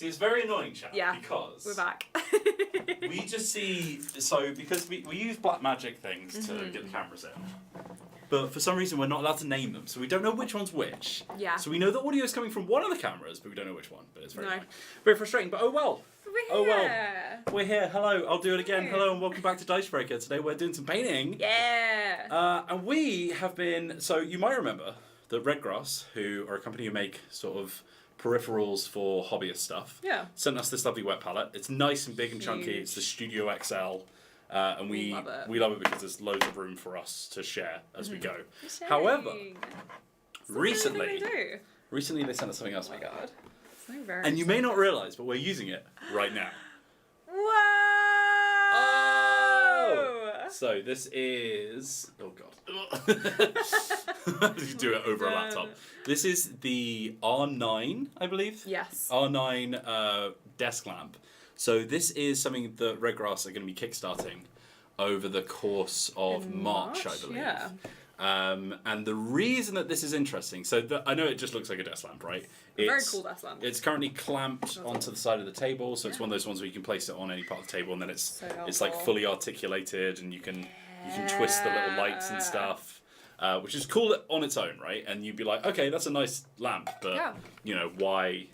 See, it's very annoying, chat. Yeah, because we're back. we just see, so because we use black magic things to get the cameras in, but for some reason we're not allowed to name them, so we don't know which one's which. Yeah. So we know the audio is coming from one of the cameras, but we don't know which one. But it's very No. annoying. Very frustrating. But oh well. We're here. Oh well. We're here. Hello. I'll do it again. Hello and welcome back to Dicebreaker. Today we're doing some painting. Yeah. And we have been. So you might remember that Redgrass, who are a company who make sort of peripherals for hobbyist stuff. Yeah. Sent us this lovely wet palette. It's nice and big and chunky. It's the Studio XL. And we love it because there's loads of room for us to share as we go. However, recently they sent us something else. Oh my god. And you may not realise, but we're using it right now. Whoa! Oh! So this is... Oh god. You do it over a laptop. This is the R9, I believe? Yes. R9 Desk Lamp. So this is something that Redgrass are going to be kickstarting over the course of March, I believe. Yeah. And the reason that this is interesting, I know it just looks like a desk lamp, right? Very cool desk lamp. It's currently clamped onto the side of the table, so it's one of those ones where you can place it on any part of the table, and then it's like fully articulated, and you can twist the little lights and stuff, which is cool on its own, right? And you'd be like, okay, that's a nice lamp, but you know, why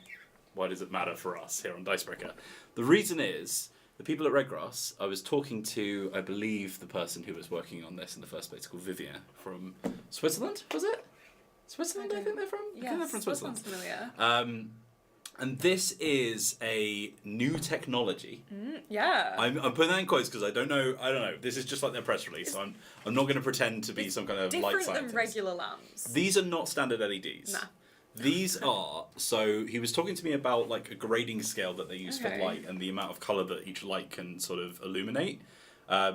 does it matter for us here on Dicebreaker? The reason is, the people at Redgrass, I was talking to, I believe, the person who was working on this in the first place, called Vivian, from Switzerland, was it? Switzerland, I think they're from? Yes, I think they're from Switzerland. Familiar. And this is a new technology. Yeah. I'm putting that in quotes because I don't know. This is just like their press release. So I'm not going to pretend to be some kind of light scientist. Different than regular lamps. These are not standard LEDs. Nah. These are, so he was talking to me about like a grading scale that they use for light and the amount of colour that each light can sort of illuminate.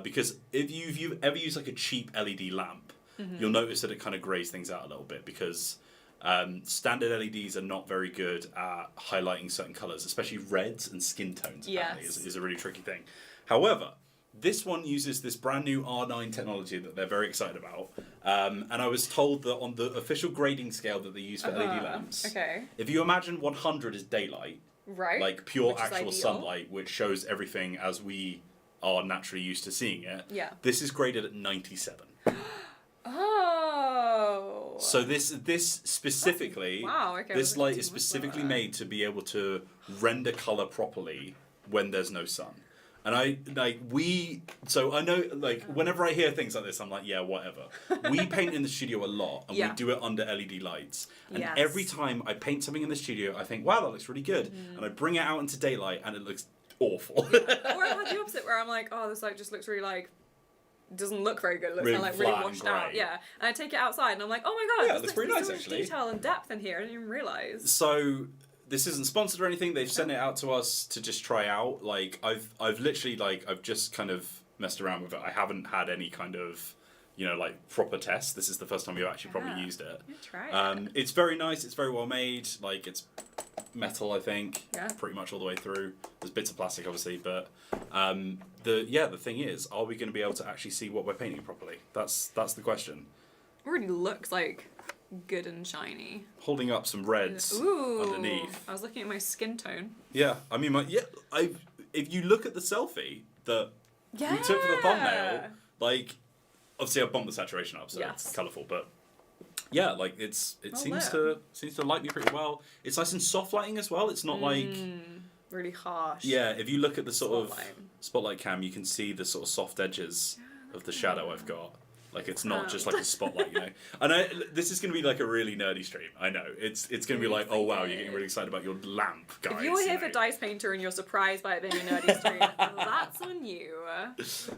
Because if you've ever used like a cheap LED lamp, you'll notice that it kind of greys things out a little bit because standard LEDs are not very good at highlighting certain colours, especially reds and skin tones apparently is a really tricky thing. However, this one uses this brand new R9 technology that they're very excited about. And I was told that on the official grading scale that they use for LED lamps, if you imagine 100 is daylight, like pure actual sunlight, which shows everything as we are naturally used to seeing it, this is graded at 97. Oh. So this specifically, this light is specifically made to be able to render colour properly when there's no sun. And I know, like, whenever I hear things like this, I'm like, yeah, whatever. We paint in the studio a lot, and we do it under LED lights. And every time I paint something in the studio, I think, wow, that looks really good. And I bring it out into daylight, and it looks awful. Or I've had the opposite, where I'm like, oh, this light just looks really, like, doesn't look very good. It looks kind of like really washed out. Yeah. And I take it outside, and I'm like, oh my god, this looks pretty nice, so much detail and depth in here. I didn't even realise. So... This isn't sponsored or anything. They've sent it out to us to just try out. Like I've literally I've just kind of messed around with it. I haven't had any kind of, like proper test. This is the first time we've actually probably used it. Try it. It's very nice. It's very well made. Like it's metal, I think. Yeah. Pretty much all the way through. There's bits of plastic, obviously, but the thing is, are we going to be able to actually see what we're painting properly? That's the question. It really looks like good and shiny. Holding up some reds underneath. I was looking at my skin tone. Yeah, I mean, if you look at the selfie that we took for the thumbnail, like, obviously I bumped the saturation up, so it's colourful, but yeah, like it seems to light me pretty well. It's nice and soft lighting as well. It's not like really harsh. Yeah, if you look at the sort of spotlight cam, you can see the sort of soft edges of the shadow I've got. Like, it's not just like a spotlight, And this is going to be like a really nerdy stream. I know. It's going to be like, oh wow, you're getting really excited about your lamp, guys. If you're here for Dicepainter and you're surprised by it being a nerdy stream, that's on you.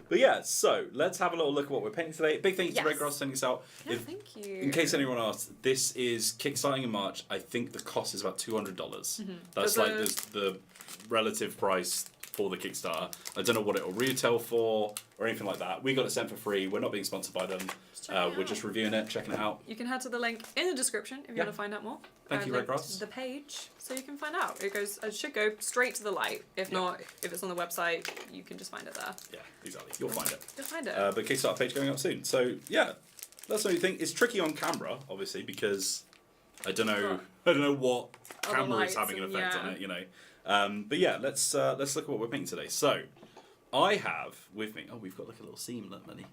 But yeah, so let's have a little look at what we're painting today. Big thank you to Redgrass sending this out. Yeah, thank you. In case anyone asks, this is kickstarting in March. I think the cost is about $200. That's like the relative price for the Kickstarter. I don't know what it'll retail for or anything like that. We got it sent for free. We're not being sponsored by them. We're just reviewing it, checking it out. You can head to the link in the description if you want to find out more. Thank you, Redgrass. The page, so you can find out. It should go straight to the light. If not, if it's on the website, you can just find it there. Yeah, exactly. You'll find it. You'll find it. But Kickstarter page going up soon. So yeah, that's what you think. It's tricky on camera, obviously, because I don't know what camera is having an effect on it. But yeah, let's look at what we're painting today. So, I have with me. Oh, we've got like a little seam, Maddie.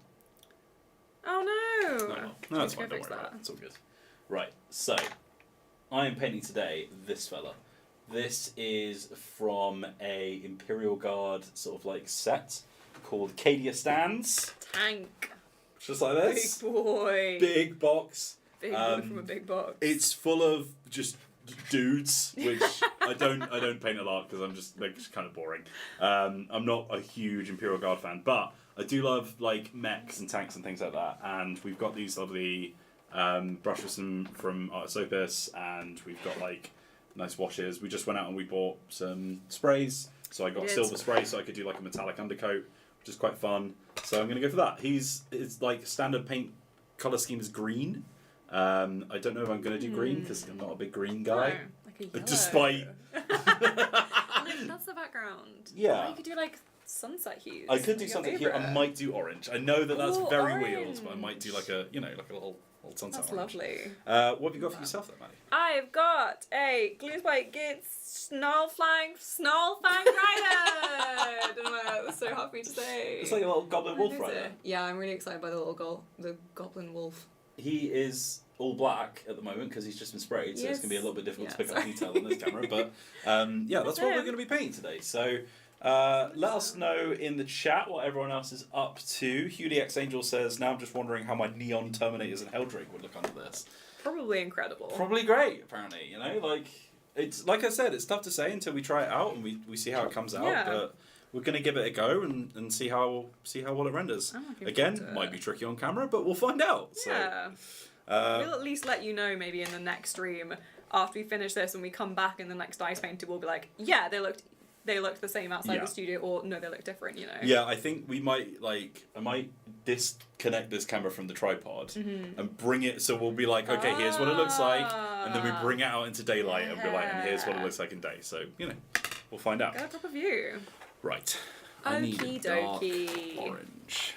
Oh no! No, that's fine. Don't worry about it. It's all good. Right. So, I am painting today this fella. This is from a Imperial Guard sort of like set called Cadia Stands. Tank. Just like this. Big boy. Big box. Big boy from a big box. It's full of just dudes, which I don't paint a lot because I'm just kind of boring. I'm not a huge Imperial Guard fan, but I do love like mechs and tanks and things like that. And we've got these lovely brushes from Artisopus, and we've got like nice washes. We just went out and we bought some sprays. So I got silver spray so I could do like a metallic undercoat, which is quite fun. So I'm going to go for that. It's like standard paint colour scheme is green. I don't know if I'm going to do green because I'm not a big green guy. No, like a yellow. Despite... That's the background. Yeah. Or you could do like sunset hues. I could do sunset hue. I might do orange. I know that's very orange. Wheels, but I might do like a little sunset That's orange. lovely. What have you got for yourself then, Maddie? I've got a Gloomspite Gitz Snarlfang Riders. I don't know, that's so hard for me to say. It's like a little goblin wolf rider. Yeah, I'm really excited by the goblin wolf. He is all black at the moment because he's just been sprayed, so it's going to be a little bit difficult to pick up detail on this camera. But that's what we're going to be painting today. So let us know in the chat what everyone else is up to. Hughley X Angel says, now I'm just wondering how my neon Terminators and Helldrake would look under this. Probably incredible. Probably great, apparently. You know, it's like I said, it's tough to say until we try it out and we see how it comes out. Yeah. But we're going to give it a go and see how well it renders. Again, might be tricky on camera, but we'll find out. Yeah. So, we'll at least let you know maybe in the next stream after we finish this and we come back in the next Dicepainter, we'll be like, yeah, they looked the same outside the studio, or no, they look different, you know. Yeah, I think we might I might disconnect this camera from the tripod and bring it, so we'll be like, okay, here's what it looks like, and then we bring it out into daylight and be like, and here's what it looks like in day. So, you know, we'll find out. Get a proper view. Right. I need a dark orange.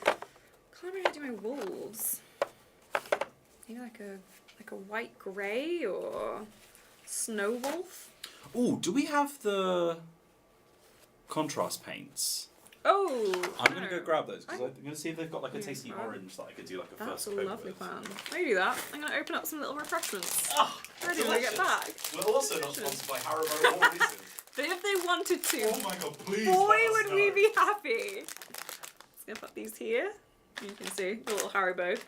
Can't really do my wolves. Maybe like a white grey or snow wolf. Oh, do we have the contrast paints? Oh, I'm going to go grab those because I'm going to see if they've got like a tasty orange that I could do like a first coat with. That's a lovely plan. Maybe do that. I'm going to open up some little refreshments. Oh, ready when I get back. We're also not sponsored by Haribo or Reese's. But if they wanted to, oh my god, please, boy, would we be happy. Just going to put these here. You can see the little Haribo.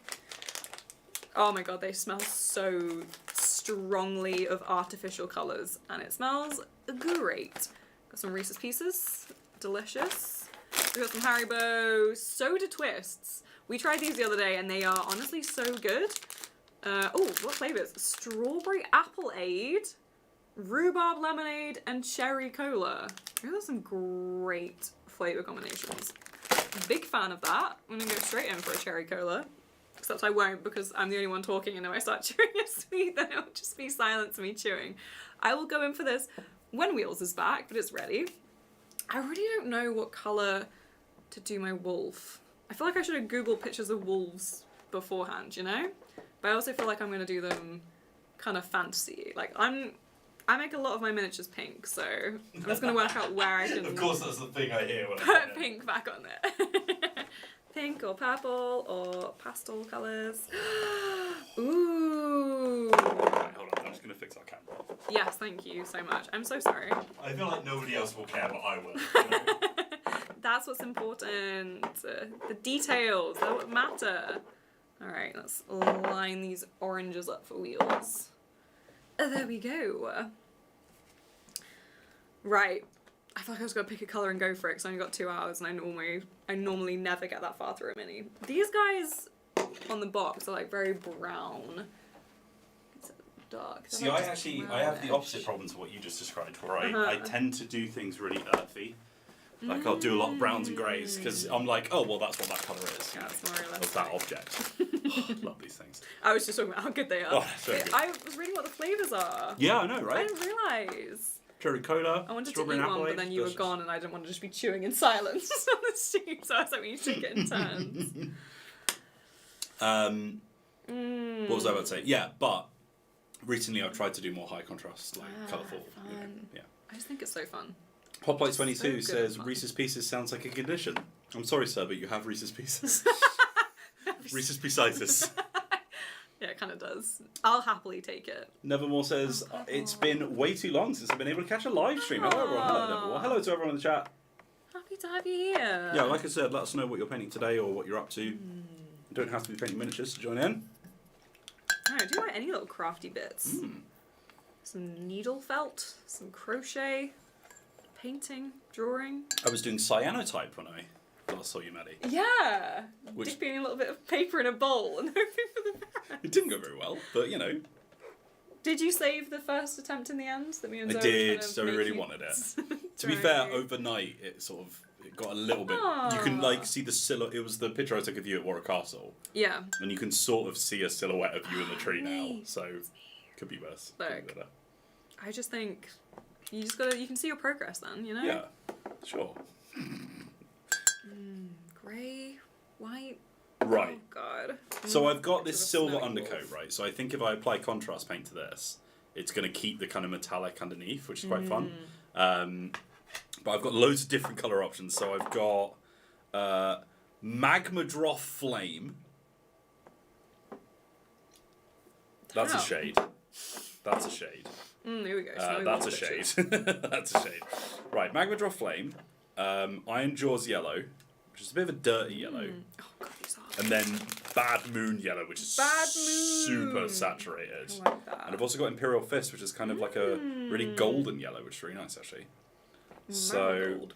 Oh my god, they smell so strongly of artificial colours, and it smells great. Got some Reese's Pieces, delicious. We got some Haribo soda twists. We tried these the other day, and they are honestly so good. Oh, what flavours? Strawberry Appleade, rhubarb lemonade, and cherry cola. Those are some great flavour combinations. Big fan of that. I'm gonna go straight in for a cherry cola. Except I won't because I'm the only one talking, and if I start chewing a sweet, then it'll just be silence me chewing. I will go in for this when Wheels is back, but it's ready. I really don't know what colour to do my wolf. I feel like I should have Googled pictures of wolves beforehand, you know? But I also feel like I'm going to do them kind of fantasy. Like, I make a lot of my miniatures pink, so I'm just going to work out where I can... Of course, that's the thing I hear when I put pink back on there. Pink or purple or pastel colours. Ooh. Right, hold on, I'm just going to fix our camera. Yes, thank you so much. I'm so sorry. I feel like nobody else will care, but I will. You know? That's what's important. The details, they're what matter. Alright, let's line these oranges up for Wheels. There we go. Right. I feel like I was going to pick a colour and go for it because I only got 2 hours and I normally never get that far through a mini. These guys on the box are like very brown. It's dark. See, I have the opposite problem to what you just described, where I tend to do things really earthy. Like I'll do a lot of browns and greys because I'm like, oh, well, that's what that colour is. Yeah, it's more realistic. Of that object. Love these things. I was just talking about how good they are. Oh, so good. I was reading what the flavours are. Yeah, I know, right? I didn't realise. Cherry cola, I wanted to strawberry eat and one, but then you were gone, and I didn't want to just be chewing in silence on the stream, so I was like, we need to take it in turns. What was I about to say? Yeah, but recently I've tried to do more high contrast, like colourful. Fun. You know, yeah. I just think it's so fun. Hoplite22 says Reese's Pieces sounds like a condition. I'm sorry, sir, but you have Reese's Pieces. Reese's Pieces. Yeah, it kind of does. I'll happily take it. Nevermore says, it's been way too long since I've been able to catch a live stream. Hello, everyone. Hello, Nevermore. Hello to everyone in the chat. Happy to have you here. Yeah, like I said, let us know what you're painting today or what you're up to. You don't have to be painting miniatures to join in. I do like any little crafty bits. some needle felt, some crochet, painting, drawing. I was doing cyanotype when I last saw you, Maddie. Yeah! Dipping a little bit of paper in a bowl and hoping for the best. It didn't go very well, but you know. Did you save the first attempt in the end? That me and I Zoe did, so we really wanted it. To be fair, overnight it got a little bit. You can like see the silhouette. It was the picture I took of you at Warwick Castle. Yeah. And you can sort of see a silhouette of you in the tree now. So could be worse. Look, could be I just think you can see your progress then, you know? Yeah, sure. Grey, white. Right. Oh god. So I've got this Sort of silver snowy undercoat, wolf. right? So I think if I apply contrast paint to this, it's going to keep the kind of metallic underneath, which is quite fun. But I've got loads of different colour options. So I've got Magma Droth Flame. That's a shade. That's a shade. There we go. That's a shade. That's a shade. Right, Magma Droth Flame. Iron Jaws Yellow, which is a bit of a dirty yellow. Oh god, these are. And then Bad Moon Yellow, which is Bad Moon. super saturated. I like that. And I've also got Imperial Fist, which is kind of like a really golden yellow, which is really nice actually. So Marigold.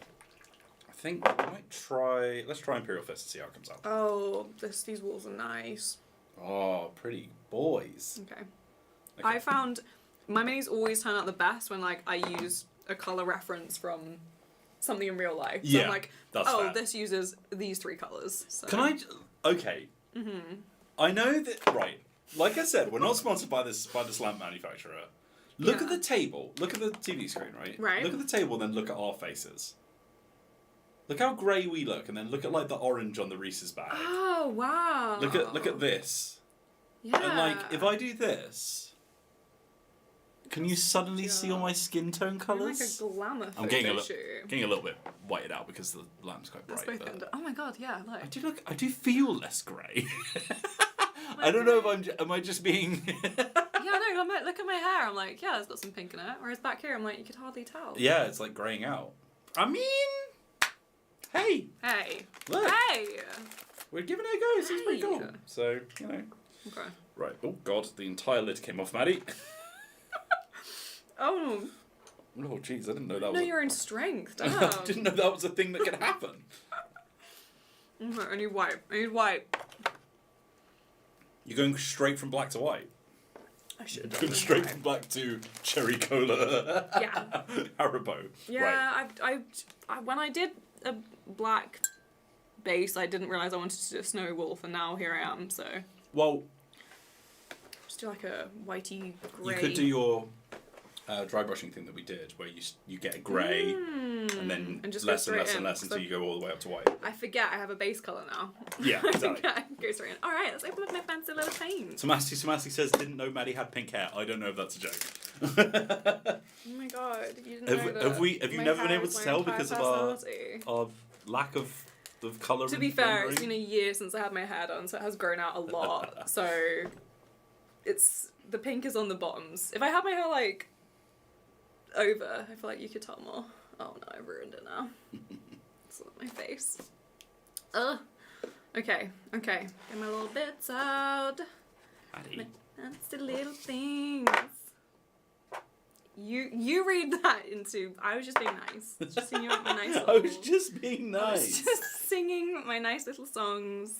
I think I might try. Let's try Imperial Fist and see how it comes out. Oh, these walls are nice. Oh, pretty boys. Okay. I found my minis always turn out the best when like I use a color reference from something in real life. So Yeah, I'm like, that's fair. this uses these 3 colors. So. Can I? Okay. I know that. Right. Like I said, we're not sponsored by this lamp manufacturer. Look at the table. Look at the TV screen. Right. Right. Look at the table, then look at our faces. Look how grey we look, and then look at like the orange on the Reese's bag. Oh wow. Look at this. Yeah. And like, if I do this, can you suddenly see all my skin tone colours? Like a glamour I'm getting a little bit whited out because the lamp's quite bright. That's both ends. Oh my god, yeah. Look. I do feel less grey. I don't know if am I just being. Yeah, no. Look at my hair. I'm like, yeah, it's got some pink in it. Whereas back here, I'm like, you could hardly tell. Yeah, it's like greying out. I mean, hey. Look. Hey. We're giving it a go. It's pretty cool. So you know. Okay. Right. Oh god, the entire lid came off, Maddie. Oh. Oh jeez, I didn't know that was. No, your own strength. Damn. I didn't know that was a thing that could happen. Okay, I need white. You're going straight from black to white. I should. Going straight from black to cherry cola. Yeah. Haribo. Yeah, Right. I when I did a black base, I didn't realise I wanted to do a snowy wolf, and now here I am. So. Well. Just do like a whitey grey. You could do your dry brushing thing that we did, where you get a grey, and then just less go and less straight and in, less until 'cause you go all the way up to white. I forget I have a base colour now. Yeah, exactly. I go straight in. Alright, let's open up my fancy little paint. Samasi says, didn't know Maddie had pink hair. I don't know if that's a joke. Oh my god, you didn't know that. Have you never been able to tell because of our lack of colour? To be fair, it's been a year since I had my hair done, so it has grown out a lot. So the pink is on the bottoms. If I had my hair like over, I feel like you could tell more. Oh no, I've ruined it now. It's on my face. Ugh. Okay. Get my little bits out. Maddie. That's the little things. You read that into. I was just being nice. Just singing my nice. I was just being nice. I was just singing my nice little songs.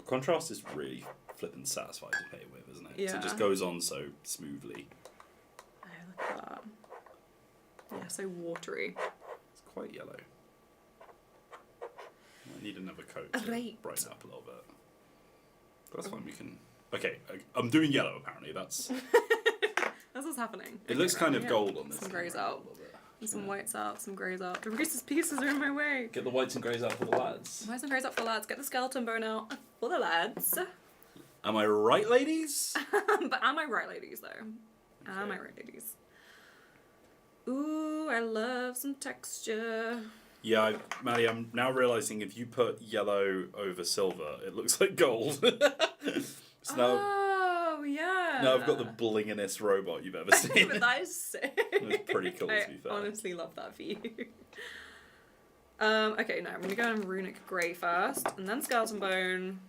Contrast is really flippin' satisfying to play with, isn't it? Yeah. It just goes on so smoothly. Oh, look at that. Yeah, so watery. It's quite yellow. I need another coat to Right. brighten up a little bit. That's fine, we can... Okay, I'm doing yellow apparently, that's... That's what's happening. It looks kind of yeah. gold on this. Some thing, greys right, out. a little bit. And some whites out, some greys out. The Reese's Pieces are in my way. Get the whites and greys out for the lads. Whites and greys out for the lads. Get the skeleton bone out for the lads. Am I right, ladies? But am I right, ladies, though? Okay. Am I right, ladies? Ooh, I love some texture. Yeah, Maddie, I'm now realising if you put yellow over silver, it looks like gold. Oh, yeah. Now I've got the blingingest robot you've ever seen. But that is sick. It's pretty cool, to be fair. I honestly love that for you. Okay, no, I'm going to go in Runic Grey first, and then Skeleton Bone,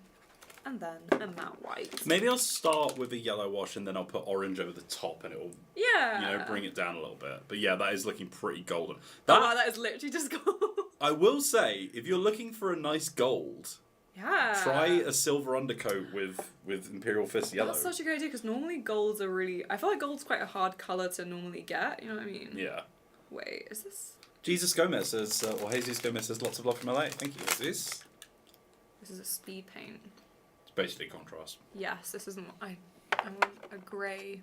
and then a matte white. Maybe I'll start with a yellow wash and then I'll put orange over the top and it'll, bring it down a little bit. But yeah, that is looking pretty golden. That is literally just gold. I will say, if you're looking for a nice gold, try a silver undercoat with Imperial Fist yellow. That's such a good idea, because normally golds are really... I feel like gold's quite a hard colour to normally get, you know what I mean? Yeah. Wait, is this... Jesus Gomez says, or Jesus Gomez says, lots of love from LA. Thank you, Jesus. This is a speed paint. It's basically contrast. Yes, this isn't... I want a grey.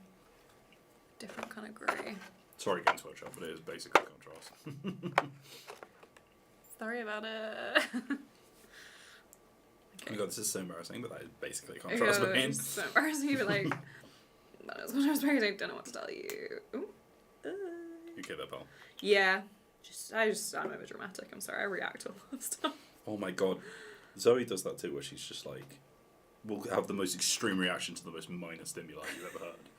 Different kind of grey. Sorry, Games Workshop, but it is basically contrast. Sorry about it. Oh my god, this is so embarrassing, but that is basically contrast. Yeah, it's so embarrassing, but like... that is what I was wearing. I don't know what to tell you. Ooh. You get that, pal? Yeah. I'm over dramatic. I'm sorry. I react to a lot of stuff. Oh my god. Zoe does that too, where she's just like, will have the most extreme reaction to the most minor stimuli you've ever heard.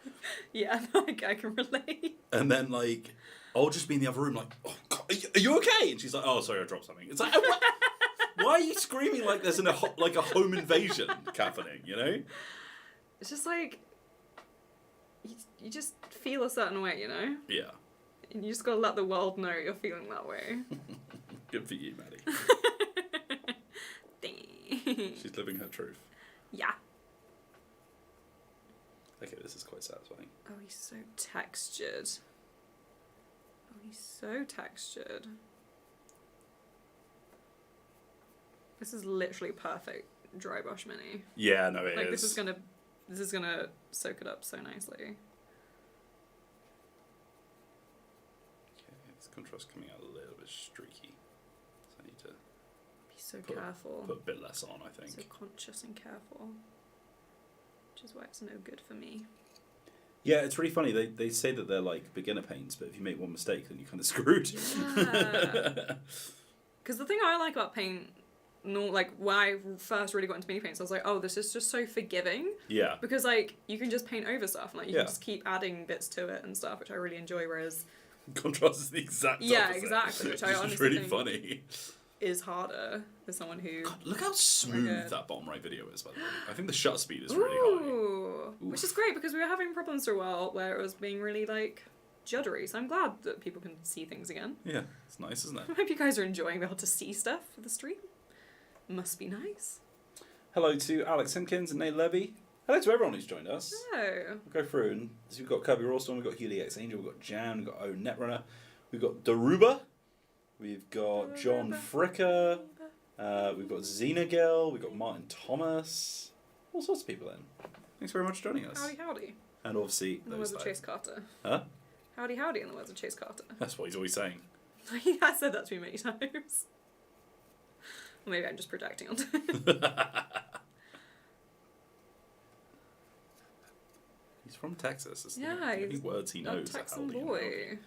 Yeah, I can relate. And then like, I'll just be in the other room like, oh god, are you okay? And she's like, oh sorry, I dropped something. It's like, why are you screaming like there's a home invasion happening? You know? It's just like, you just feel a certain way, you know? Yeah. And you just gotta let the world know you're feeling that way. Good for you, Maddie. She's living her truth. Yeah. Okay, this is quite satisfying. Oh, he's so textured. This is literally perfect dry brush mini. Yeah, no, it is. This is gonna soak it up so nicely. Okay, this contrast coming out a little bit streaky. So I need to be so careful. Put a bit less on, I think. So conscious and careful. Which is why it's no good for me. Yeah, it's really funny. They say that they're like beginner paints, but if you make one mistake, then you're kind of screwed. Yeah. Because the thing I like about paint, like when I first really got into mini paints, I was like, oh, this is just so forgiving. Yeah. Because like you can just paint over stuff, and like you can just keep adding bits to it and stuff, which I really enjoy. Whereas contrast is the exact opposite. Yeah, exactly. Which I honestly really think funny. Is harder for someone who... God, look how smooth that bottom right video is, by the way. I think the shutter speed is really high. Ooh. Which is great, because we were having problems for a while where it was being really, like, juddery. So I'm glad that people can see things again. Yeah, it's nice, isn't it? I hope you guys are enjoying being able to see stuff for the stream. Must be nice. Hello to Alex Simpkins and Nate Levy. Hello to everyone who's joined us. Hello. We'll go through, and so we've got Kirby Rawstorm, we've got Hewley X Angel, we've got Jan, we've got O Netrunner, we've got Daruba, we've got John Fricker, we've got Xenagil, we've got Martin Thomas, all sorts of people in. Thanks very much for joining us. Howdy, howdy. And obviously, in the words of Chase Carter. Huh? Howdy, howdy, in the words of Chase Carter. That's what he's always saying. He has said that to me many times. Or maybe I'm just projecting onto him. He's from Texas. That's yeah, the only words he knows. A Texan boy.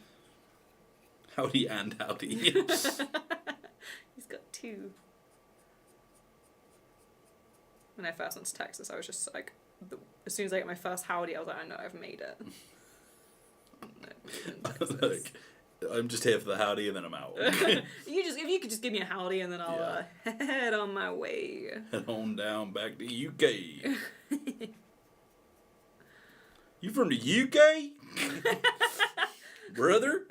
Howdy and howdy. He's got two. When I first went to Texas, I was just like, as soon as I got my first howdy, I was like, I know I've made it. Look, I'm just here for the howdy and then I'm out. If you could just give me a howdy and then I'll head on my way. Head on down back to UK. You from the UK? Brother?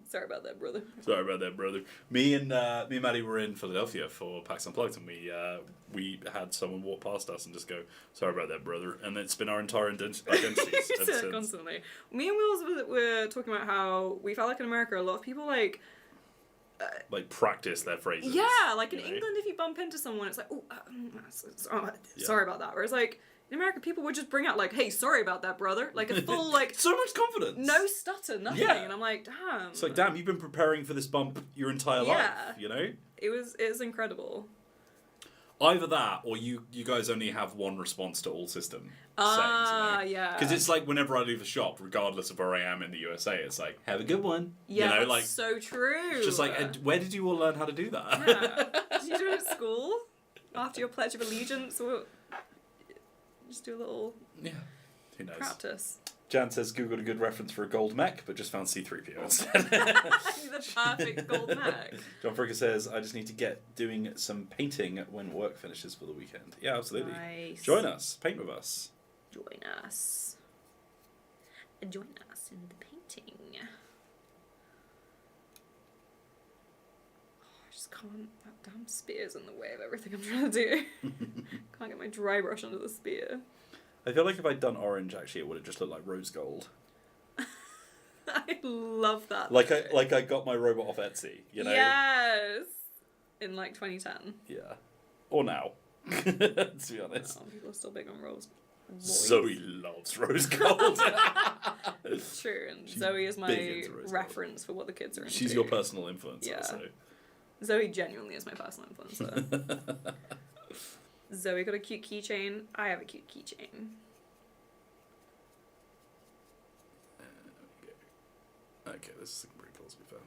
Sorry about that, brother. Sorry about that, brother. Me and Maddie were in Philadelphia for PAX Unplugged, and we had someone walk past us and just go, "Sorry about that, brother," and it's been our entire identities ever since. Constantly. Me and Wills were talking about how we felt like in America, a lot of people like practice their phrases. Yeah, like in England, if you bump into someone, it's like, oh, sorry about that. Whereas like in America, people would just bring out like, "Hey, sorry about that, brother," like a full like so much confidence, no stutter, nothing. Yeah. And I'm like, damn. It's like, damn, you've been preparing for this bump your entire life. You know. It was incredible. Either that, or you guys only have one response to all system settings. Yeah. Because it's like whenever I leave the shop, regardless of where I am in the USA, it's like, have a good one. Yeah, you know, that's so true. It's just like, where did you all learn how to do that? Yeah. Did you do it at school? After your Pledge of Allegiance? Or just do a little who knows? practice. Jan says Googled a good reference for a gold mech, but just found C-3PO instead. The perfect gold mech. John Fricker says, I just need to get doing some painting when work finishes for the weekend. Yeah, absolutely. Nice. Join us. Paint with us. Join us. Join us in the painting. Oh, I just can't. That damn spear's in the way of everything I'm trying to do. Can't get my dry brush under the spear. I feel like if I'd done orange, actually, it would have just looked like rose gold. I love that. Like I got my robot off Etsy, you know? Yes! In like 2010. Yeah. Or now, to be honest. Oh, people are still big on rose. Zoe loves rose gold. It's true, and She's Zoe is big my into rose reference for what the kids are into. She's your personal influencer, Yeah. so. Zoe genuinely is my personal influencer. Zoe got a cute keychain. I have a cute keychain. Okay, this is pretty cool, to be fair.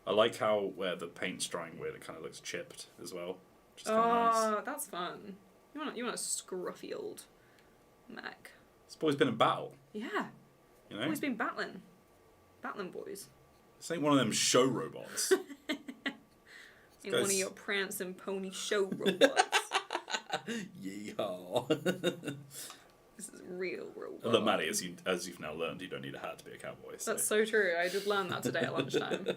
I like how where the paint's drying weird, it kind of looks chipped as well. Which is kind of nice. That's fun. You want a scruffy old mech. This boy's been in battle. Yeah. You know? Boys been battling. Battling boys. This ain't one of them show robots. Ain't one of your prancing pony show robots. Yeehaw. This is real robot. Look, Maddie, as you've now learned, you don't need a hat to be a cowboy. So. That's so true. I did learn that today at lunchtime.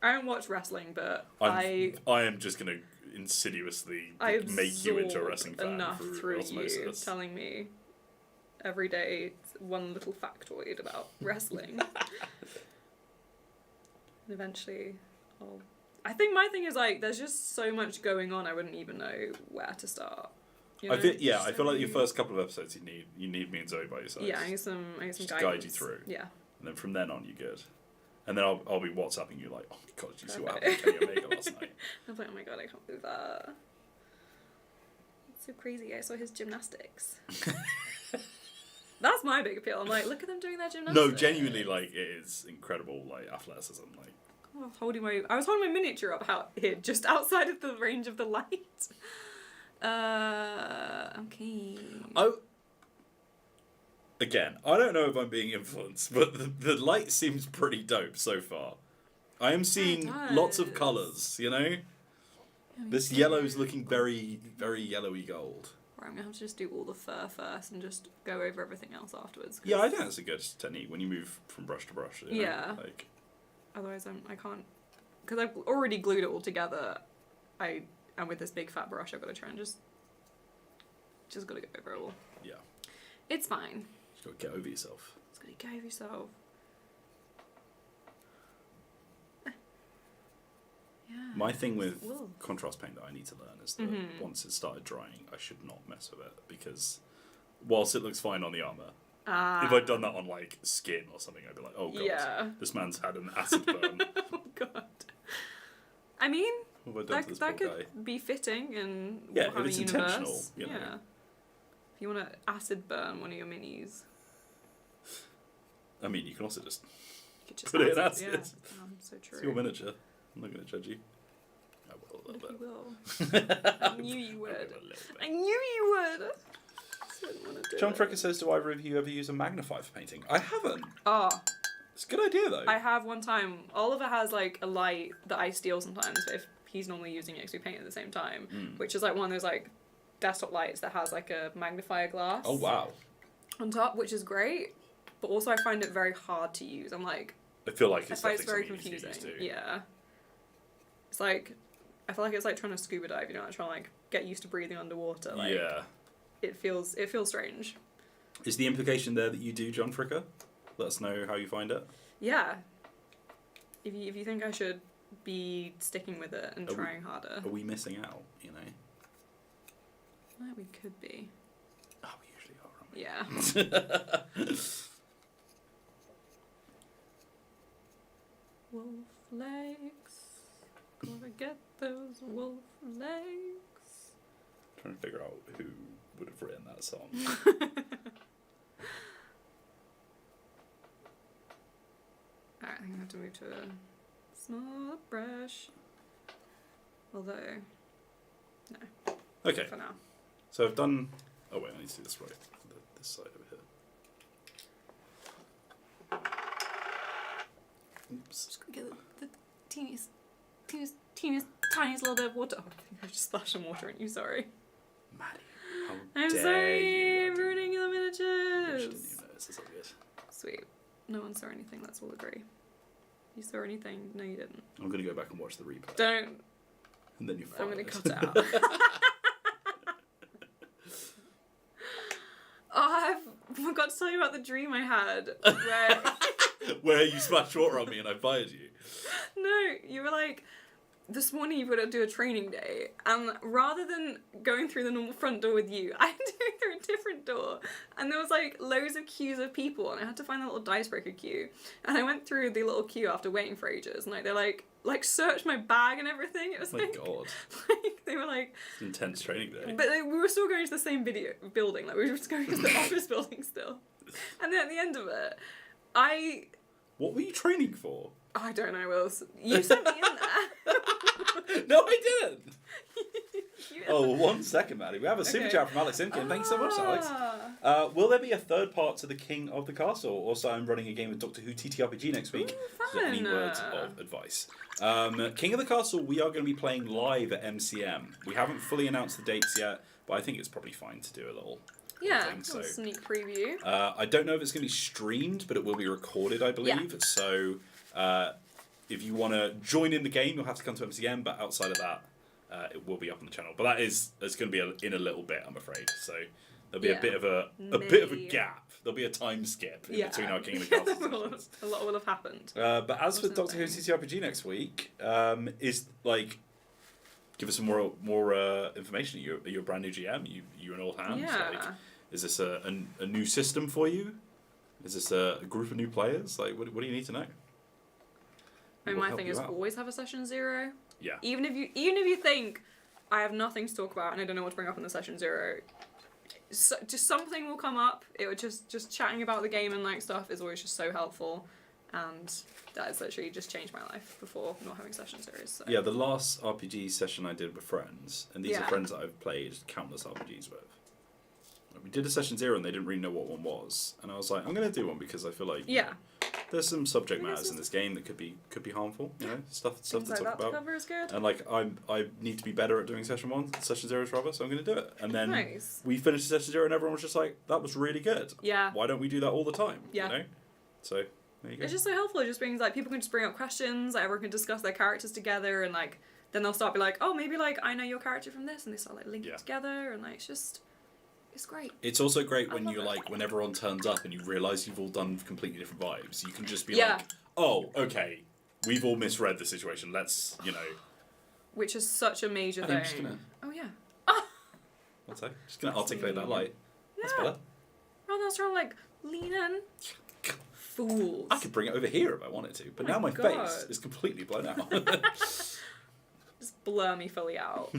I don't watch wrestling, but I am just gonna insidiously make you into a wrestling fan enough through osmosis. you telling me every day one little factoid about wrestling. And eventually, I think my thing is like there's just so much going on. I wouldn't even know where to start. You know? I feel like your first couple of episodes you need me and Zoe by your side. Yeah, I need some guidance. Guide you through. Yeah. And then from then on, you're good. And then I'll be WhatsApping you like, oh my god, did you see what happened to Kenny Omega last night? I was like, oh my god, I can't believe that. It's so crazy. I saw his gymnastics. That's my big appeal. I'm like, look at them doing their gymnastics. No, genuinely, like it is incredible, like athleticism. Like I was holding my miniature up out here, just outside of the range of the light. Okay. Again, I don't know if I'm being influenced, but the light seems pretty dope so far. I am seeing lots of colours, you know? This yellow's looking very, very yellowy gold. Or I'm going to have to just do all the fur first and just go over everything else afterwards. Yeah, I think that's a good technique when you move from brush to brush. You know? Yeah. Like, otherwise, I can't... Because I've already glued it all together. And with this big fat brush, I've got to try and just got to go over it all. Yeah. It's fine. Just got to get over yourself. Just got to get over yourself. Yeah. My thing with contrast paint that I need to learn is that Mm-hmm. once it started drying, I should not mess with it because whilst it looks fine on the armour, if I'd done that on like skin or something, I'd be like, oh god, this man's had an acid burn. Oh god. I mean, that could guy? be fitting in Yeah, Warhammer if it's universe. intentional, you know. Yeah. If you want to acid burn one of your minis, I mean, you can also just you could just put it in acid. acid. Yeah, so true. It's your miniature. I'm not going to judge you. I will a little You bit. will. I knew you would. I knew you would. So I didn't want to do John it. Fricker says, do either of you ever use a magnifier for painting? I haven't. Oh, It's a good idea, though. I have one time. Oliver has like a light that I steal sometimes, but if he's normally using it because we paint at the same time, which is like one of those like desktop lights that has like a magnifier glass. Oh, wow. On top, which is great, but also I find it very hard to use. I'm like, I feel like it's very confusing. Yeah. It's like, I feel like it's like trying to scuba dive, you know, like trying to like get used to breathing underwater. Like, yeah. It feels strange. Is the implication there that you do, John Fricker? Let us know how you find it. Yeah. If you think I should be sticking with it and trying harder. Are we missing out, you know? Well, we could be. Oh, we usually are, aren't we? Yeah. Wolf legs. Gotta get those wolf legs. Trying to figure out who would have written that song. Alright, I think I have to move to a smaller brush. Although, no. Okay. For now. So I've done... Oh, wait, I need to do this right. This side over here. helps. Just gonna get the teeniest, tiniest little bit of water. Oh, I think I just splashed some water on you, sorry. Maddie, how I'm dare sorry, you? I'm ruining the Didn't miniatures. even notice, it's all good. Sweet. No one saw anything, let's all agree. You saw anything? No, you didn't. I'm going to go back and watch the replay. Don't. And then you're I'm fired. going to cut it out. Oh, I forgot to tell you about the dream I had. Where you splashed water on me and I fired you. No, you were like, this morning you've got to do a training day, and rather than going through the normal front door with you, I had to go through a different door, and there was like loads of queues of people, and I had to find the little Dicebreaker queue, and I went through the little queue after waiting for ages, and like they like searched my bag and everything. It was Oh my god. like they were like It's an intense training day. but like, we were still going to the same building, like we were just going to the office building still, and then at the end of it, What were you training for? I don't know, Wills. You sent me in there. No, I didn't. You- Oh, 1 second, Maddie. We have a super Okay. chat from Alex Simkin. Thanks so much, Alex. Will there be a third part to the King of the Castle? Also, I'm running a game with Doctor Who TTRPG next week. Ooh, So any fun. words of advice? King of the Castle, we are going to be playing live at MCM. We haven't fully announced the dates yet, but I think it's probably fine to do a little Yeah, thing. a So little sneak preview. I don't know if it's going to be streamed, but it will be recorded, I believe. Yeah. So if you want to join in the game, you'll have to come to MCM, but outside of that, it will be up on the channel. But it's going to be in a little bit, I'm afraid. So there'll be a bit of a gap. There'll be a time skip in between our King of the Castle sessions. A lot will have happened. But as for Wasn't Doctor Who it? TTRPG next week, is like, give us some more information. You're a brand new GM. You're an old hand. Yeah. Like, is this a new system for you? Is this a group of new players? Like, what do you need to know? I mean, We'll my help thing you is out. always have a session 0. Yeah. Even if you think I have nothing to talk about and I don't know what to bring up in the session 0, so, just something will come up. It would just chatting about the game and like stuff is always just so helpful, and that has literally just changed my life before not having session series. So. Yeah, the last RPG session I did with friends, and these are Yeah. friends that I've played countless RPGs with. We did a session 0 and they didn't really know what one was, and I was like, I'm going to do one because I feel like Yeah. there's some subject I guess matters in this game that could be harmful, stuff Things to like talk that to about. cover is good. And like I need to be better at doing session 0s rather, so I'm going to do it. And then Nice. we finished session 0 and everyone was just like, that was really good. Yeah. Why don't we do that all the time? Yeah. You know? So there you go. It's just so helpful. It just brings like people can just bring up questions. Like everyone can discuss their characters together, and like then they'll start be like, oh, maybe like I know your character from this, and they start like linking Yeah. together, and like it's great. It's also great I when love you it. like when everyone turns up and you realise you've all done completely different vibes. You can just be Yeah. like, oh, okay, we've all misread the situation. Let's, Which is such a major I'm thing. just gonna, Oh yeah. what's that? Just gonna articulate that light. That's Yeah. better. Rather than trying to like lean in. Fools. I could bring it over here if I wanted to, but Oh my now my God. face is completely blown out. Just blur me fully out.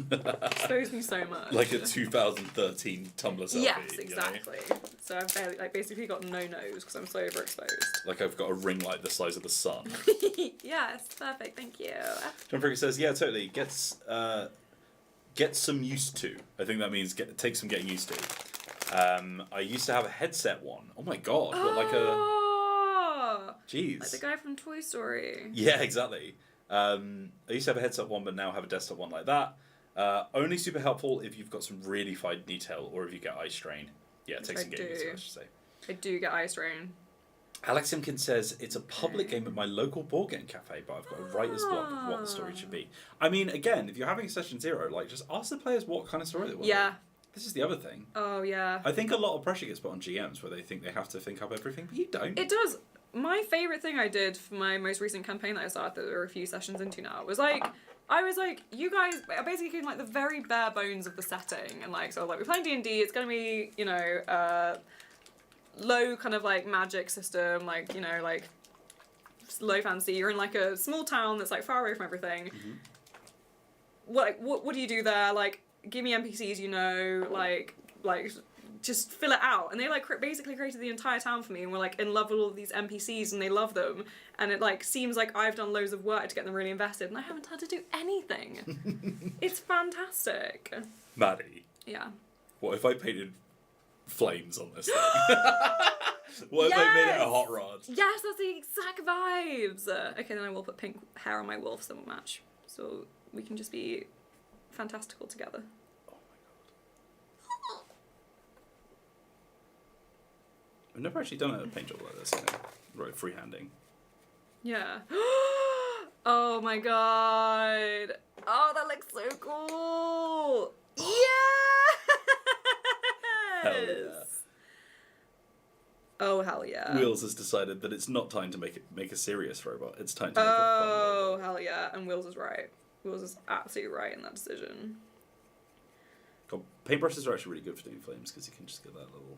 Expose me so much. Like a 2013 Tumblr selfie. Yes, you know? exactly. So I've barely, like basically got no nose because I'm so overexposed. Like I've got a ring light the size of the sun. Yes, perfect. Thank you. John Fricker says, yeah, totally. Get some used to. I think that means take some getting used to. I used to have a headset one. Oh my god. What, like a... Oh, Jeez. like the guy from Toy Story. Yeah, exactly. I used to have a headset one, but now have a desktop one like that. Only super helpful if you've got some really fine detail or if you get eye strain. Yeah, Which take some I getting used to, do. I should say. I do get eye strain. Alex Simpkins says, it's a public game at my local board game cafe, but I've got a writer's block of what the story should be. I mean, again, if you're having a session 0, like, just ask the players what kind of story they want. Yeah. This is the other thing. Oh, yeah. I think a lot of pressure gets put on GMs where they think they have to think up everything, but you don't. It does. My favourite thing I did for my most recent campaign that I started, that there are a few sessions into now, was like, I was like, you guys are basically like the very bare bones of the setting, and like, so like, we're playing D&D, it's gonna be, low kind of like magic system, like, like low fantasy, you're in like a small town that's like far away from everything. Mm-hmm. What do you do there? Like, give me NPCs, like just fill it out. And they like basically created the entire town for me, and we're like in love with all of these NPCs, and they love them, and it like seems like I've done loads of work to get them really invested, and I haven't had to do anything. It's fantastic. Maddie, Yeah. what if I painted flames on this thing? What if they made it a hot rod? Yes, that's the exact vibes. Okay, then I will put pink hair on my wolves that will match. So we can just be fantastical together. Oh my god. I've never actually done a paint job like this, you know? Right, freehanding. Yeah. Oh my god. Oh, that looks so cool. Yes! Hell yeah. Oh, hell yeah. Wheels has decided that it's not time to make a serious robot. It's time to make a fun Oh, robot. hell yeah. And Wheels is right. Wheels is absolutely right in that decision. God, paintbrushes are actually really good for doing flames because you can just get that little...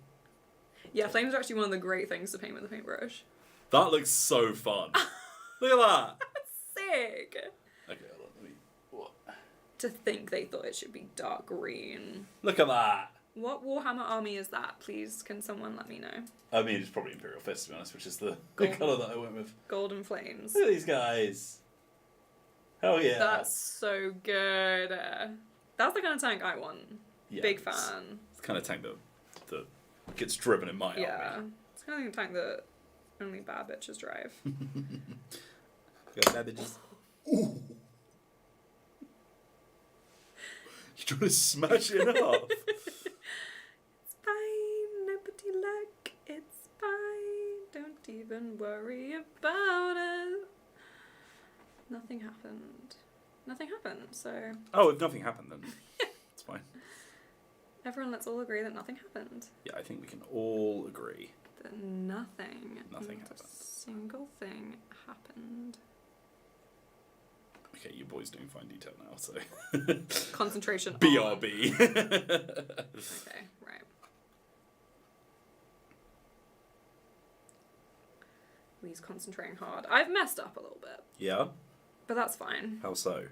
Yeah, flames are actually one of the great things to paint with a paintbrush. That looks so fun. Look at that. That's sick. Okay, hold on. Let me... What? To think they thought it should be dark green. Look at that. What Warhammer army is that, please? Can someone let me know? I mean, it's probably Imperial Fist, to be honest, which is the Golden. colour that I went with. Golden Flames. Look at these guys. Hell yeah. That's so good. That's the kind of tank I want. Yeah, Big it's fan. the kind of tank that gets driven in my Yeah. army. It's kind of the tank that only bad bitches drive. Got bad bitches. Ooh. You're trying to smash it up. It's fine, nobody luck, it's fine. Don't even worry about it. Nothing happened. Nothing happened, so... Oh, if nothing happened then it's fine. Everyone, let's all agree that nothing happened. Yeah, I think we can all agree. That nothing. Nothing not happened. a single thing happened. Okay, your boy's doing fine detail now, so... Concentration on. BRB. Okay, right. He's concentrating hard. I've messed up a little bit, Yeah? but that's fine. How so?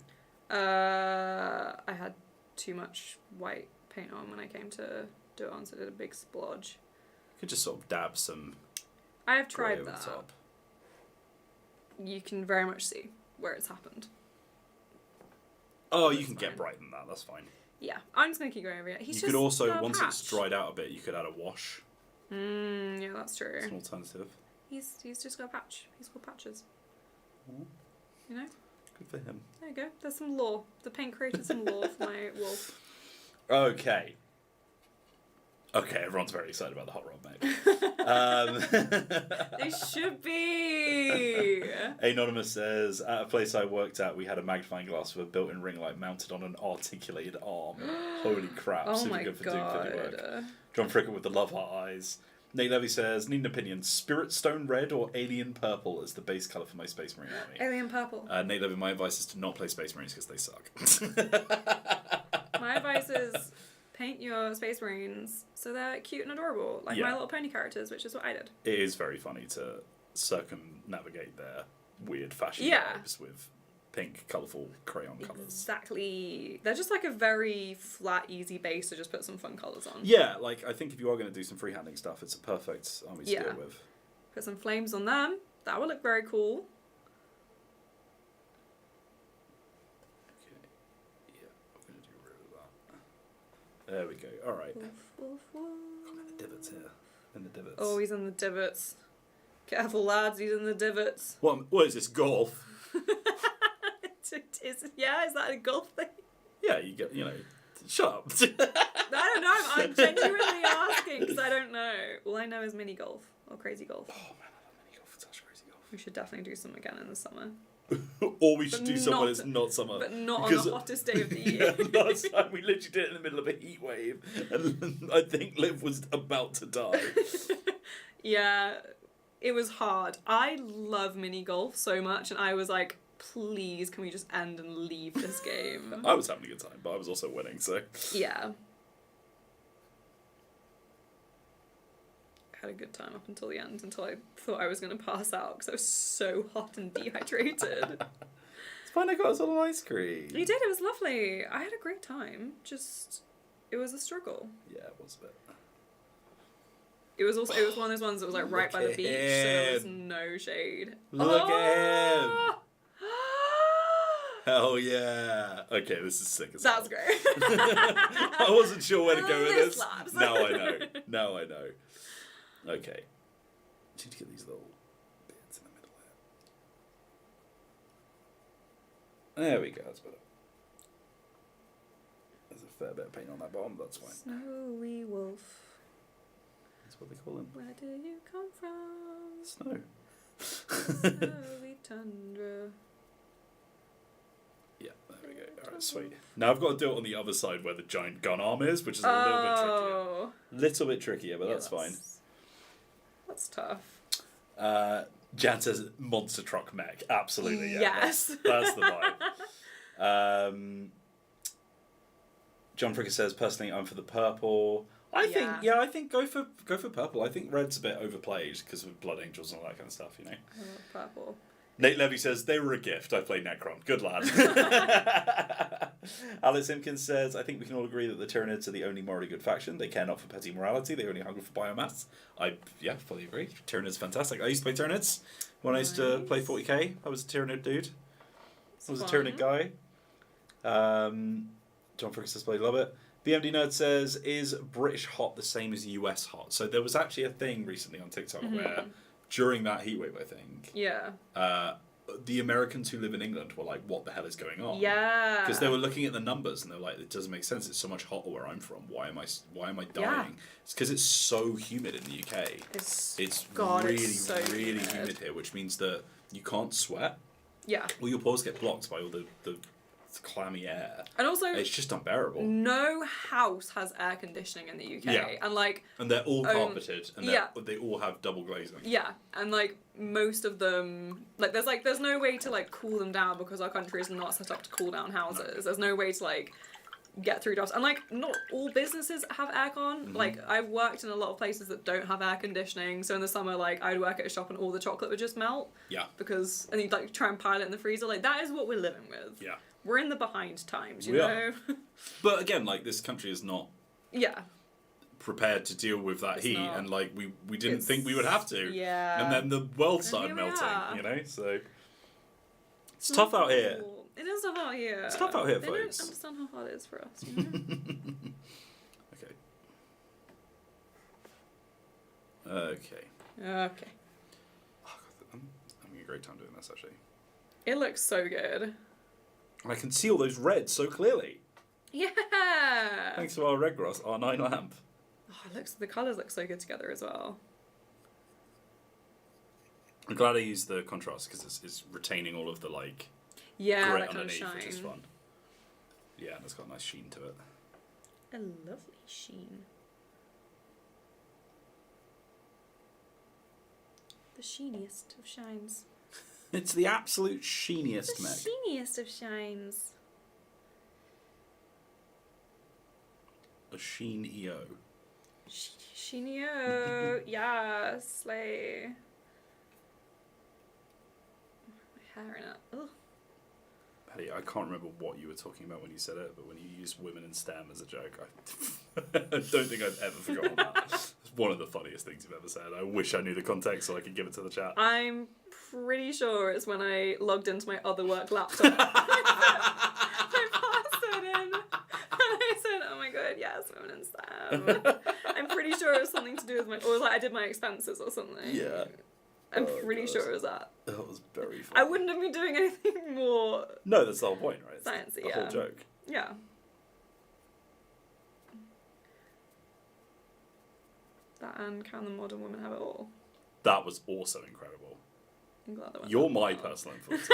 I had too much white paint on when I came to do it on, so I did a big splodge. You could just sort of dab some I have grey tried over that. the top. You can very much see where it's happened. Oh, you That's can fine. get bright than that, that's fine. Yeah, I'm just gonna keep going over it. He's You just could also, got a once it's patch. dried out a bit, you could add a wash. Yeah, that's true. It's an alternative. He's just got a patch. He's got patches. Ooh. You know? Good for him. There you go. There's some lore. The paint created some lore for my wolf. Okay. Okay, everyone's very excited about the hot rod, mate. They should be. Anonymous says, at a place I worked at, we had a magnifying glass with a built-in ring light mounted on an articulated arm. Holy crap, Oh super my good for doing god. fiddly work. John Fricker with the love heart eyes. Nate Levy says, need an opinion, Spirit Stone Red or Alien Purple as the base colour for my Space Marine army? Alien purple. Nate Levy, my advice is to not play Space Marines because they suck. My advice is paint your Space Marines so they're cute and adorable, like My Yeah. Little Pony characters, which is what I did. It is very funny to circumnavigate their weird fashion Yeah. vibes with pink, colourful crayon colours. Exactly. They're just like a very flat, easy base to just put some fun colours on. Yeah, like, I think if you are going to do some freehanding stuff, it's a perfect army to do Yeah. it with. Put some flames on them. That would look very cool. Okay. Yeah, I'm going to do rid of that. There we go. Alright. Woof, woof, woof. The divots here. In the divots. Oh, he's in the divots. Careful, lads, he's in the divots. What is this, golf? Is that a golf thing? Yeah, you get, shut up. I don't know. I'm genuinely asking because I don't know. All I know is mini golf or crazy golf. Oh man, I love mini golf. It's such crazy golf. We should definitely do some again in the summer. Or we should But do some when not- it's not summer. But not Because- on the hottest day of the year. Yeah, last time we literally did it in the middle of a heat wave, and I think Liv was about to die. Yeah, it was hard. I love mini golf so much, and I was like, please, can we just end and leave this game? I was having a good time, but I was also winning, so... Yeah. I had a good time up until the end, until I thought I was going to pass out because I was so hot and dehydrated. It's fine, I got us all an ice cream. You did, it was lovely. I had a great time, just, it was a struggle. Yeah, it was a bit. It was one of those ones that was like right by the Look beach, at so there was him. no shade. Look at him! Hell yeah. Okay, this is sick as That's hell. great. I wasn't sure where to go with This this. slaps. Now I know. Now I know. Okay. Need to get these little bits in the middle there. There we go, that's better. There's a fair bit of paint on that bottom, but that's fine. Snowy wolf. That's what they call him. Where do you come from? Snow. Snowy tundra. Yeah, there we go. Alright, sweet. Now I've got to do it on the other side where the giant gun arm is, which is a little bit trickier. Little bit trickier, but that's fine. That's tough. Jan says monster truck mech. Absolutely, yeah. Yes. That's the vibe. John Fricker says, personally, I'm for the purple. I think go for purple. I think red's a bit overplayed because of Blood Angels and all that kind of stuff, you know. I love purple. Nate Levy says, they were a gift. I played Necron. Good lad. Alex Simpkins says, I think we can all agree that the Tyranids are the only morally good faction. They care not for petty morality. They only hunger for biomass. I fully agree. Tyranids fantastic. I used to play Tyranids when I used to play 40k. I was a Tyranid dude. I was a Tyranid guy. John Fricker says, I love it. BMD Nerd says, is British hot the same as US hot? So there was actually a thing recently on TikTok where during that heatwave, I think, the Americans who live in England were like, what the hell is going on? Yeah. Because they were looking at the numbers and they're like, it doesn't make sense. It's so much hotter where I'm from. Why am I dying? Yeah. It's because it's so humid in the UK. It's so really humid here, which means that you can't sweat. Yeah. All your pores get blocked by all the clammy air. And also, it's just unbearable. No house has air conditioning in the UK. Yeah. And they're all carpeted and they all have double glazing. Yeah. And most of them there's no way to cool them down because our country is not set up to cool down houses. No. There's no way to get through dust. And not all businesses have aircon. Mm-hmm. I've worked in a lot of places that don't have air conditioning. So in the summer, I'd work at a shop and all the chocolate would just melt. Yeah. And you'd try and pile it in the freezer. That is what we're living with. Yeah. We're in the behind times, you know? But again, this country is not prepared to deal with that heat. Not. And, we didn't think we would have to. Yeah. And then the world started melting, you know? So, it's tough out here. It is tough out here. It's tough out here, folks. They don't understand how hard it is for us, you know? Okay. Okay. Oh, I'm having a great time doing this, actually. It looks so good. And I can see all those reds so clearly. Yeah. Thanks to our Redgrass R9 lamp. Oh, the colours look so good together as well. I'm glad I used the contrast because it's retaining all of the grit underneath, which is fun. Yeah, and it's got a nice sheen to it. A lovely sheen. The sheeniest of shines. It's the absolute sheeniest, Meg. The sheeniest of shines. A sheen EO. Sheen-EO. Yeah, slay. My hair in it. Ugh. Maddie, I can't remember what you were talking about when you said it, but when you used women in STEM as a joke, I don't think I've ever forgotten that. It's one of the funniest things you've ever said. I wish I knew the context so I could give it to the chat. I'm pretty sure it's when I logged into my other work laptop. I passed it in. And I said, oh my god, yes, women in STEM. I'm pretty sure it was something to do with I did my expenses or something. Yeah. I'm pretty sure it was that. That was very funny. I wouldn't have been doing anything more. No, that's the whole point, right? Sciencey, the whole joke. Yeah. That and Can the Modern Woman Have It All? That was also incredible. I'm glad that went. You're my personal influence.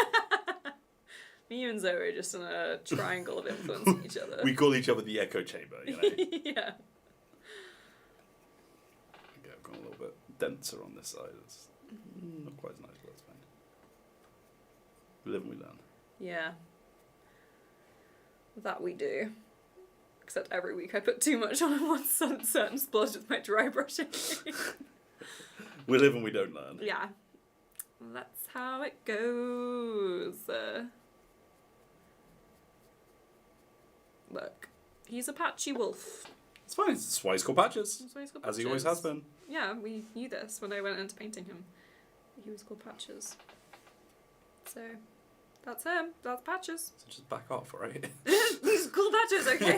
Me and Zoe are just in a triangle of influencing each other. We call each other the echo chamber, you know? Yeah. Okay, I've gone a little bit denser on this side. It's not quite as nice, but that's fine. We live and we learn. Yeah. That we do. Except every week I put too much on in one certain splodge with my dry brushing. We live and we don't learn. Yeah. That's how it goes. Look. He's a patchy wolf. It's fine. That's why he's called Patches. That's why he's called Patches. As he always has been. Yeah, we knew this when I went into painting him. He was called Patches. So, That's him. That's Patches. So just back off, right? These cool Patches, okay?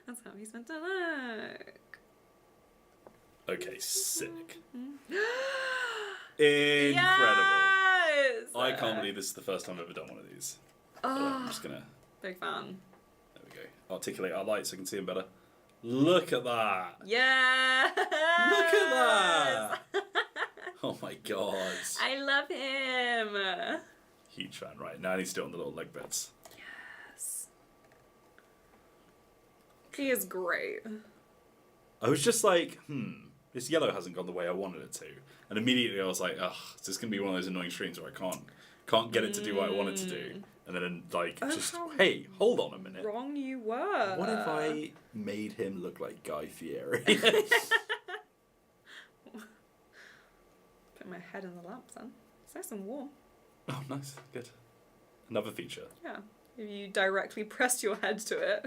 That's how he's meant to look. Okay, sick. Incredible. Yes! I can't believe this is the first time I've ever done one of these. I'm just gonna... Big fan. There we go. Articulate our light so I can see them better. Look at that! Yeah! Look at that! Oh my god. I love him! Huge fan. Right, now I need to do it on the little leg bits. Yes. He is great. I was just like, this yellow hasn't gone the way I wanted it to. And immediately I was like, ugh, is this going to be one of those annoying streams where I can't get it to do what I want it to do? And then, like, hey, hold on a minute. Wrong you were. What if I made him look like Guy Fieri? Put my head in the lamp then. It's nice and warm. Oh, nice. Good. Another feature. Yeah. If you directly press your head to it.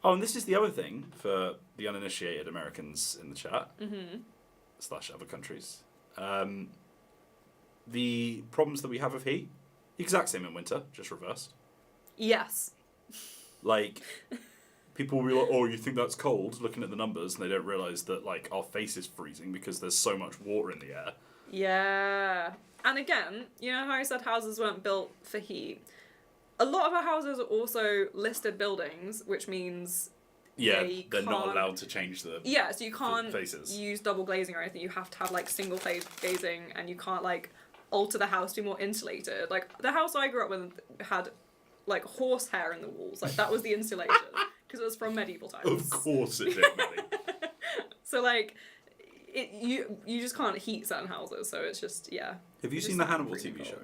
Oh, and this is the other thing for the uninitiated Americans in the chat, / other countries. The problems that we have with heat, exact same in winter, just reversed. Yes. Like, people will be like, oh, you think that's cold, looking at the numbers, and they don't realise that, like, our face is freezing because there's so much water in the air. Yeah. And again, you know how I said houses weren't built for heat? A lot of our houses are also listed buildings, which means they're not allowed to change the so you can't use double glazing or anything. You have to have like single glazing, and you can't like alter the house to be more insulated. Like the house I grew up with had like horsehair in the walls. Like that was the insulation because it was from medieval times. Of course it did, Maddie. So like you just can't heat certain houses. So it's just Have you seen the Hannibal TV show?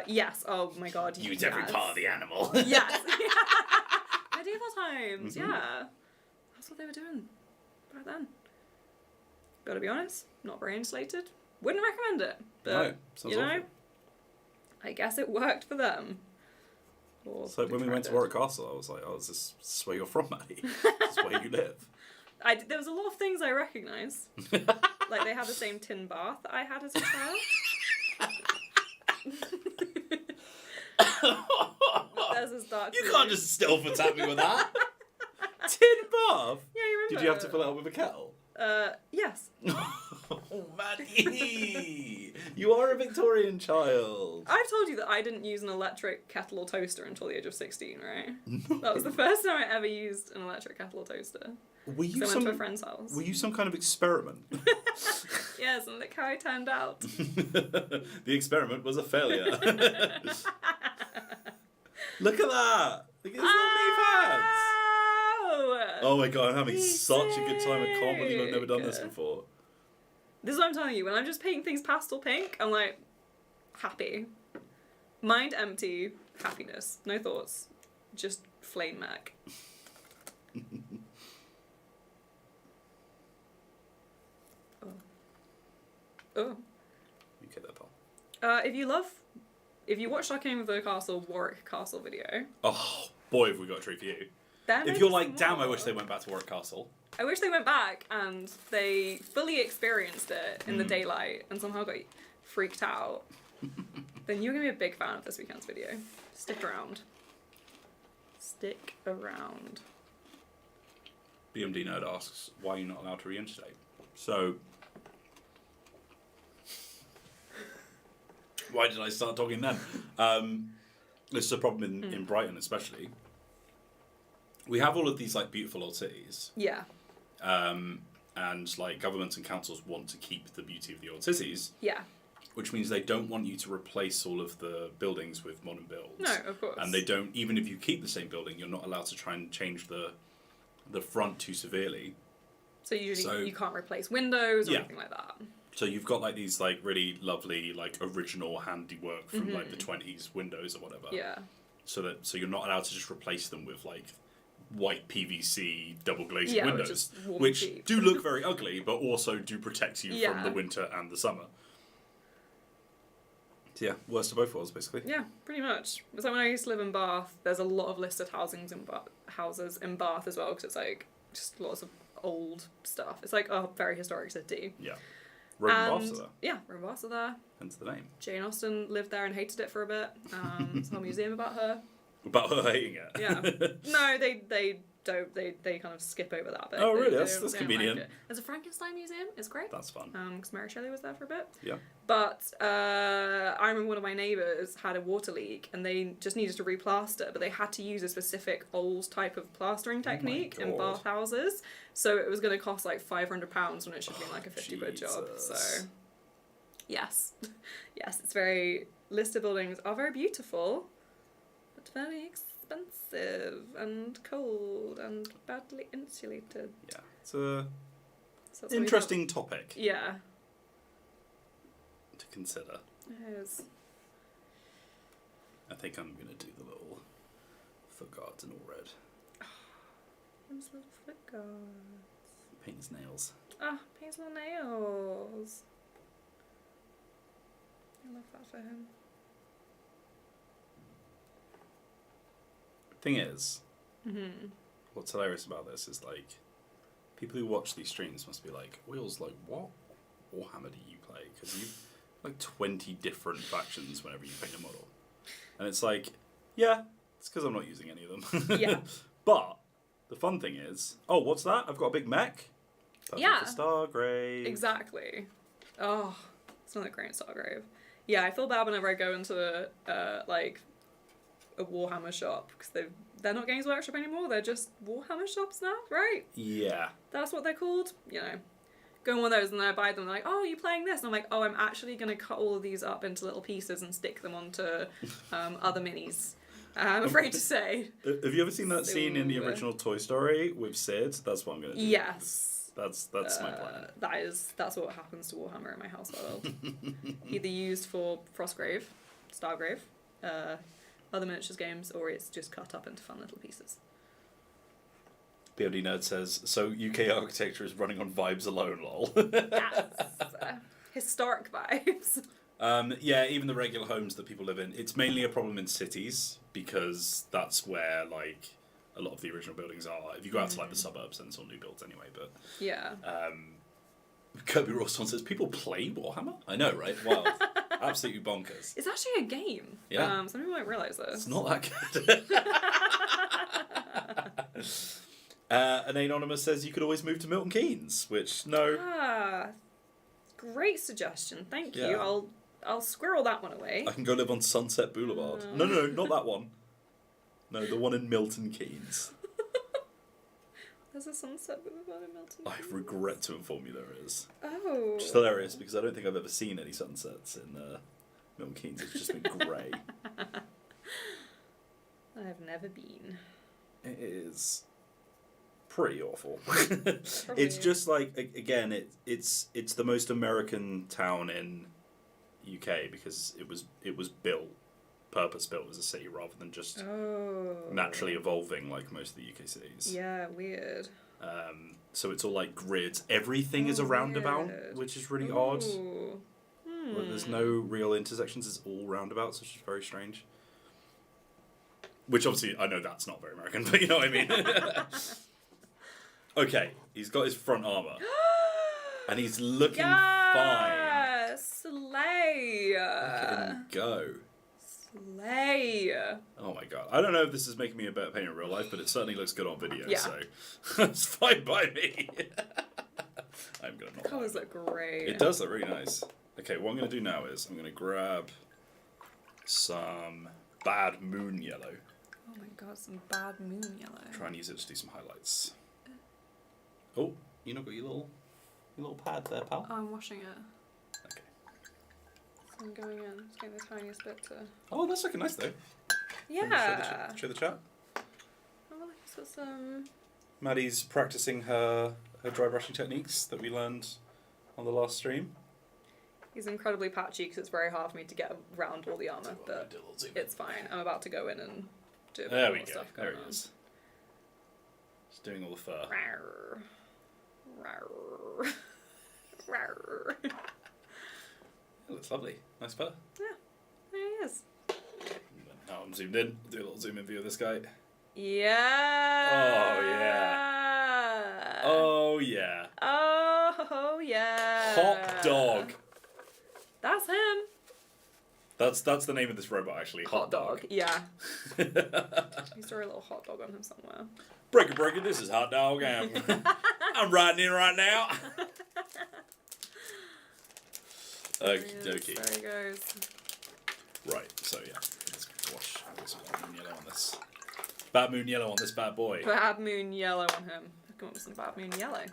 Yes. Oh my god. Use every part of the animal. Yes. Medieval times. Yeah. That's what they were doing back then. Gotta be honest, not very insulated. Wouldn't recommend it. But, no, sounds awful. I guess it worked for them. So when we went to Warwick Castle, I was like, oh, is this where you're from, Maddie? Is this where you live? There was a lot of things I recognise. Like they have the same tin bath that I had as a child. There's this dark You can't just still for tap me with that. Tin bath? Yeah, you remember. Did you have to fill it up with a kettle? Yes. Oh, Maddie! You are a Victorian child. I've told you that I didn't use an electric kettle or toaster until the age of 16, right? No. That was the first time I ever used an electric kettle or toaster. I went to a friend's house. Were you some kind of experiment? Yes, and look how I turned out. The experiment was a failure. Look at that! Look at his little pads! Oh my god, I'm having such a good time. I can't believe I've never done this before. This is what I'm telling you. When I'm just painting things pastel pink, I'm like, happy. Mind empty, happiness. No thoughts. Just flame Mac. Oh. You get that part. If you watched our King of the Castle Warwick Castle video. Oh boy, have we got a treat for you. If you're like, damn, I wish they went back to Warwick Castle. I wish they went back and they fully experienced it in the daylight and somehow got freaked out. Then you're going to be a big fan of this weekend's video. Stick around. Stick around. BMD Nerd asks, why are you not allowed to reinstallate? So, why did I start talking then? This is a problem in Brighton especially. We have all of these like beautiful old cities. Yeah. And like governments and councils want to keep the beauty of the old cities. Yeah. Which means they don't want you to replace all of the buildings with modern builds. No, of course. And they don't, even if you keep the same building, you're not allowed to try and change the front too severely. So usually you can't replace windows or anything like that. So you've got like these like really lovely like original handiwork from like the 20s windows or whatever. Yeah. So you're not allowed to just replace them with like white PVC double glazing windows, which do look very ugly, but also do protect you from the winter and the summer. So yeah, worst of both worlds, basically. Yeah, pretty much. It's like when I used to live in Bath, there's a lot of listed houses in Bath as well, because it's like just lots of old stuff. It's like a very historic city. Yeah. Roman And baths are there. yeah, Roman baths are there. Hence the name. Jane Austen lived there and hated it for a bit. There's a whole museum about her. About her hating it. Yeah. No, they don't. They kind of skip over that bit. Oh, really? They That's don't convenient. Like it. There's a Frankenstein museum. It's great. That's fun. Because Mary Shelley was there for a bit. Yeah. But I remember one of my neighbours had a water leak and they just needed to replaster, but they had to use a specific old type of plastering technique in bathhouses. So it was going to cost like £500 when it should have been like a 50 quid job. So yes, yes, it's very. Listed buildings are very beautiful, but very expensive and cold and badly insulated. Yeah, it's a So interesting topic. Yeah. To consider. It is. I think I'm gonna do the little foot guards in all red. Those little foot guards. Paint his nails. Ah, paint his little nails. I love that for him. Thing is, Mm-hmm. what's hilarious about this is like, people who watch these streams must be like, Wheels, like, what Warhammer do you play? Because you've like 20 different factions whenever you paint a model. And it's like, yeah, it's because I'm not using any of them. Yeah. But the fun thing is, oh, what's that? I've got a big mech. Perfect Yeah. for Stargrave. Exactly. Oh, it's another great Stargrave. Yeah, I feel bad whenever I go into like a Warhammer shop because they're not Games Workshop anymore. They're just Warhammer shops now, right? Yeah. That's what they're called. You know, go on one of those and then I buy them. They're like, oh, are you playing this? And I'm like, oh, I'm actually gonna cut all of these up into little pieces and stick them onto other minis. I'm afraid to say. Have you ever seen that scene in the original Toy Story with Sid? That's what I'm gonna do. Yes. That's my plan. That's what happens to Warhammer in my household. Either used for Frostgrave, Stargrave, other miniatures games, or it's just cut up into fun little pieces. BOD Nerd says, so UK architecture is running on vibes alone, lol. Yes. Historic vibes. Yeah, even the regular homes that people live in, it's mainly a problem in cities because that's where like a lot of the original buildings are. If you go out to like the suburbs, then it's all new builds anyway. But Yeah. Kirby Rawson says, people play Warhammer? I know, right? Wow. Absolutely bonkers. It's actually a game. Yeah. Some people don't realise this. It's not that good. An Anonymous says you could always move to Milton Keynes, which, no. Ah, great suggestion. Thank you. Yeah. I'll squirrel that one away. I can go live on Sunset Boulevard. No, not that one. No, the one in Milton Keynes. There's a Sunset Boulevard in Milton I Keynes? regret to inform you there is. Oh. Which is hilarious because I don't think I've ever seen any sunsets in Milton Keynes. It's just been grey. I've never been. It is pretty awful. Probably. It's just like, again, it's the most American town in UK because it was purpose built as a city rather than just naturally evolving like most of the UK cities. Yeah, weird. So it's all like grids. Everything is a roundabout, weird. which is really odd. Hmm. There's no real intersections. It's all roundabouts, which is very strange. Which obviously, I know that's not very American, but you know what I mean. Okay, he's got his front armor. And he's looking fine. Slay! Look at him go. Slay! Oh my god. I don't know if this is making me a better painter in real life, but it certainly looks good on video, Yeah. so that's fine by me. I'm gonna not. Colours look great. It does look really nice. Okay, what I'm gonna do now is I'm gonna grab some bad moon yellow. Oh my god, some bad moon yellow. Try and use it to do some highlights. Oh, you not got your little pad there, pal? Oh, I'm washing it. Okay. So I'm going in. Just getting the tiniest bit to... Oh, that's looking nice though. Yeah! Show the chat. Oh, he's got some... Maddie's practicing her dry brushing techniques that we learned on the last stream. He's incredibly patchy because it's very hard for me to get around all the armour, but it's fine. I'm about to go in and do a bit more stuff going on. There he is. Just doing all the fur. Rawr. Rawr. Rawr. It looks lovely. Nice fur. Yeah, there he is. Now I'm zoomed in. Do a little zoom in view of this guy. Yeah. Oh, yeah. Oh, yeah. Oh, yeah. Yeah. Hot dog. That's him. That's the name of this robot, actually. Hot dog. Yeah. He's throw a little hot dog on him somewhere. Breaker, this is Hot Dog. I'm riding in right now. Okie dokie. There he goes. Right, so yeah. Let's wash this Bad Moon Yellow on this. Bad Moon Yellow on this bad boy. Bad Moon Yellow on him. Come up with some Bad Moon Yellow.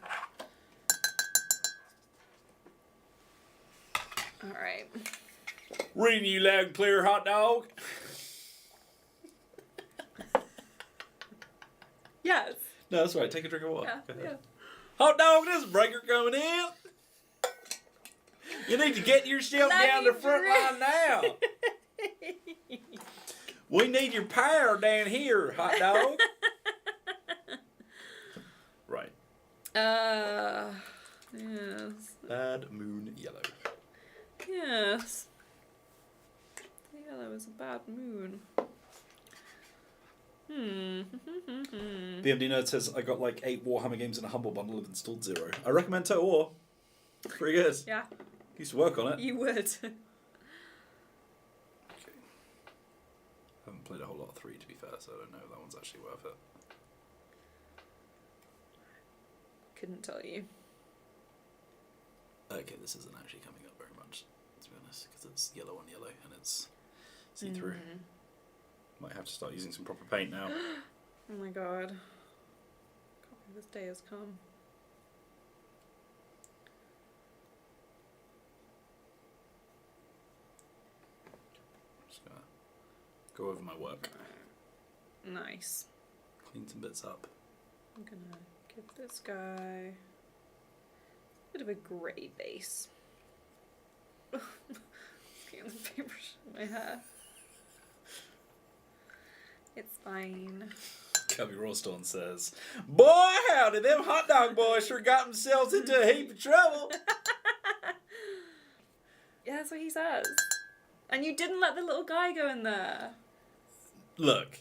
Alright. Reading you loud and clear, Hot Dog. Yes. No, that's right. Take a drink of water. Yeah. Hot Dog, this is Breaker coming in. You need to get yourself down the front line now. We need your power down here, Hot Dog. Right. Yes. Bad Moon Yellow. Yes. The yellow is a bad moon. BMD Nerd says, I got like 8 Warhammer games in a Humble Bundle and installed 0. I recommend Total War. Pretty good. Yeah. Used to work on it. You would. Okay. Haven't played a whole lot of 3 to be fair, so I don't know if that one's actually worth it. Couldn't tell you. Okay, this isn't actually coming up very much, to be honest, because it's yellow on yellow and it's see-through. Might have to start using some proper paint now. Oh my god. Can't believe this day has come. Just gonna go over my work. Nice. Clean some bits up. I'm gonna give this guy a bit of a grey base. Getting the paintbrush in my hair. It's fine. Cubby Rawstorn says, boy howdy, them hot dog boys sure got themselves into a heap of trouble. Yeah, that's what he says. And you didn't let the little guy go in there. Look,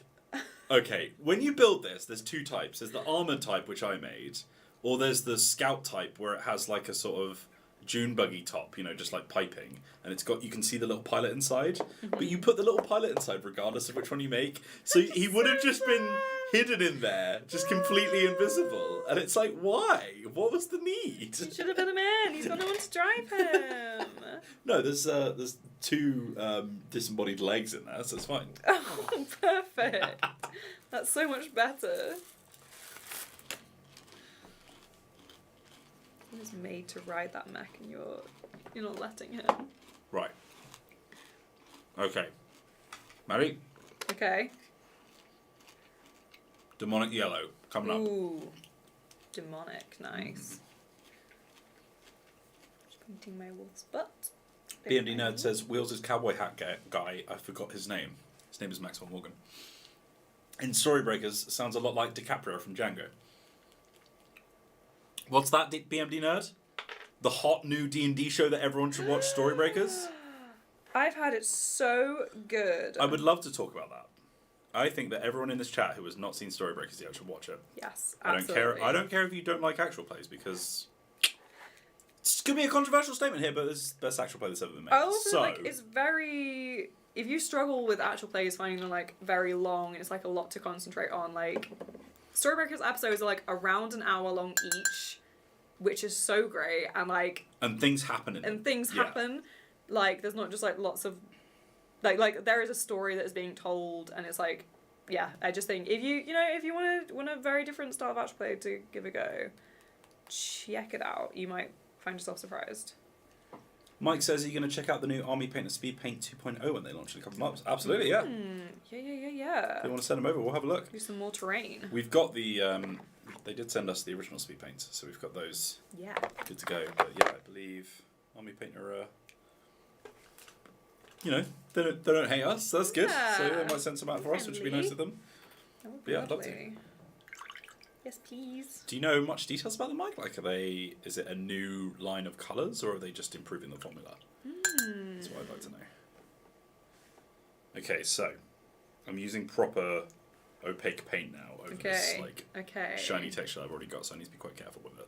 okay, when you build this, there's 2 types. There's the armored type, which I made, or there's the scout type, where it has like a sort of dune buggy top, you know, just like piping, and it's got, you can see the little pilot inside, but you put the little pilot inside regardless of which one you make, so he would have just been hidden in there, just completely invisible, and it's like, why? What was the need? You should have put him in. He's got no one to drive him. No, there's 2 disembodied legs in there, so it's fine. Oh, perfect. That's so much better. He was made to ride that mech, and you're not letting him. Right. Okay. Maddie? Okay. Demonic Yellow, coming up. Ooh. Demonic, nice. Just painting my wolf's butt. BMD Nerd says, Wheels' cowboy hat guy, I forgot his name. His name is Maxwell Morgan. In Storybreakers, sounds a lot like DiCaprio from Django. What's that, BMD Nerd? The hot new D&D show that everyone should watch, Storybreakers? I've had it so good. I would love to talk about that. I think that everyone in this chat who has not seen Storybreakers yet should watch it. Yes, absolutely. I don't care if you don't like actual plays, because it's gonna be a controversial statement here, but it's the best actual play that's ever been made. I also feel like it's very, if you struggle with actual plays, finding them like very long and it's like a lot to concentrate on, like Storybreakers episodes are like around an hour long each, which is so great, and like things happen in them. And things happen. Like there's not just like lots of like there is a story that is being told, and it's like, yeah, I just think if you want a very different style of actual play to give a go, check it out. You might find yourself surprised. Mike says, are you going to check out the new Army Painter Speed Paint 2.0 when they launch in a couple of months? Absolutely, yeah. Yeah. If you want to send them over, we'll have a look. Do some more terrain. We've got the, they did send us the original Speed Paints, so we've got those good to go. But yeah, I believe Army Painter, they don't hate us, so that's good. So they might send some out for us, which would be nice of them. That would be lovely. I'd love to. Yes, please. Do you know much details about them, Mike? Like, is it a new line of colours, or are they just improving the formula? That's what I'd like to know. Okay, so I'm using proper opaque paint now over this shiny texture I've already got, so I need to be quite careful with it.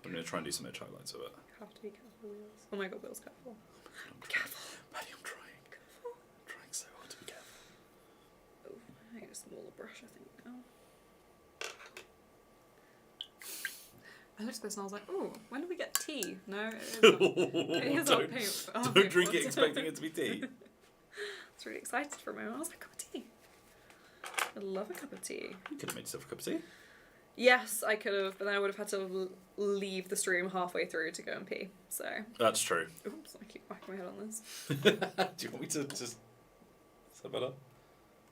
I'm going to try and do some edge highlights of it. You have to be careful, Wheels. Oh my god, Wheels, careful. Careful. Maddie, I'm trying. Careful. I'm trying so hard to be careful. Oh, I need a smaller brush, I think, now. I looked at this and I was like, oh, when do we get tea? No, it is not paint. Don't drink it expecting it to be tea. I was really excited for a moment. I was like, cup of tea. I love a cup of tea. You could have made yourself a cup of tea. Yes, I could have, but then I would have had to leave the stream halfway through to go and pee. So. That's true. Oops, I keep whacking my head on this. Do you want me to just... Is that better?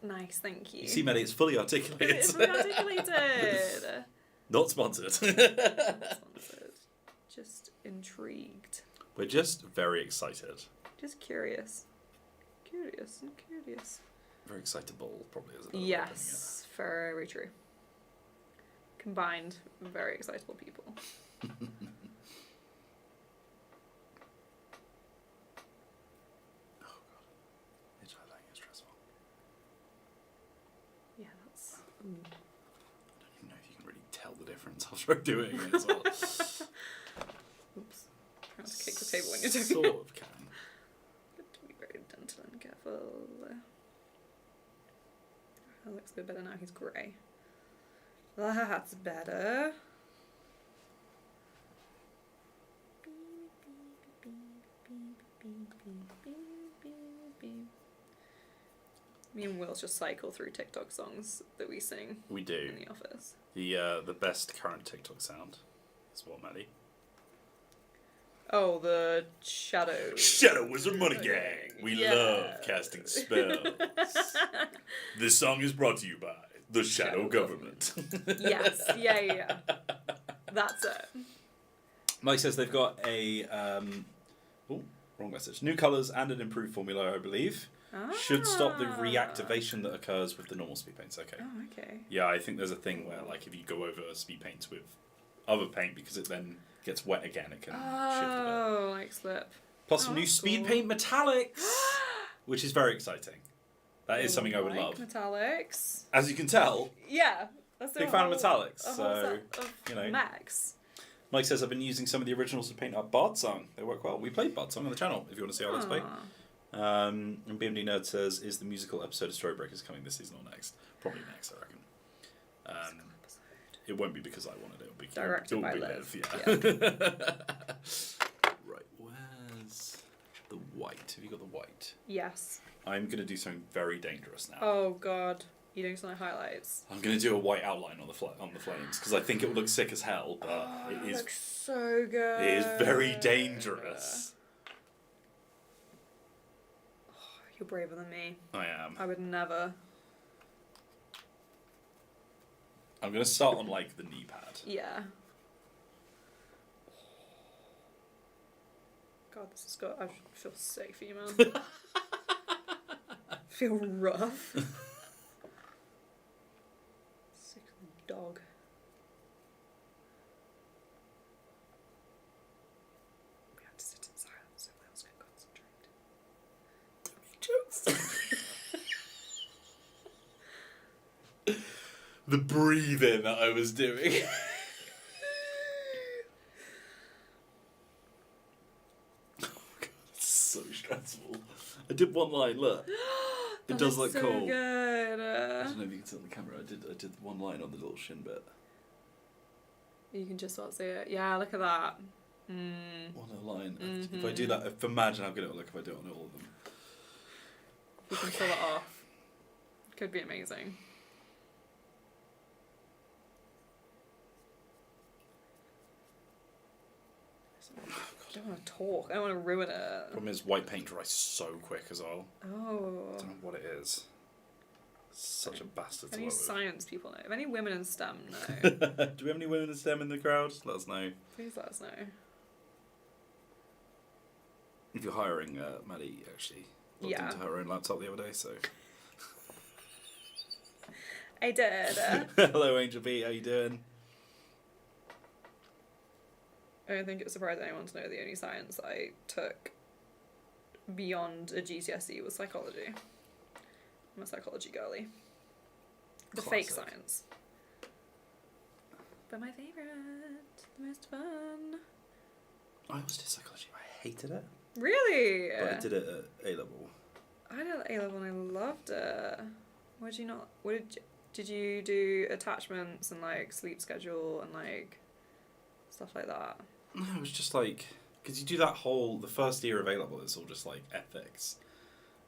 Nice, thank you. You see, Maddie, it's fully articulated. It's fully articulated. Not sponsored. Not sponsored. Just intrigued. We're just very excited. Just curious. Curious and curious. Very excitable, probably, is it? Yes, very true. Combined, very excitable people. Oh, God. It's highlighting is stressful. Yeah, that's... I don't even know if you can really tell the difference after I'm doing it as well. Oops. Trying to kick the table when you're doing Sort it. of can. But to be very gentle and careful. That looks a bit better now, he's grey. That's better. Me and Will's just cycle through TikTok songs that we sing. We do. In the office. The best current TikTok sound is what, Maddie? Oh, the Shadow. Shadow Wizard Money Gang. We Yeah. love casting spells. This song is brought to you by the Shadow Government. Yes, yeah. That's it. Mike says they've got a wrong message. New colours and an improved formula, I believe. Should stop the reactivation that occurs with the normal speed paints. Okay. Oh, okay. Yeah, I think there's a thing where, like, if you go over speed paints with other paint, because it then gets wet again, it can shift a bit. Oh, like slip. Plus some new speed paint metallics, which is very exciting. That is something I would love. Metallics. As you can tell, Yeah. That's big fan of metallics. So, you know. Max. Mike says I've been using some of the originals to paint our Bard song. They work well. We played Bard song on the channel if you want to see how let's play. And BMD Nerd says, is the musical episode of Storybreakers coming this season or next? Probably next, I reckon. It won't be because I wanted it. It'll be directed by Liv. Yeah. Right, where's the white? Have you got the white? Yes. I'm going to do something very dangerous now. Oh, God. You're doing some highlights. I'm going to do a white outline on the flames, because I think it will look sick as hell, but it looks so good. It is very dangerous. You're braver than me. I am. I would never. I'm going to start on, like, the knee pad. Yeah. God, this has got... I feel sick for you, man. I feel rough. Sick dog. We have to sit in silence so Will's can concentrate. Jokes. The breathing that I was doing. Oh God, it's so stressful. I did one line. Look, it does look so cool. Good. I don't know if you can see on the camera. I did one line on the little shin bit. You can just about see it. Yeah, look at that. One little line. If I do that, imagine how good it will look if I do it on all of them. You can pull it off. Could be amazing. I don't want to talk. I don't want to ruin it. Problem is, white paint dries so quick as well. Oh. I don't know what it is. Such a bastard to Any work with. science people know? If any women in STEM know, Do we have any women in STEM in the crowd? Let us know. please let us know. If you're hiring, Maddie actually logged into her own laptop the other day, so... I did. Hello, Angel B, how you doing? I don't think it surprised anyone to know the only science I took beyond a GCSE was psychology. I'm a psychology girly. The fake Classic. science. But my favourite. The most fun. I always did psychology. I hated it. Really? But I did it at A-level. I did it at A-level and I loved it. Why did you not... Did you do attachments and, like, sleep schedule and, like, stuff like that? No, it was just like... Because you do that whole... The first year of A-level, it's all just, like, ethics.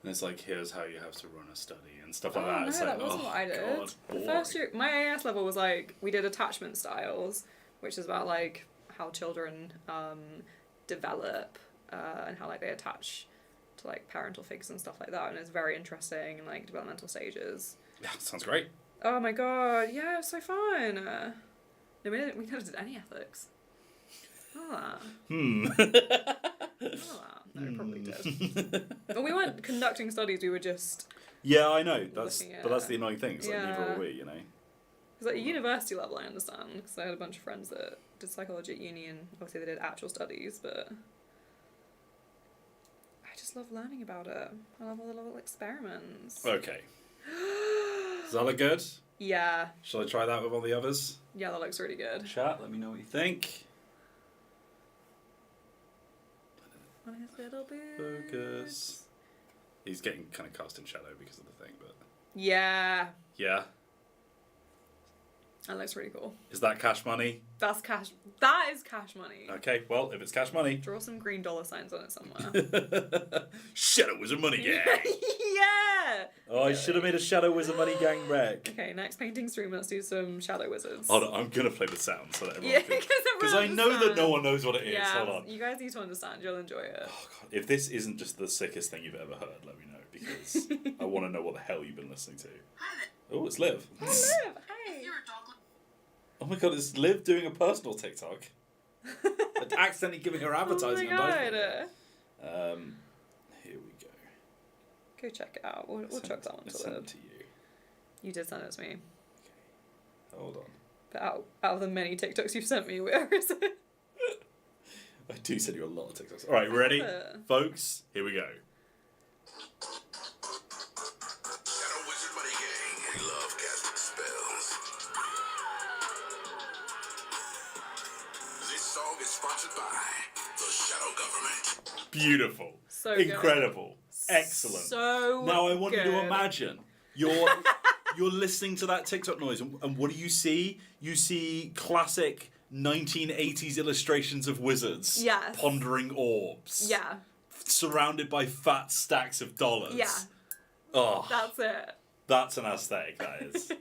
And it's like, here's how you have to run a study and stuff like that. No, It's that like, wasn't what I did. God, The first year... My AS level was, like, we did attachment styles, which is about, like, how children develop and how, like, they attach to, like, parental figures and stuff like that. And it's very interesting in, like, developmental stages. Yeah, sounds great. Oh my god, yeah, it was so fun. No, we never did any ethics. Oh, that. Oh, that. No, we probably did. But we weren't conducting studies, we were just... Yeah, I know. That's looking at- But that's the annoying thing. It's like, neither Yeah. are we, you know? Because at university level, I understand, because I had a bunch of friends that did psychology at uni, and obviously they did actual studies, but... I just love learning about it. I love all the little experiments. Okay. Does that look good? Yeah. Shall I try that with all the others? Yeah, that looks really good. Chat, let me know what you think. On his little boots. Focus. He's getting kind of cast in shadow because of the thing, but... Yeah. Yeah. That looks really cool. Is that cash money? That's cash. That is cash money. Okay, well, if it's cash money... Draw some green dollar signs on it somewhere. Shadow Wizard Money Gang! Yeah! Oh, I should have made a Shadow Wizard Money Gang wreck. Okay, next painting stream, let's do some shadow wizards. Hold on, I'm going to play the sound so that everyone Yeah, can... because Because I know that no one knows what it is. Yeah, Hold on. you guys need to understand. You'll enjoy it. Oh, God. If this isn't just the sickest thing you've ever heard, let me know, because I want to know what the hell you've been listening to. Oh, it's Liv. Oh, Liv, hey. Oh my god, it's Liv doing a personal TikTok. Accidentally giving her advertising Oh my on god. Here we go. Go check it out. We'll chuck that one I to sent Liv. it to you. You did send it to me. Okay. Hold on. But out of the many TikToks you've sent me, where is it? I do send you a lot of TikToks. Alright, ready? Folks, here we go. Shadow Wizard Money Gang. We love casting spells. This song is sponsored by the Shadow Government. Beautiful. So good. Incredible. Excellent. So Now I want you good. to imagine you're listening to that TikTok noise, and what do you see? You see classic 1980s illustrations of wizards Yes. pondering orbs. Yeah. Surrounded by fat stacks of dollars. Yeah. Oh, That's it. that's an aesthetic, that is.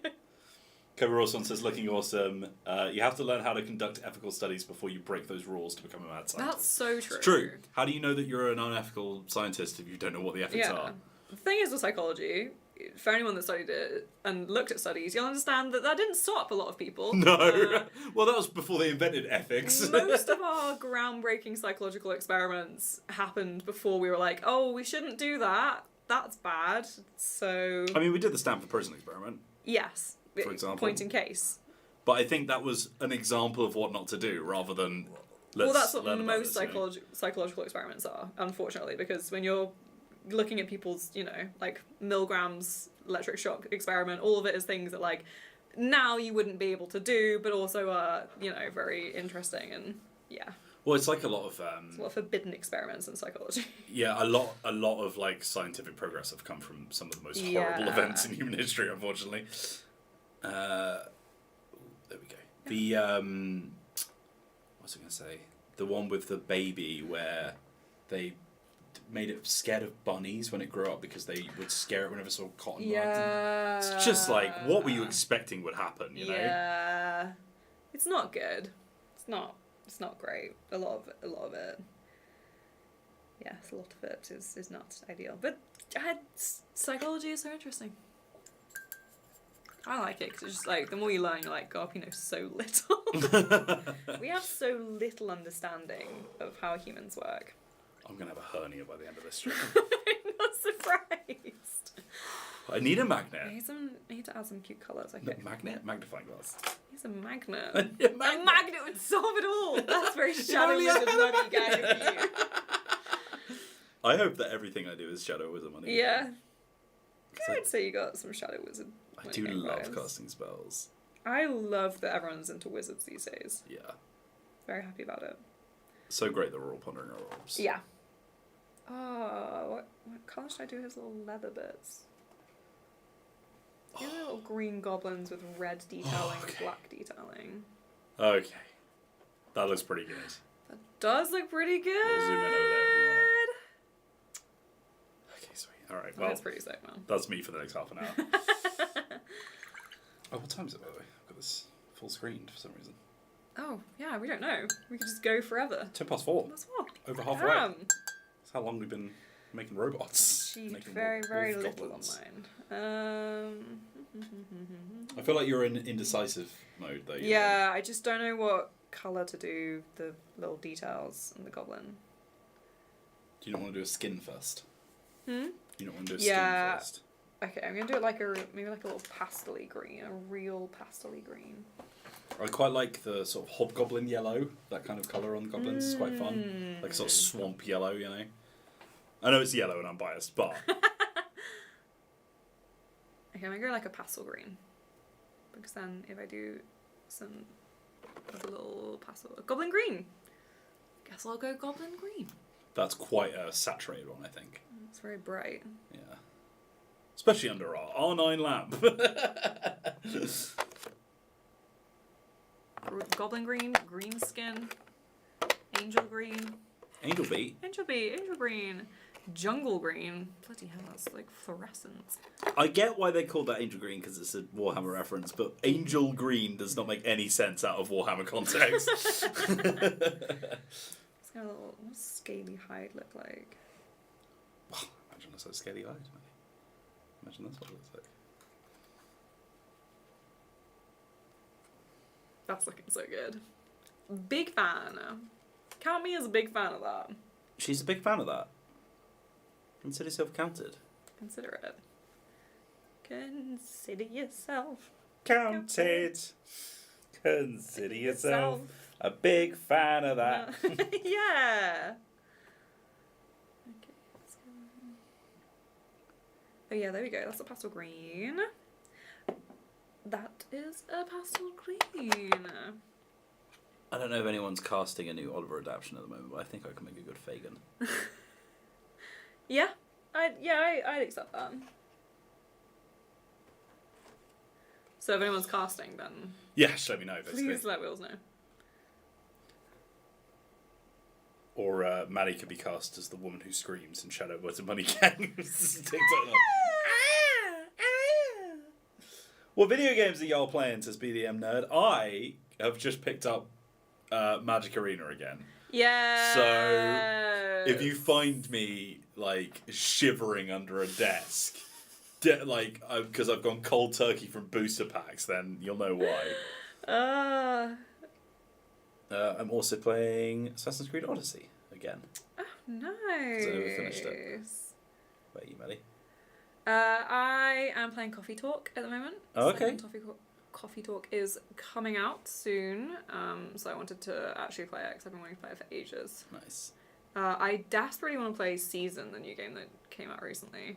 Cobra Rawson says, looking awesome. You have to learn how to conduct ethical studies before you break those rules to become a mad scientist. That's so true. It's true. How do you know that you're an unethical scientist if you don't know what the ethics are? The thing is with psychology, for anyone that studied it and looked at studies, you'll understand that didn't stop a lot of people. No. Well, that was before they invented ethics. Most of our groundbreaking psychological experiments happened before we were like, oh, we shouldn't do that. That's bad. So... I mean, we did the Stanford Prison experiment, yes. for example. Point in case. But I think that was an example of what not to do, rather than Well, that's what learn about most this, you know? psychological experiments are, unfortunately, because when you're looking at people's, like Milgram's electric shock experiment, all of it is things that, like, now you wouldn't be able to do, but also are, very interesting and, yeah. Well, it's like a lot of... There's a lot of forbidden experiments in psychology. Yeah, a lot of like scientific progress have come from some of the most horrible events in human history, unfortunately. There we go. The what's I gonna say? The one with the baby where they made it scared of bunnies when it grew up because they would scare it whenever it saw cotton buds. Yeah. It's just like, what were you expecting would happen? You know? Yeah. It's not good. It's not great. A lot of it. Yes, a lot of it is not ideal. But psychology is so interesting. I like it because it's just like, the more you learn, you're like, God, we know so little. We have so little understanding of how humans work. I'm gonna have a hernia by the end of this stream. I'm not surprised. I need a magnet. I need to add some cute colours, I think. Magnet? Magnifying glass. He's a magnet. A A magnet would solve it all. That's very Shadow only Wizard had money gang of you. I hope that everything I do is Shadow Wizard money. Yeah. 'Cause I'd say you got some Shadow Wizard I money do gang love vibes. casting spells. I love that everyone's into wizards these days. Yeah. Very happy about it. So great that we're all pondering our orbs. Yeah. Oh, what colour should I do his little leather bits? These are little green goblins with red detailing and black detailing. Okay. That looks pretty good. That does look pretty good. We'll zoom in over there if you want it. Okay, sweet. Alright, well. That's pretty sick, man. That's me for the next half an hour. Oh, what time is it, by the way? I've got this full screened for some reason. Oh, yeah, we don't know. We could just go forever. 4:10. That's what? Over halfway. That's how long we've been making robots. Achieved making very, very wolf little goblins. on mine. I feel like you're in indecisive mode, though. Yeah, I just don't know what colour to do the little details in the goblin. Do you not want to do a skin first? Hmm? You don't want to do a Yeah. skin first? Okay, I'm gonna do it like maybe like a little pastel-y green, a real pastel-y green. I quite like the sort of hobgoblin yellow, that kind of colour on the goblins. It's quite fun. Like sort of swamp yellow, you know? I know it's yellow and I'm biased, but... Okay, I'm gonna go like a pastel green. Because then if I do some of a little pastel... Goblin green! Guess I'll go goblin green. That's quite a saturated one, I think. It's very bright. Yeah. Especially under our R9 lamp. Goblin green, green skin, angel green. Angel Beat. Angel green. Jungle green. Bloody hell, that's like fluorescent. I get why they called that Angel Green because it's a Warhammer reference, but Angel Green does not make any sense out of Warhammer context. It's got a little, what does scaly hide look like? Imagine that's a scaly hide. Imagine that's what it looks like. That's looking so good. Big fan. Count me as a big fan of that. She's a big fan of that. Consider yourself counted. Consider it. Consider yourself. Counted. Consider yourself a big fan of that. Yeah. Okay, let's go. Oh yeah, there we go. That's a pastel green. That is a pastel green. I don't know if anyone's casting a new Oliver adaptation at the moment, but I think I can make a good Fagin. Yeah, I'd accept that. So if anyone's casting, then Yeah, just let me know, basically. please let Wills know. Or Maddie could be cast as the woman who screams in Shadow Boys and Money Gang. What video games are y'all playing, says BDM Nerd? I have just picked up Magic Arena again. Yeah. So if you find me like shivering under a desk, because I've gone cold turkey from booster packs, then you'll know why. I'm also playing Assassin's Creed Odyssey again. Oh, nice. So I never finished it. Where are you, Maddie? I am playing Coffee Talk at the moment. Oh, okay. Coffee Talk is coming out soon, so I wanted to actually play it because I've been wanting to play it for ages. Nice. I desperately want to play Season, the new game that came out recently.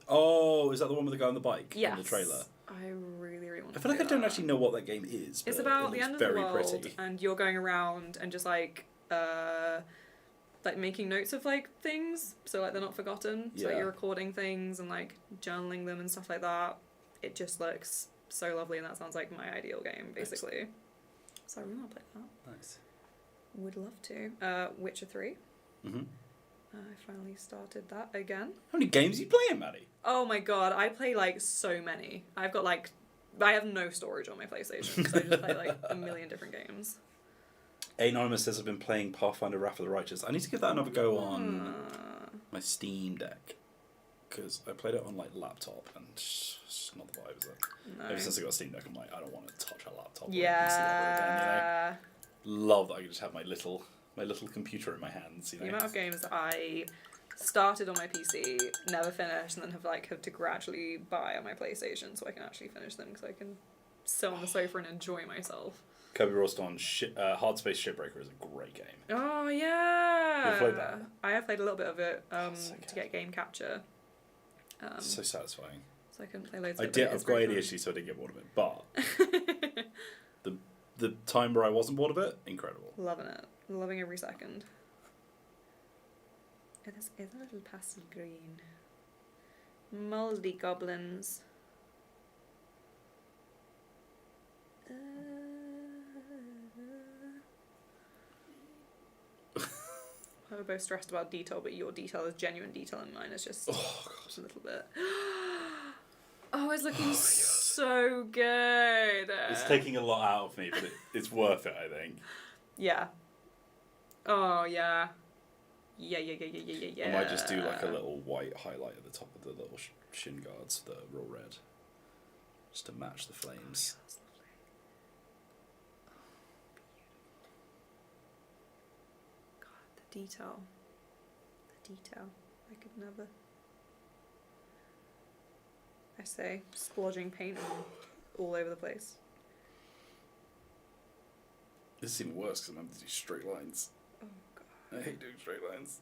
Oh, is that the one with the guy on the bike? Yes. In the trailer? I really, really want to I feel like I don't that. actually know what that game is. It's but about it the looks end of the very world, pretty. and you're going around and just like making notes of like things, so like they're not forgotten. So like, Yeah. you're recording things and like journaling them and stuff like that. It just looks so lovely, and that sounds like my ideal game, basically. Nice. So I really want to play that. Nice. Would love to. Witcher 3. Mm-hmm. I finally started that again. How many games are you playing, Maddie? Oh my god, I play like so many. I've got like, I have no storage on my PlayStation, so I just play like a million different games. Anonymous says I've been playing Pathfinder Wrath of the Righteous. I need to give that another go on my Steam Deck. Because I played it on like laptop and it's just not the vibe, is it? No. Ever since I got a Steam Deck, I'm like, I don't want to touch a laptop. Yeah. Or a PC ever again, you know? Love that I can just have my little computer in my hands, you know? The amount of games that I started on my PC, never finished, and then have to gradually buy on my PlayStation so I can actually finish them because I can sit on the sofa and enjoy myself. Kirby Rawstorm Hard Space Shipbreaker is a great game. Oh yeah. You played that? I have played a little bit of it So to get game capture. So satisfying. So I couldn't play loads of it. I've got ADHD, so I didn't get bored of it. But the time where I wasn't bored of it, incredible. Loving it. Loving every second. Oh, this is a little pastel green. Mouldy goblins. I'm both stressed about detail, but your detail is genuine detail and mine is just a little bit. Oh, it's looking so good. It's taking a lot out of me, but it's worth it, I think. Yeah. Oh, yeah. Yeah. I might just do like a little white highlight at the top of the little shin guards that are all red. Just to match the flames. Oh, that's lovely. God, the detail. The detail. I could never. I say, splodging paint all over the place. This is even worse because I'm having to do straight lines. Oh, God. I hate doing straight lines.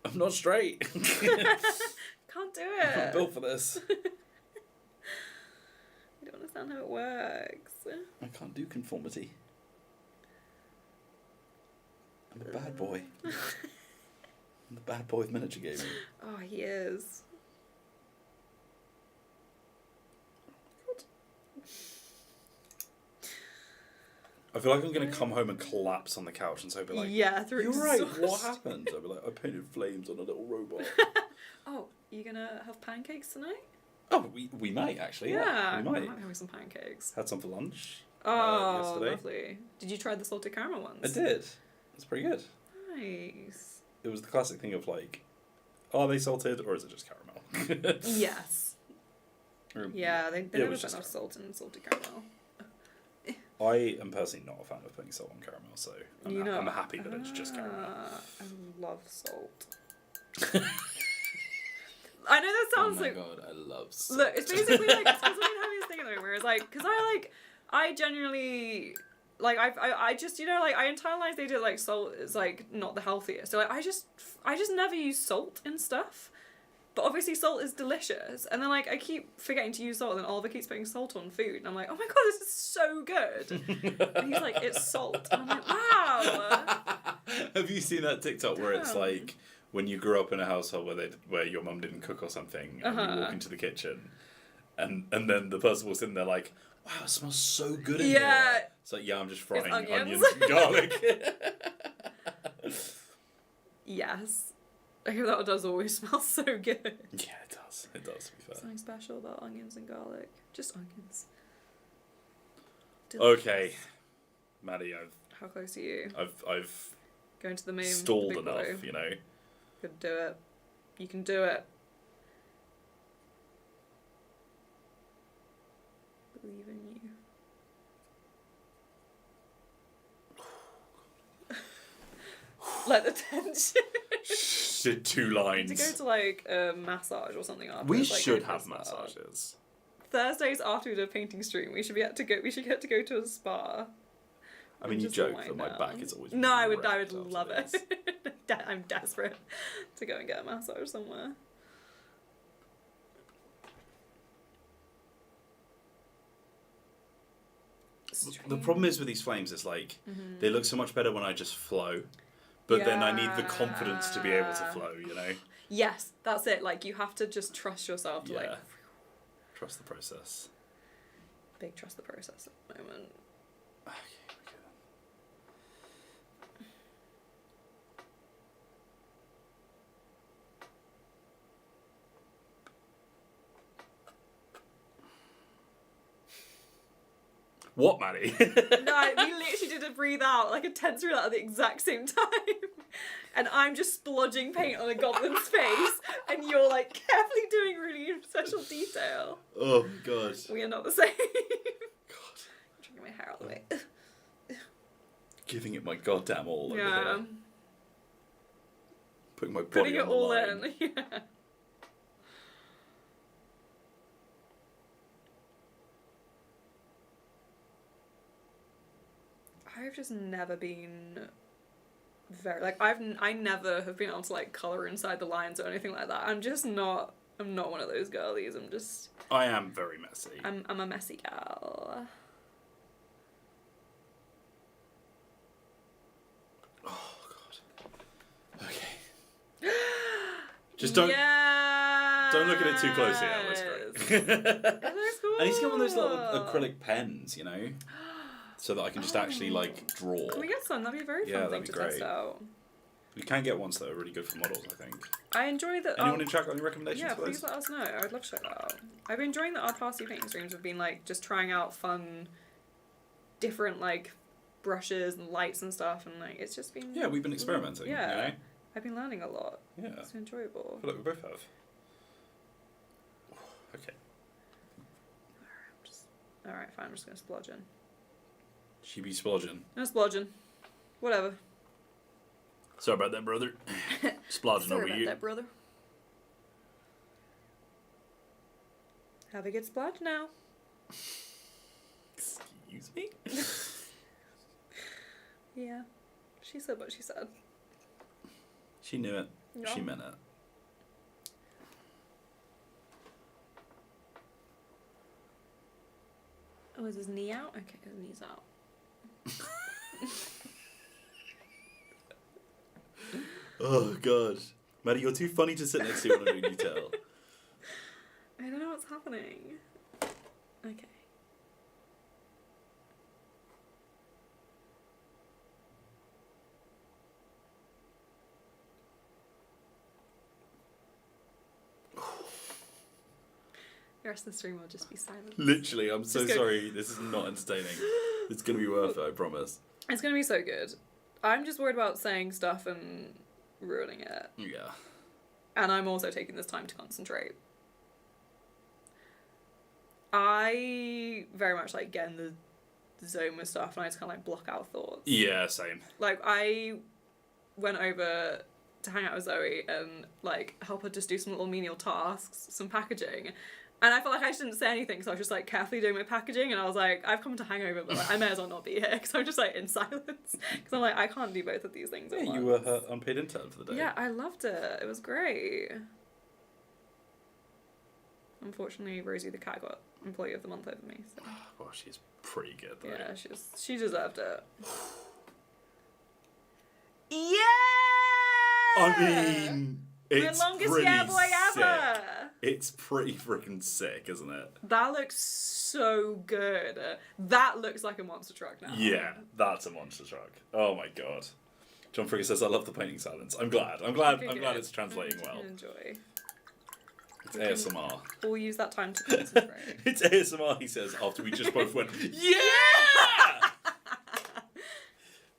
I'm not straight. Can't do it. I'm not built for this. I don't understand how it works. I can't do conformity. I'm a bad boy. I'm the bad boy of miniature gaming. Oh, he is. I feel like I'm going to come home and collapse on the couch and so be like, yeah, through you're right, what exhaustion. happened? I'll be like, I painted flames on a little robot. Oh, are you gonna have pancakes tonight? Oh, we might actually. Yeah, we I might. might be having some pancakes. Had some for lunch. Oh, yesterday. Lovely. Did you try the salted caramel ones? I did. It's pretty good. Nice. It was the classic thing of like, are they salted or is it just caramel? Yes. Yeah, they it never was put just enough salt in salted caramel. I am personally not a fan of putting salt on caramel, so I'm happy that it's just caramel. I love salt. I know that sounds like. Oh my god, I love salt. Look, it's basically like it's having this thing at the moment where it's like, because I genuinely. Like I just like I internalize they did like salt is like not the healthiest, so like I just never use salt in stuff, but obviously salt is delicious, and then like I keep forgetting to use salt, and then Oliver keeps putting salt on food, and I'm like, oh my god, this is so good, and he's like, it's salt, and I'm like, wow. Have you seen that TikTok where it's like when you grew up in a household where your mum didn't cook or something, and you walk into the kitchen, and then the person will sit in there like, wow, it smells so good in here. It's like, yeah, I'm just frying onions and garlic. Yes. I think that does always smell so good. Yeah, it does. It does, to be fair. Something special about onions and garlic. Just onions. Okay. Maddie, How close are you? I've going to the moon. stalled big enough, boy. you know. Could do it. You can do it. Believe in you. Like the tension. Did 2 lines. To go to like a massage or something after. We like, should go to a have spa. massages. Thursdays after we do a painting stream, we should get to go to a spa. I mean, you Just joke, wind but my down. back is always. No, I would wrecked love after it. I'm desperate to go and get a massage somewhere. The problem is with these flames is like they look so much better when I just flow, but then I need the confidence to be able to flow. You know. Yes, that's it. Like you have to just trust yourself to like. Trust the process. Big trust the process at the moment. Okay. What, Maddie? No, we literally did a breathe out, like a tense breathe out at the exact same time. And I'm just splodging paint on a goblin's face, and you're like carefully doing really special detail. Oh my god. We are not the same. God. I'm drinking my hair out of the way. Giving it my goddamn all over Yeah. here. Putting my body Putting it on the all line. in. Yeah. I've just never been very like I never have been able to like colour inside the lines or anything like that. I'm not one of those girlies. I am very messy. I'm a messy gal. Just don't Yeah. don't look at it too closely. That looks great. It looks cool. And he's got one of those little acrylic pens, you know, so that I can just actually like draw. Can we get some? That'd be a very fun thing to test out. We can get ones that are really good for models, I think. I enjoy that. Anyone in chat got any recommendations Yeah, for those? please let us know. I would love to check that out. I've been enjoying that our past few painting streams have been like just trying out fun, different like brushes and lights and stuff, and like it's just been. Yeah, we've been experimenting. Yeah, You know? I've been learning a lot. Yeah. It's enjoyable. I feel like we both have. Okay. Alright, fine, I'm just gonna splodge in. She be splodging. No splodging. Whatever. Sorry about that, brother. Splodging Sorry over about you. that, brother. Have a good splodge now. Excuse me? Yeah. She said what she said. She knew it. Yeah. She meant it. Oh, is his knee out? Okay, his knee's out. Oh, God. Maddie, you're too funny to sit next to on a new detail. I don't know what's happening. Okay. The rest of the stream will just be silent. Literally, I'm so Just go- sorry. This is not entertaining. It's going to be worth it, I promise. It's gonna be so good. I'm just worried about saying stuff and ruining it. Yeah. And I'm also taking this time to concentrate. I very much like get in the zone with stuff and I just kind of like block out thoughts. Yeah, same. Like I went over to hang out with Zoe and like help her just do some little menial tasks, some packaging. And I felt like I shouldn't say anything, so I was just like carefully doing my packaging, and I was like, I've come to hang over, but like, I may as well not be here, because I'm just like in silence. Because I'm like, I can't do both of these things at Yeah, once. you were her unpaid intern for the day. Yeah, I loved it. It was great. Unfortunately, Rosie the cat got Employee of the Month over me. So. Well, she's pretty good, though. Yeah, she deserved it. Yeah! I mean, it's the longest pretty yeah boy ever! sick. It's pretty freaking sick, isn't it? That looks so good. That looks like a monster truck now. Yeah, that's a monster truck. Oh my god. John Frigger says, I love the painting silence. I'm glad. I'm glad it's translating well. Enjoy. It's ASMR. We'll use that time to concentrate. It's ASMR, he says, after we just both went, yeah!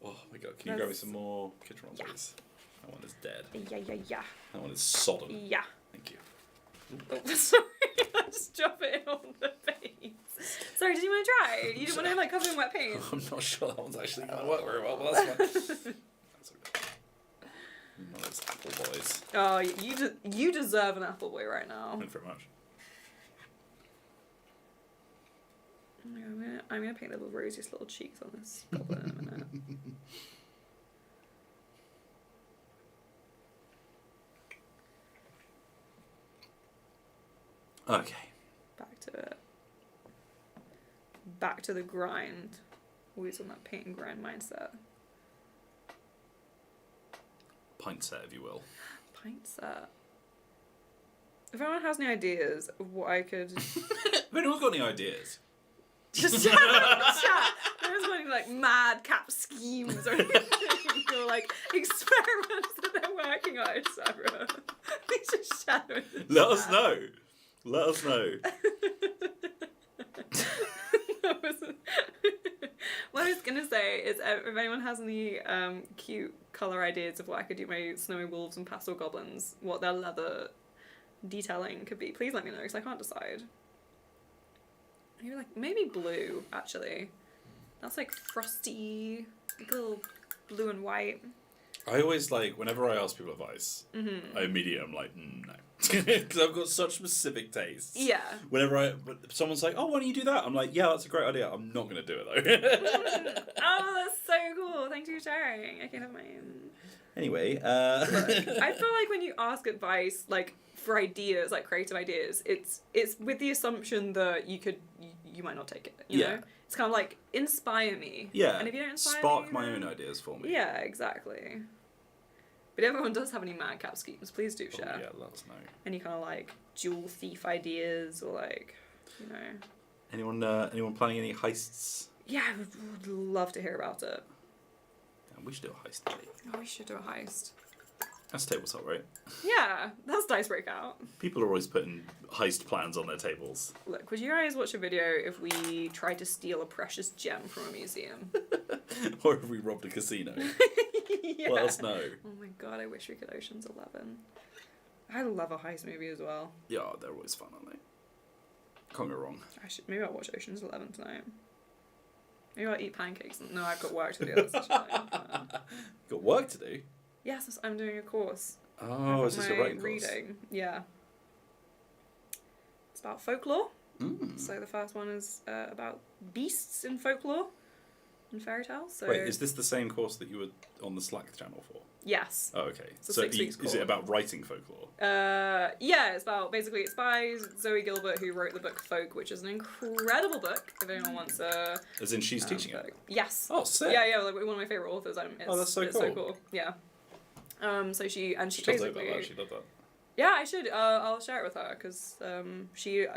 Oh my god, can you grab me some more Kitcherons, please? That one is dead. Yeah. That one is sodden. Yeah. Thank you. Oh, sorry, let's drop it on the face. Sorry, did you want to try? You didn't want to like cover in wet paint? I'm not sure that one's actually going to work very well, but that's fine. That's okay. No, those apple boys. Oh, you deserve an apple boy right now. Thank you very much. I'm gonna paint little Rosie's little cheeks on this goblin in a minute. Okay. Back to it. Back to the grind. Always on that paint and grind mindset. Pint set, if you will. Pint set. If anyone has any ideas of what I could If anyone's got any ideas. just chat. If anyone's got any like madcap schemes or anything, or like experiments that they're working on, etc. Please just chat with us. Let us know. Let us know. What I was gonna say is if anyone has any cute colour ideas of what I could do my snowy wolves and pastel goblins, what their leather detailing could be, please let me know because I can't decide. Maybe blue actually. That's like frosty, like a little blue and white. I always whenever I ask people advice, I immediately am like, no. Because I've got such specific tastes. Yeah. Whenever someone's like, oh, why don't you do that? I'm like, yeah, that's a great idea. I'm not going to do it though. Oh, that's so cool. Thank you for sharing. I can have mine. Anyway, Look, I feel like when you ask advice, for ideas, creative ideas, it's with the assumption that you might not take it, you know? It's kind of like, inspire me. yeah. And if you don't inspire spark me, my then- own ideas for me. Yeah, exactly. But if everyone does have any madcap schemes, please do share. Oh, yeah, let us know. Any kind of like jewel thief ideas or like, you know. Anyone planning any heists? Yeah, I would love to hear about it. Yeah, we should do a heist. Maybe. Oh, we should do a heist. That's tabletop, right? Yeah, that's Dice Breakout. People are always putting heist plans on their tables. Look, would you guys watch a video if we tried to steal a precious gem from a museum? Or if we robbed a casino. Yeah. Let us know. Oh my god, I wish we could Ocean's 11. I love a heist movie as well. Yeah, they're always fun, aren't they? Can't go wrong. Maybe I'll watch Ocean's 11 tonight. Maybe I'll eat pancakes. No, I've got work to do. That's such a Got work to do? Yes, I'm doing a course. Oh, is this your writing course? Reading, yeah. It's about folklore. Mm. So the first one is about beasts in folklore and fairy tales. So Wait, is this the same course that you were on the Slack channel for? yes. Oh, okay. It's a So 6 weeks is it about writing folklore? Yeah, it's by Zoe Gilbert, who wrote the book Folk, which is an incredible book. If anyone wants a As in she's teaching book. it? Yes. Oh, sick. Yeah, like one of my favorite authors. That's so it's cool. so cool. Yeah. So she She does know basically. about that. She love that. Yeah, I should. I'll share it with her because she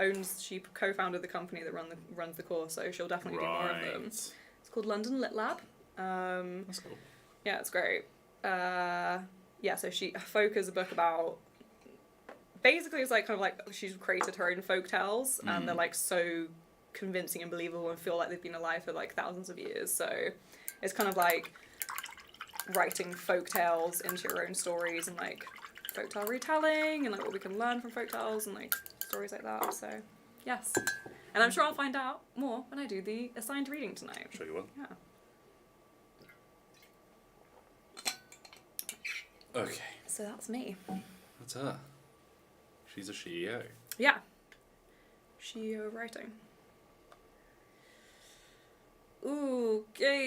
co-founded the company that runs the course, so she'll definitely do more of them. It's called London Lit Lab. That's cool. Yeah, it's great. Yeah, so Folk is a book about. Basically, it's like kind of like she's created her own folk tales, and they're like so convincing and believable, and feel like they've been alive for like thousands of years. So it's kind of like writing folk tales into your own stories and like folktale retelling and like what we can learn from folktales and like stories like that. So yes, and I'm sure I'll find out more when I do the assigned reading tonight. I'm sure you will. Yeah. Okay. So that's me. That's her. She's a CEO. Yeah. CEO writing. Okay.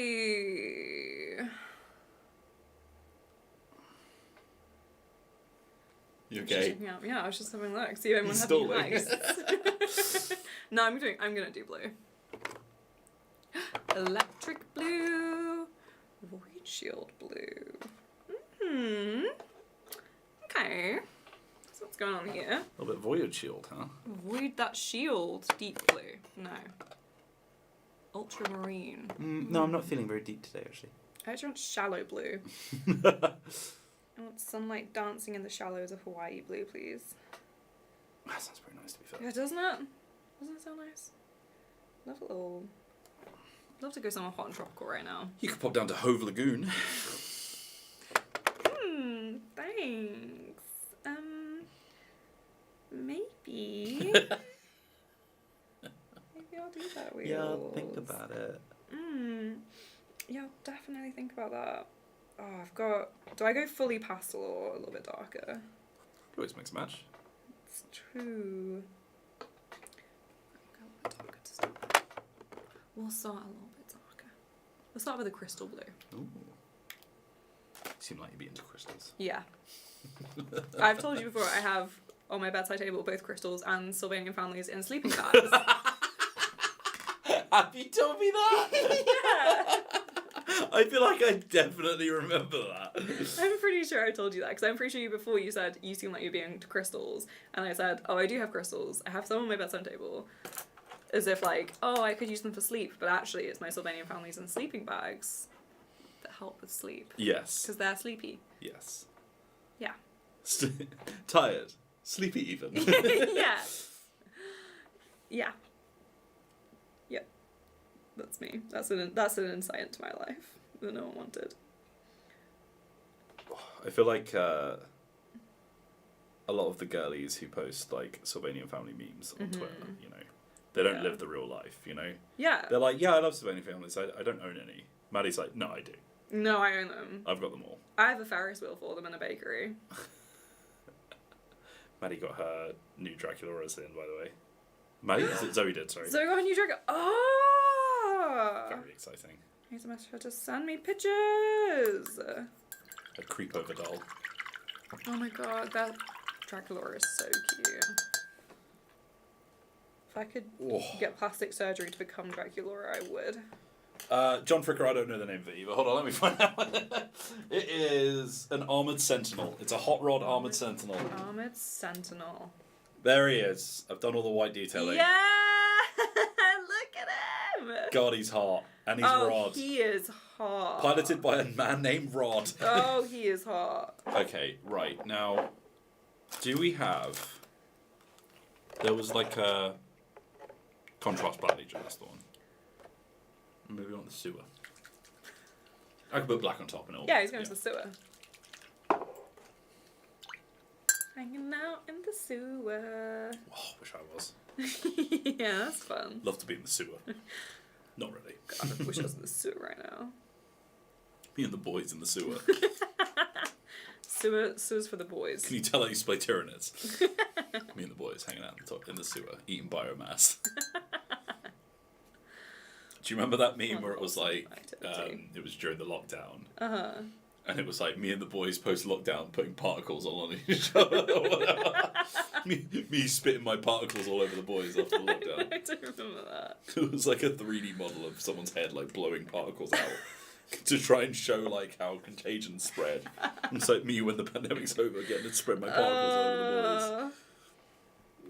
You Just okay? checking out. Yeah, I was just having a look. See if anyone had Stalling. any heists. No, I'm gonna do blue. Electric blue. Void shield blue. Okay. So what's going on here? A little bit Voyage Shield, huh? Void that shield. Deep blue. No. Ultramarine. No, I'm not feeling very deep today, actually. I actually want shallow blue. I want sunlight dancing in the shallows of Hawaii blue, please. That sounds pretty nice, to be fair. Yeah, doesn't it? Doesn't it sound nice? Love to go somewhere hot and tropical right now. You could pop down to Hove Lagoon. Thanks. Maybe. Maybe I'll do that, Wheels. Yeah, I'll think about it. Yeah, I'll definitely think about that. Oh, do I go fully pastel or a little bit darker? Always makes a match. It's true. Go a bit darker to start. We'll start a little bit darker. We'll start with a crystal blue. Ooh. You seem like you'd be into crystals. Yeah. I've told you before, I have on my bedside table both crystals and Sylvanian families in sleeping bags. Have you told me that? Yeah. I feel like I definitely remember that. I'm pretty sure I told you that because I'm pretty sure before you said you seem like you're being into crystals, and I said, oh, I do have crystals. I have some on my bedside table, as if like, oh, I could use them for sleep, but actually it's my Sylvanian families in sleeping bags that help with sleep Yes. because they're sleepy. Yes. Yeah. Tired. Sleepy even. Yeah. Yeah. Yep. That's me. That's an insight into my life that no one wanted. I feel like a lot of the girlies who post like Sylvanian family memes on Twitter, you know, they don't live the real life, you know? Yeah. They're like, yeah, I love Sylvanian families. I don't own any. Maddie's like, no, I do. No, I own them. I've got them all. I have a Ferris wheel for them in a bakery. Maddie got her new Draculaura in, by the way. Maddie? Is it Zoe did, sorry. So I got a new drink. Oh! Very exciting. I need to message her to send me pictures. A creep over doll. Oh my god, that Draculaura is so cute. If I could get plastic surgery to become Draculaura, I would. John Fricker, I don't know the name of it either. Hold on, let me find out. It is an Armoured Sentinel. It's a hot rod Armoured Sentinel. Armoured Sentinel. There he is. I've done all the white detailing. Yeah! Look at him! God, he's hot. And he's Rod. He is hot. Piloted by a man named Rod. Oh, he is hot. Okay, right. Now, do we have... There was like a... Contrast Black Legion, that's the one. Maybe on the sewer. I could put black on top and all. Yeah, he's going to the sewer. Hanging out in the sewer. Oh, wish I was. Yeah, that's fun. Love to be in the sewer. Not really. God, I wish I was in the sewer right now. Me and the boys in the sewer. Sewer's for the boys. Can you tell I used to play Tyranids? Me and the boys hanging out in the sewer, eating biomass. Do you remember that meme where it was like, it was during the lockdown? Uh-huh. And it was like me and the boys post-lockdown putting particles all on each other or whatever. me spitting my particles all over the boys after the lockdown. I don't remember that. It was like a 3D model of someone's head like blowing particles out to try and show like how contagion spread. It's like me when the pandemic's over getting to spread my particles over the boys.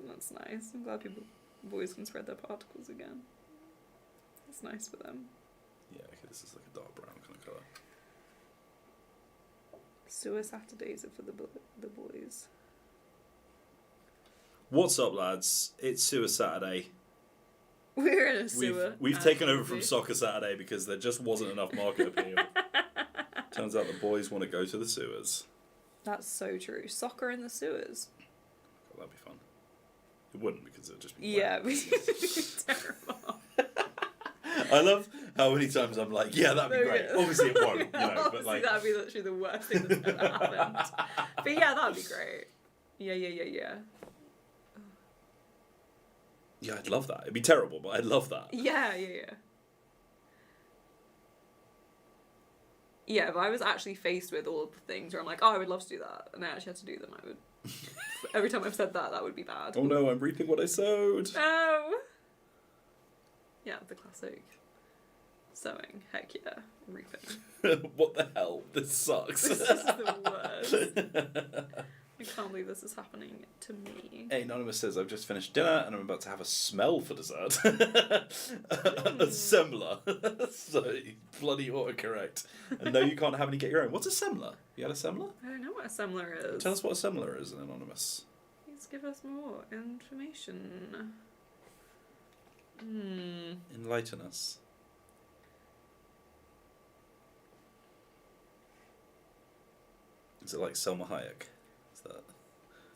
That's nice. I'm glad boys can spread their particles again. It's nice for them. Yeah, okay, this is like a dark brown kind of colour. Sewer Saturdays are for the boys. What's up, lads? It's Sewer Saturday. We're in a sewer. We've taken over from Soccer Saturday because there just wasn't enough market appeal. Turns out the boys want to go to the sewers. That's so true. Soccer in the sewers. Oh, that'd be fun. It wouldn't because it would just be Yeah, it would be terrible. I love how many times I'm like, yeah, that'd be great. Obviously it won't, you know, but like... that'd be literally the worst thing that's ever happened. But yeah, that'd be great. Yeah. Yeah, I'd love that. It'd be terrible, but I'd love that. Yeah. Yeah, if I was actually faced with all of the things where I'm like, oh, I would love to do that, and I actually had to do them, I would... Every time I've said that would be bad. Oh no, I'm reaping what I sowed. Oh! Yeah, the classic. Sewing. Heck yeah. Reaping. What the hell? This sucks. This is the worst. I can't believe this is happening to me. Hey, Anonymous says, I've just finished dinner and I'm about to have a smell for dessert. A semmler. So, bloody autocorrect. And no, you can't have any, get your own. What's a semmler? You had a semmler? I don't know what a semmler is. Tell us what a semmler is, Anonymous. Please give us more information. Enlighten us. Is it like Selma Hayek? Is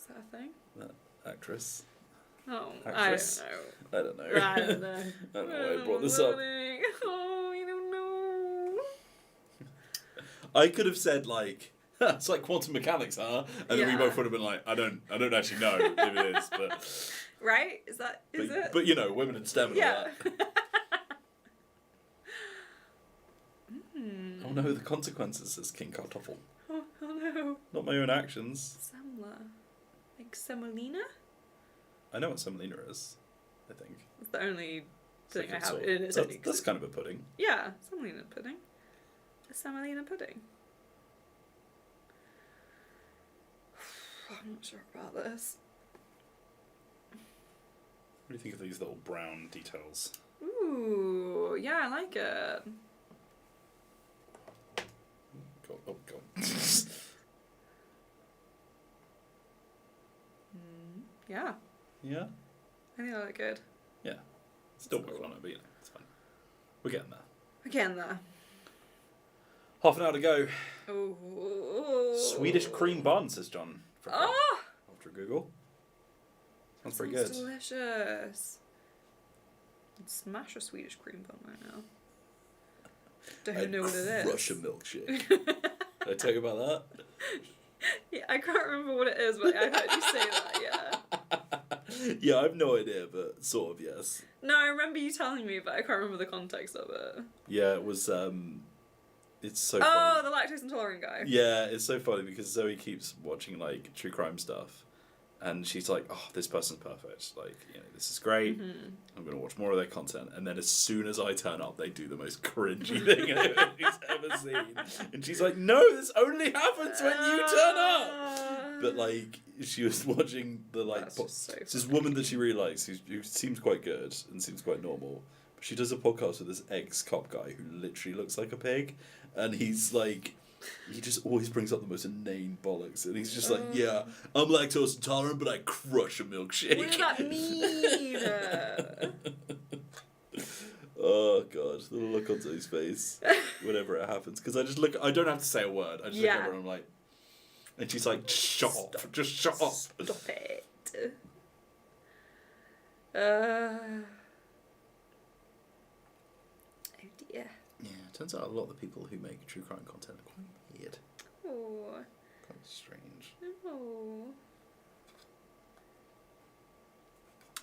that a thing? That actress? Oh, Actress? I don't know. I don't know. I don't know why I brought this up. Oh, you don't know. I could have said like, it's like quantum mechanics, huh? And then we both would have been like, I don't actually know if it is, but right? Is it? But you know, women in STEM and all that. Oh no, the consequences, says King Kartoffel. Oh no. Not my own actions. Semla. Like semolina? I know what semolina is, I think. It's the only thing I have. Sort of, that's kind of a pudding. Yeah, semolina pudding. A semolina pudding. I'm not sure about this. What do you think of these little brown details? Ooh, yeah, I like it. Oh, God. Yeah. Yeah? I think I look good. Yeah. Still work on it, but you know, it's fine. We're getting there. We're getting there. Half an hour to go. Ooh. Swedish cream bun, says John. Oh! After Google. Sounds pretty good. Delicious. I'd smash a Swedish cream bun right now. Don't even know what it is. Crush a milkshake. Did I tell you about that? Yeah, I can't remember what it is, but I heard you say that, yeah. Yeah, I have no idea, but sort of, yes. No, I remember you telling me, but I can't remember the context of it. Yeah, it was, it's so funny. funny. The lactose intolerant guy. Yeah, it's so funny because Zoe keeps watching, like, true crime stuff. And she's like, oh, this person's perfect. Like, you know, this is great. Mm-hmm. I'm going to watch more of their content. And then as soon as I turn up, they do the most cringy thing anybody's ever seen. And she's like, no, this only happens when you turn up. But, like, she was watching the, like... It's this woman that she really likes who seems quite good and seems quite normal. But she does a podcast with this ex-cop guy who literally looks like a pig. And he's, like... He just always brings up the most inane bollocks, and he's just like, "Yeah, I'm lactose intolerant, but I crush a milkshake." What does that mean? Oh god, the look on his face whenever it happens, because I don't have to say a word. I just look over and I'm like, and she's like, "Shut up, just shut up." Stop it. Oh dear. Yeah, turns out a lot of the people who make true crime content are quite weird. Oh. Quite strange. Oh.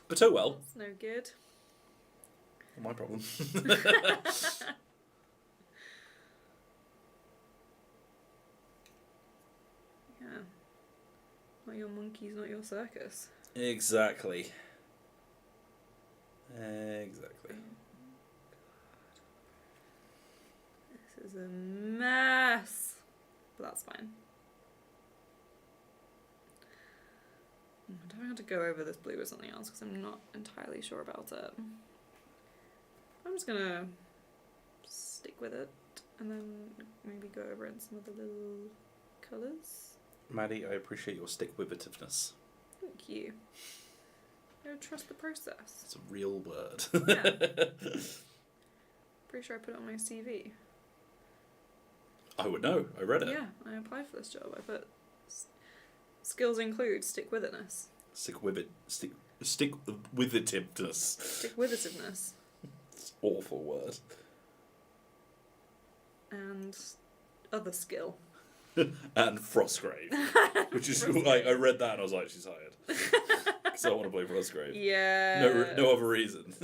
But oh well. That's no good. Not my problem. Yeah. Not your monkeys, not your circus. Exactly. Exactly. This is a mess. But that's fine. I don't have to go over this blue or something else because I'm not entirely sure about it. I'm just gonna stick with it and then maybe go over it in some of the little colours. Maddie, I appreciate your stick-with-itiveness. Thank you. I trust the process. It's a real word. Yeah. Pretty sure I put it on my CV. I would know. I read it. Yeah, I applied for this job. I put skills include stick-with-itness. Stick-with-itiveness. Stick-with-itiveness. It's an awful word. And other skill. And Frostgrave. Which is like, I read that and I was like, she's hired. Because I want to play Frostgrave. Yeah. No other reason.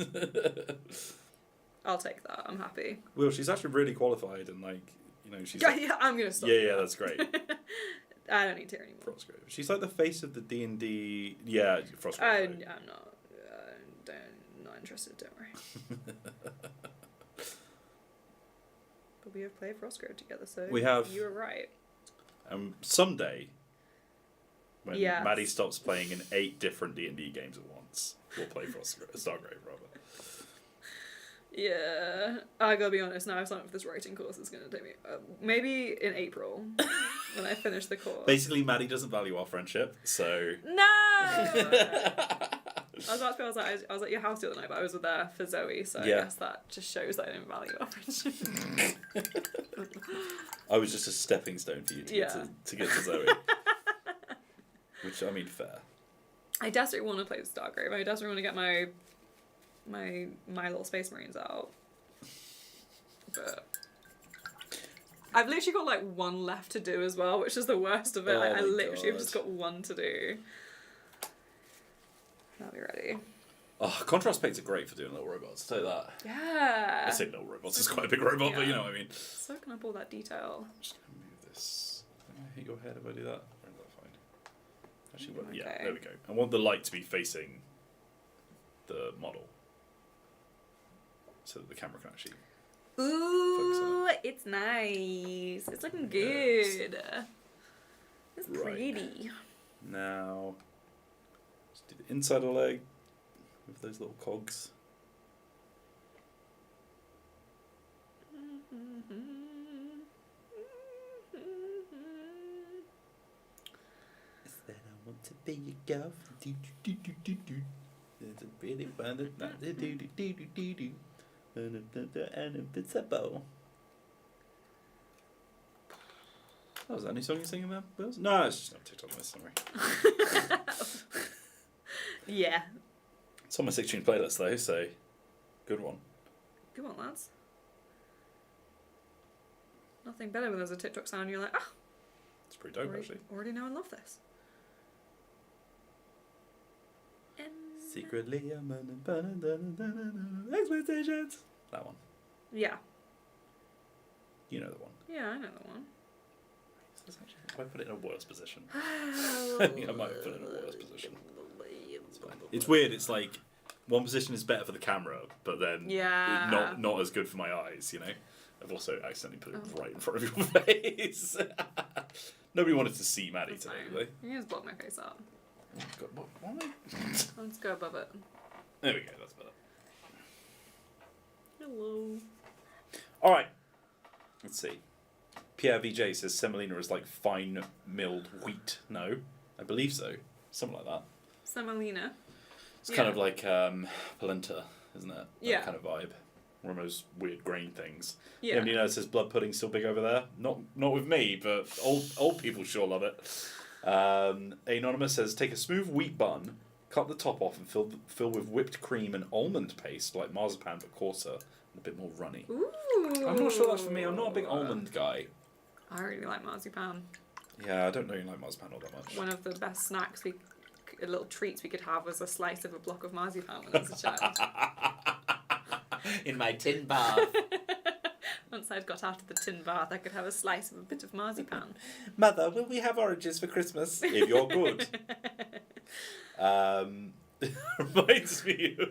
I'll take that. I'm happy. Well, she's actually really qualified and like, you know, she's Yeah, like, yeah, I'm going to stop. Yeah, that's great. I don't need to hear anymore. Frostgrave. She's like the face of the D&D. Yeah, Frostgrave. I'm not. Not interested. Don't worry. But we have played Frostgrave together, so We have. You were right. Someday, when Yes. Maddie stops playing in 8 different D&D games at once, we'll play Stargrave, rather. Yeah, I gotta be honest. Now I've signed up for this writing course. It's gonna take me maybe in April when I finish the course. Basically, Maddie doesn't value our friendship, so. No. I was about to be. I was at your house the other night, but I was there for Zoe, so Yeah. I guess that just shows that I don't value our friendship. I was just a stepping stone for you to get to Zoe. Which, I mean, fair. I desperately want to play Stargrave. I desperately want to get my little Space Marines out. But I've literally got like one left to do as well, which is the worst of it. Oh Like, I my literally have God. just got one to do. I'll be ready. Oh, contrast paints are great for doing little robots. I'll tell you that. Yeah. I say little robots. It's quite a big robot, but you know what I mean. Soaking up all that detail. I'm just going to move this. Am I hit your head if I do that? Or is that fine? Actually, well, yeah, Okay. there we go. I want the light to be facing the model. So that the camera can actually... Ooh, it's nice. It's looking good. It's Right. pretty. Now, let's do the inside of the leg with those little cogs. Is that I want to be your girl? Do do do do do do. It's a really fun. Do do do do do do. Invincible. Oh, is that any song you're singing there, Bills? No, it's just not TikTok list, sorry. Yeah. It's on my 6-tune playlist though, so good one. Good one, lads. Nothing better when there's a TikTok sound and you're like, ah, It's pretty dope actually. already know and love this. Secretly, I'm on expectations. That one. Yeah. You know the one. Yeah, I know the one. I put it in a worse position. I think I might have put it in a worse position. It's fine. It's weird. It's like one position is better for the camera, but then not as good for my eyes. You know. I've also accidentally put it right in front of your face. Nobody wanted to see Maddie today, did they? You can just block my face out. Oh, God, what am I? Let's go above it. There we go. That's better. Hello. All right. Let's see. Pierre VJ says semolina is like fine milled wheat. No, I believe so. Something like that. Semolina. It's kind of like polenta, isn't it? Yeah. That kind of vibe. One of those weird grain things. Yeah. Anybody know it says blood pudding's still big over there? Not with me, but old people sure love it. Anonymous says take a smooth wheat bun, cut the top off, and fill with whipped cream and almond paste like marzipan but coarser and a bit more runny. Ooh. I'm not sure that's for me. I'm not a big almond guy. I really like marzipan. Yeah, I don't really like marzipan all that much. One of the best snacks little treats we could have was a slice of a block of marzipan when I was a child. In my tin bath. Once I'd got out of the tin bath, I could have a slice of a bit of marzipan. Mother, will we have oranges for Christmas? If you're good. Reminds me of...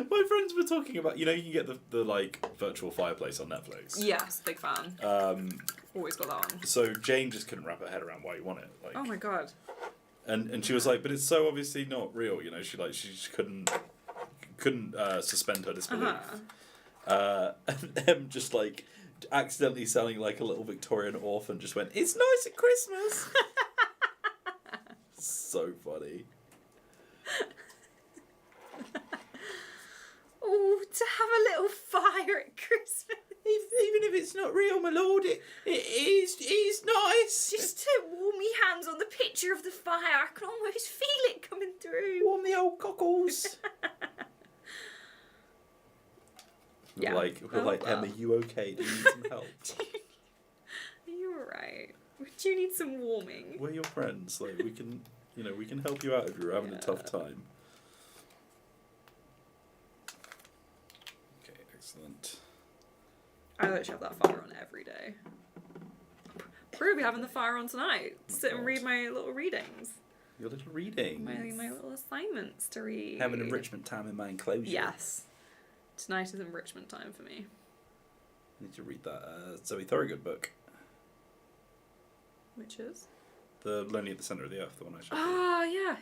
My friends were talking about, you can get the like virtual fireplace on Netflix. Yes, big fan. Always got that on. So Jane just couldn't wrap her head around why you want it. Like, oh my god. And she was like, but it's so obviously not real, She just couldn't suspend her disbelief. And them just like accidentally sounding like a little Victorian orphan just went, it's nice at Christmas. So funny. Oh, to have a little fire at Christmas. Even if it's not real, my lord, it is nice. Just to warm me hands on the picture of the fire, I can almost feel it coming through. Warm the old cockles. Yeah. We're like, Emma, you okay? Do you need some help? You're right. Do you need some warming? We're your friends. Like we can help you out if you're having a tough time. Okay, excellent. I literally have that fire on every day. Probably having the fire on tonight. Sit and read my little readings. Your little readings. My little assignments to read. Have an enrichment time in my enclosure. Yes. Tonight is enrichment time for me. I need to read that Zoe Thorogood book. Which is? The Lonely at the Centre of the Earth, the one I showed you. Ah, yeah.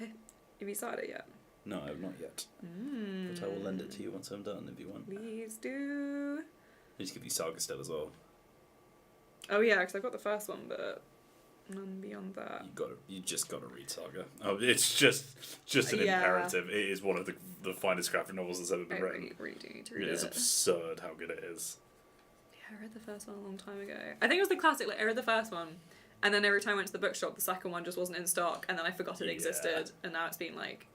Have you started it yet? No, I have not yet. But I will lend it to you once I'm done if you want. Please do. I need to give you Saga still as well. Oh yeah, because I got the first one, but none beyond that. You just got to read Saga. Oh, it's just an imperative. It is one of the finest graphic novels that's ever been written. I really do need to read it. It is absurd how good it is. Yeah, I read the first one a long time ago. I think it was the classic. Like I read the first one, and then every time I went to the bookshop, the second one just wasn't in stock, and then I forgot it existed, and now it's been like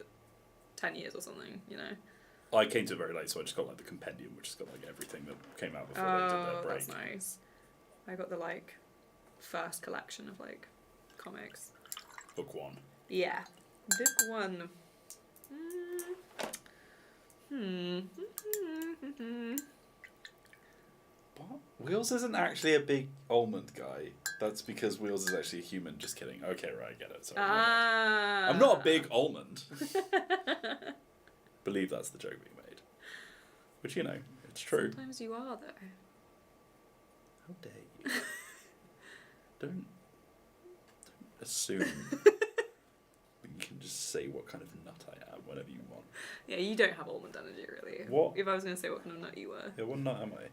10 years or something. I came to it very late, so I just got like the compendium, which has got like everything that came out before they did their break. That's nice. I got the like first collection of like comics. Book one. Yeah, book one. What? Wheels isn't actually a big almond guy. That's because Wheels is actually a human. Just kidding. Okay, right, I get it. Sorry, I'm not a big almond. Believe that's the joke being made. Which, it's true. Sometimes you are, though. How dare you? Don't assume you can just say what kind of nut I am whenever you want. Yeah, you don't have almond energy, really. What? If I was going to say what kind of nut you were. Yeah, what nut am I?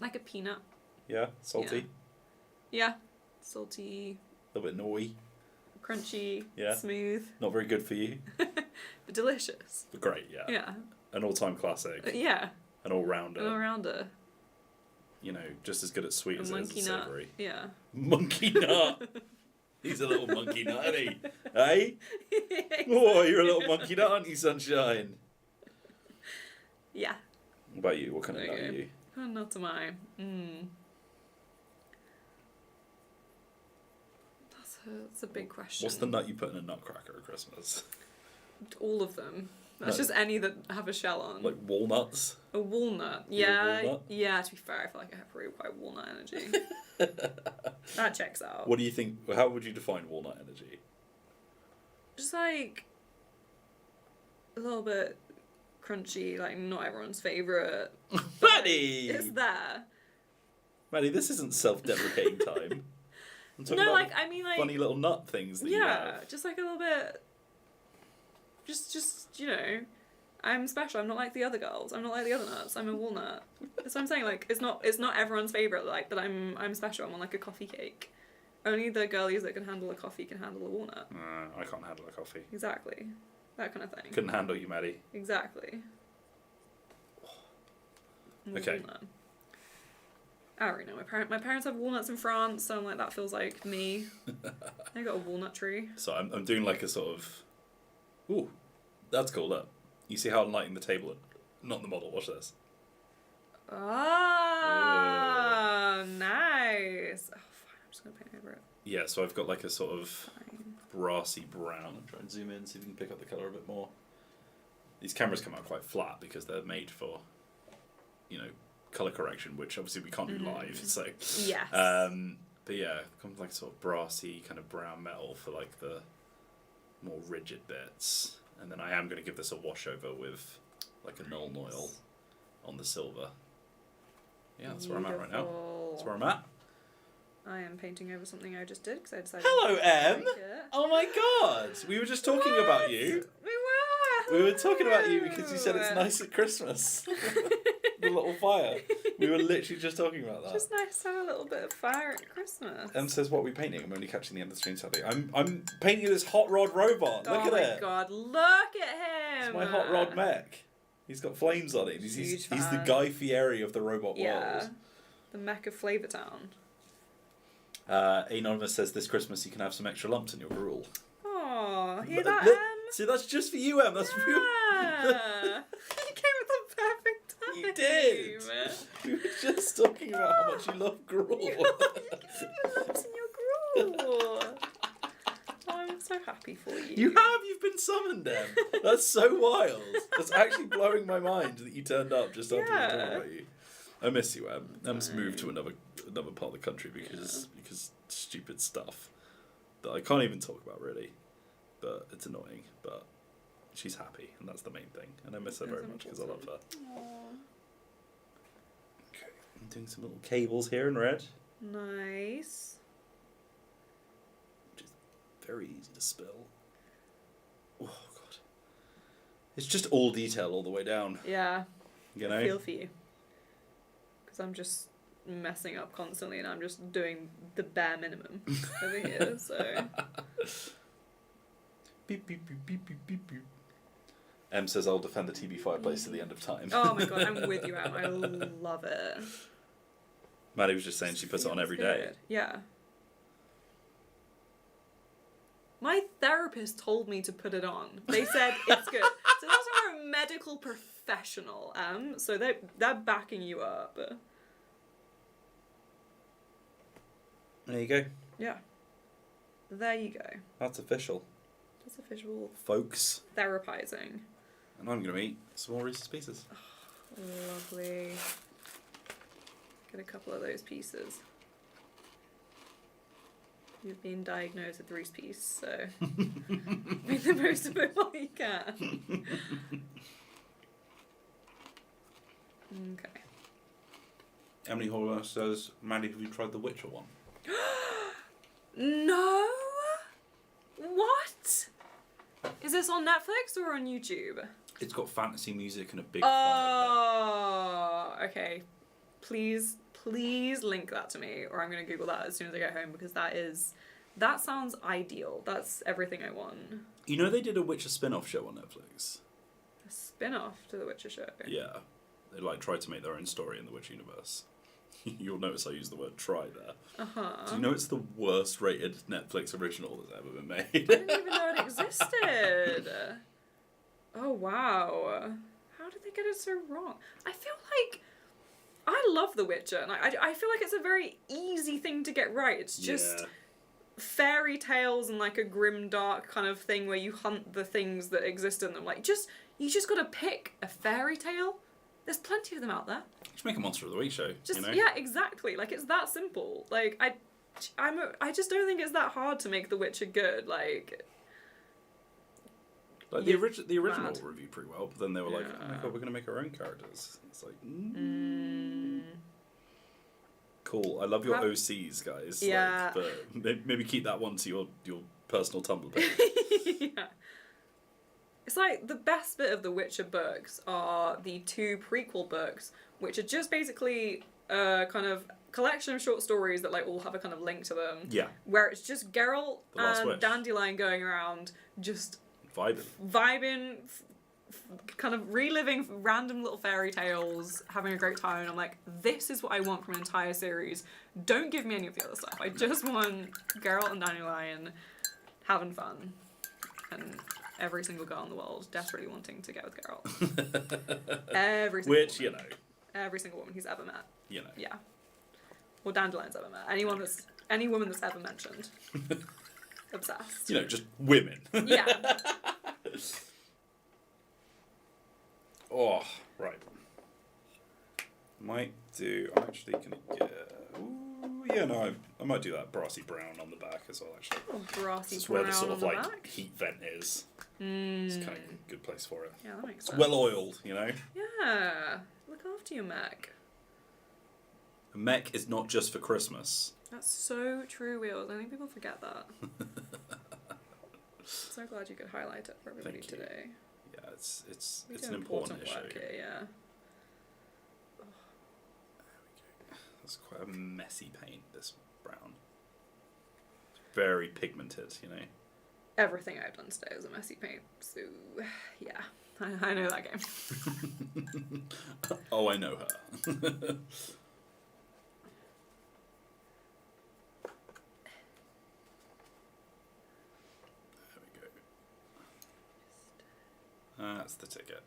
Like a peanut. Yeah? Salty? Yeah. Salty. A little bit naughty. Crunchy. Yeah. Smooth. Not very good for you. But delicious. But great, yeah. Yeah. An all-time classic. Yeah. An all-rounder. An all-rounder. Just as good at sweet as it is at savoury. Yeah. Monkey nut! He's a little monkey nut, isn't he? Hey? Oh, you're a little monkey nut, aren't you, sunshine? Yeah. What about you? What kind of nut are you? What kind of nut am I? That's a big question. What's the nut you put in a nutcracker at Christmas? All of them. That's just any that have a shell on. Like walnuts? A walnut. You're a Yeah. walnut? Yeah, to be fair, I feel like I have really quite walnut energy. That checks out. What do you think? How would you define walnut energy? Just like a little bit crunchy, like not everyone's favourite. Maddie! It's there. Maddie, this isn't self-deprecating time. I'm talking No, about like, I mean, like... funny little nut things that you Yeah, have. just like a little bit... Just, you know... I'm special. I'm not like the other girls. I'm not like the other nuts. I'm a walnut. That's what I'm saying. Like, it's not everyone's favourite, like, but I'm special. I'm on like a coffee cake. Only the girlies that can handle a coffee can handle a walnut. I can't handle a coffee. Exactly. That kind of thing. Couldn't handle you, Maddie. Exactly. Okay. Walnut. I already know. My parents have walnuts in France, so I'm like, that feels like me. I got a walnut tree. So I'm doing like a sort of... Ooh, that's cool, look. You see how I'm lighting the table? Not the model, watch this. Oh, nice. Oh, fine, I'm just going to paint over it. Yeah, so I've got like a sort of Fine. brassy brown. I'm trying to zoom in, see if you can pick up the colour a bit more. These cameras come out quite flat because they're made for, you know, colour correction, which obviously we can't do live, so... Yes. But yeah, it comes like sort of brassy kind of brown metal for like the more rigid bits. And then I am going to give this a wash over with like a Null Oil on the silver. Yeah, that's where I'm at right now. That's where I'm at. I am painting over something I just did because I decided. Hello, Em! Like it. Oh my god! We were just talking about you. We We were talking about you because you said it's nice at Christmas. The little fire. We were literally just talking about that. Just nice to have a little bit of fire at Christmas. Em says, "What are we painting?" I'm only catching the end of the stream, sadly. I'm painting this hot rod robot. Look at it. Oh my god! Look at him. It's my hot rod mech. He's got flames on him. He's the fan. Guy Fieri of the robot world. The mech of Flavortown. Anonymous says, "This Christmas you can have some extra lumps in your gruel." Oh, hear that, Look, Em? see, that's just for you, Em. That's for you. Yeah. You came at the perfect time. You did. We were just talking about how much you love gruel. You can see your lumps in your gruel. Oh, I'm so happy for you. You've been summoned, Em. That's so wild. That's actually blowing my mind that you turned up just after we were talking about you. I miss you, Em. Em's moved to another part of the country because stupid stuff that I can't even talk about really, but it's annoying. But she's happy, and that's the main thing. And I miss her very much because I love her. Aww. Okay, I'm doing some little cables here in red. Nice. Which is very easy to spill. Oh god, it's just all detail all the way down. Yeah. You know. I feel for you. Because I'm just messing up constantly and I'm just doing the bare minimum over here, so... Beep, beep, beep, beep, beep, beep, beep. Em says, "I'll defend the TB fireplace to the end of time." Oh my god, I'm with you, Em. I love it. Maddie was just saying she puts it on every day. Yeah. My therapist told me to put it on. They said it's good. So those are a medical professional, so they're backing you up. There you go. Yeah. There you go. That's official. That's official Folks. therapizing. And I'm going to eat some more Reese's Pieces. Lovely. Get a couple of those pieces. You've been diagnosed with Reese's Piece, so make the most of it while you can. Okay. Emily Horler says, "Maddie, have you tried the Witcher one?" No? What? Is this on Netflix or on YouTube? It's got fantasy music and a big Oh, okay. Please link that to me, or I'm gonna Google that as soon as I get home, because that sounds ideal. That's everything I want. You know they did a Witcher spin-off show on Netflix? A spin-off to the Witcher show. Yeah. They tried to make their own story in the Witcher universe. You'll notice I use the word "try" there. Do you know it's the worst rated Netflix original that's ever been made? I didn't even know it existed. Oh wow. How did they get it so wrong? I feel like I love The Witcher, and I feel like it's a very easy thing to get right. It's just fairy tales and like a grim dark kind of thing where you hunt the things that exist in them. Like, just You just gotta pick a fairy tale. There's plenty of them out there. Just make a Monster of the Week show. Just, you know? yeah, exactly. Like, it's that simple. Like, I just don't think it's that hard to make The Witcher good. Like the original mad. reviewed pretty well, but then they were like, oh my god, we're gonna make our own characters. It's like, cool. I love your OCs, guys. Yeah. Like, but maybe keep that one to your personal Tumblr page. Yeah. It's like the best bit of the Witcher books are the 2 prequel books, which are just basically a kind of collection of short stories that like all have a kind of link to them. Yeah. Where it's just Geralt The Last and Wish. Dandelion going around just Vibing. kind of reliving random little fairy tales, having a great time. And I'm like, this is what I want from an entire series. Don't give me any of the other stuff. I just want Geralt and Dandelion having fun. And every single girl in the world desperately wanting to get with Geralt. Every single Which, woman. you know. Every single woman he's ever met. You know. Yeah. Or Dandelion's ever met. Any woman that's ever mentioned. Obsessed. You know, just women. Yeah. Oh, right. I'm actually gonna get... Ooh, yeah, no, I might do that brassy brown on the back as well, actually. Oh, brassy It's where brown the sort on of the like back. heat vent is. It's kind of a good place for it. Yeah, that makes It's sense. well oiled, you know. Yeah. Look after your mech. A mech is not just for Christmas. That's so true, Wheels. I think people forget that. So glad you could highlight it for everybody Thank you. today. Yeah, it's We do an important issue. work here, yeah. It's quite a messy paint, this brown. It's very pigmented, you know. Everything I've done today is a messy paint, so yeah, I know that game. Oh, I know her. That's the ticket.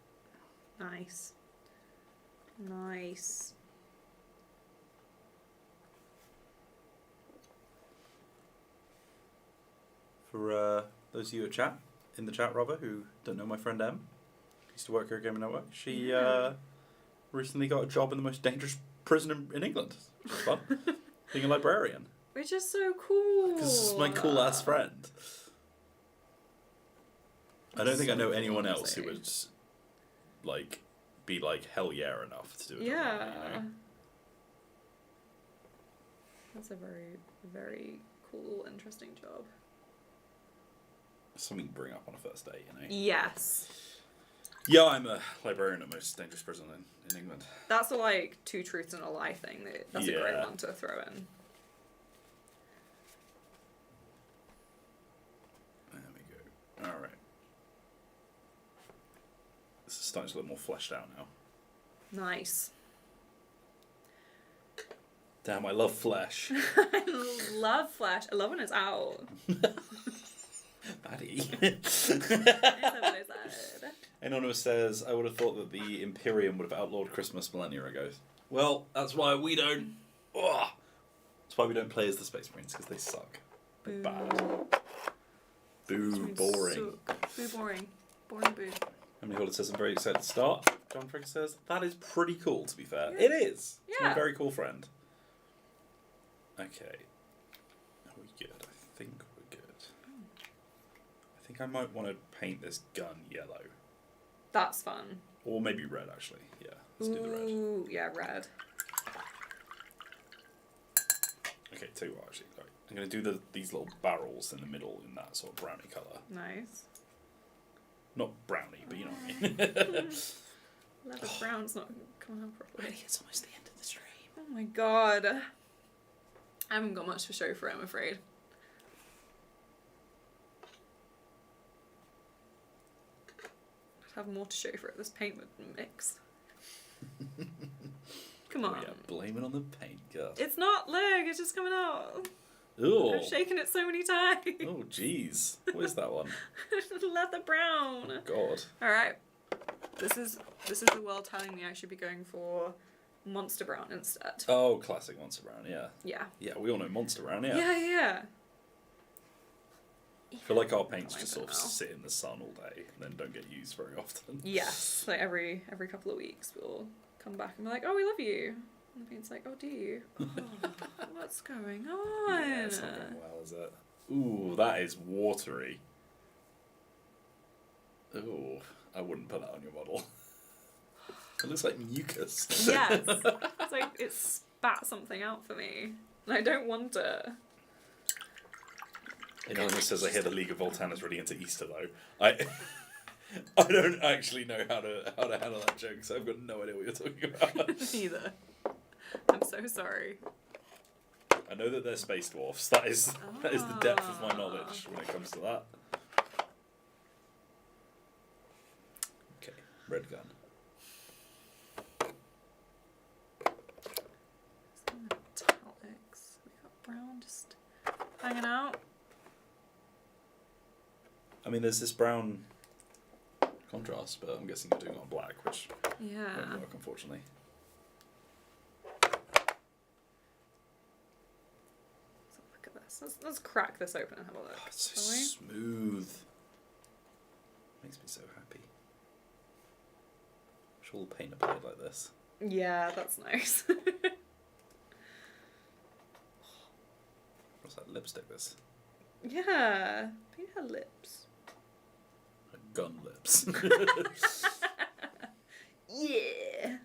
Nice. Nice. For those of you in the chat rather, who don't know my friend Em, used to work here at Gaming Network, she recently got a job in the most dangerous prison in England. Which was fun. Being a librarian. Which is so cool. Because it's my cool ass friend. I don't think I know So anyone else who fancy. would be hell yeah enough to do it. Yeah. You know? That's a very, very cool, interesting job. Something to bring up on a first date, you know. Yes. Yeah, I'm a librarian at most dangerous prison in England. That's a 2 truths and a lie thing. That's a great Yeah. one to throw in. There we go. Alright. This is starting to look more fleshed out now. Nice. Damn, I love flesh. I love Flash. I love when it's out. Maddie. That's what I said. Anonymous says, I would have thought that the Imperium would have outlawed Christmas millennia ago. Well, that's why we don't... Ugh. That's why we don't play as the Space Marines, because they suck. They're bad. Boo, boring. Boo, boring. Boring boo. Emily Holland says, I'm very excited to start. John Trigger says, that is pretty cool, to be fair. Yeah. It is. It's Yeah. my very cool friend. Okay. Are we good? I think we're good. I think I might want to paint this gun yellow. That's fun. Or maybe red, actually. Yeah, let's do the red. Ooh, yeah, red. Okay, tell you what, actually. Right. I'm going to do these little barrels in the middle in that sort of brownie colour. Nice. Not brownie, but you know what I mean. Leather brown's not coming out properly. It's almost the end of the stream. Oh my god. I haven't got much to show for it, I'm afraid. I'd have more to show for it. This paint would mix. Come on. Oh, yeah, blame it on the paint, girl. It's not, look, it's just coming out. Ooh. I've shaken it so many times. Oh, jeez. What is that one? Leather brown. God. Alright. This is the world telling me I should be going for Monster Brown instead. Oh, classic Monster Brown, yeah. Yeah. Yeah, we all know Monster Brown, yeah. Yeah. I feel like our paints Like just that sort of now. sit in the sun all day and then don't get used very often. Yes, like every couple of weeks we'll come back and be like, oh, we love you. And the paint's like, oh, do you? Oh, what's going on? Yeah, it's not going well, is it? Ooh, that is watery. Ooh, I wouldn't put that on your model. It looks like mucus. Yes. It's like it spat something out for me. And I don't want it. Anonymous says, I hear the League of Voltan is really into Easter, though. I don't actually know how to handle that joke, so I've got no idea what you're talking about. Neither. I'm so sorry. I know that they're space dwarfs. That is the depth of my knowledge when it comes to that. Okay, red gun. Some metallics. We got brown just hanging out. I mean, there's this brown contrast, but I'm guessing you're doing it on black, which Yeah. won't work, unfortunately. So look at this. Let's crack this open and have a look. Oh, it's so shall we? smooth. Makes me so happy. Wish all the paint applied like this. Yeah, that's nice. What's that lipstick? This Yeah. Paint her lips. gun lips. Yeah.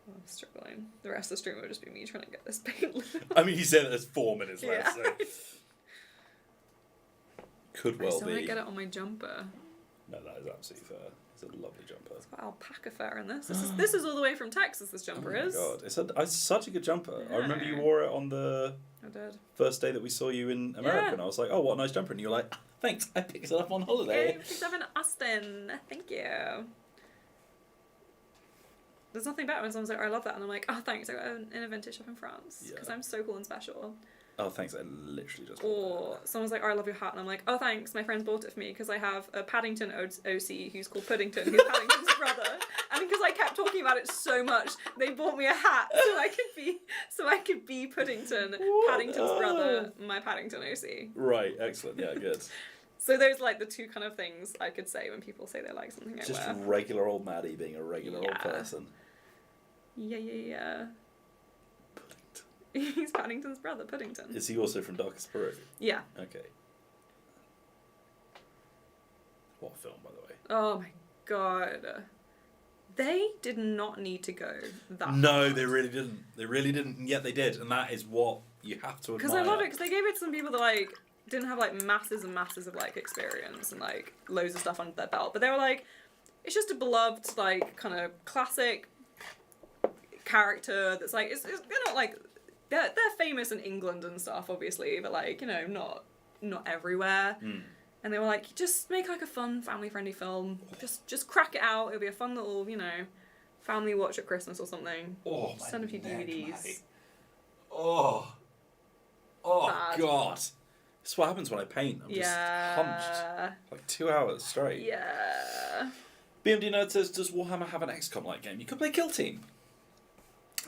Oh, I'm struggling. The rest of the stream will just be me trying to get this paint. I mean, you said that there's 4 minutes left, Yeah. so could I well still want be. to get it on my jumper. No, that is absolutely fair. It's a lovely jumper. It's got alpaca fur in this. This is all the way from Texas. This jumper Oh my is. god, it's such a good jumper. I remember you Yeah. wore it on the I did. first day that we saw you in America, Yeah. and I was like, oh, what a nice jumper. And you were like, thanks, I picked it up on holiday. Okay, picked up in Austin. Thank you. There's nothing better when someone's like, oh, I love that. And I'm like, oh, thanks. I got it in a vintage shop in France. Because Yeah. I'm so cool and special. Oh, thanks, I literally just Or someone's like, oh, I love your hat. And I'm like, oh, thanks. My friends bought it for me because I have a Paddington OC who's called Puddington, who's Paddington's brother. And because I kept talking about it so much, they bought me a hat so I could be Puddington, What? Paddington's brother, my Paddington OC. Right, excellent, yeah, good. So those are like the two kind of things I could say when people say they like something I Just wear. regular old Maddie being a regular old Yeah. person. Yeah. Puddington. He's Paddington's brother, Puddington. Is he also from Darkest Peru? Yeah. Okay. What film, by the way? Oh my god. They did not need to go that No, hard. they really didn't. They really didn't, and yet they did, and that is what you have to admire. Because I love it, because they gave it to some people that, like, didn't have, like, masses and masses of, like, experience and, like, loads of stuff under their belt. But they were like, it's just a beloved, like, kind of classic character that's, like, they're not, like, they're famous in England and stuff, obviously, but, like, you know, not everywhere. Mm. And they were like, just make, like, a fun, family-friendly film. Just crack it out. It'll be a fun little, you know, family watch at Christmas or something. Oh, my Send a few neck, DVDs. Maddie. Oh, Bad. God. This is what happens when I paint. I'm just hunched. Like 2 hours straight. Yeah. BMD Nerd says, does Warhammer have an XCOM-like game? You could play Kill Team.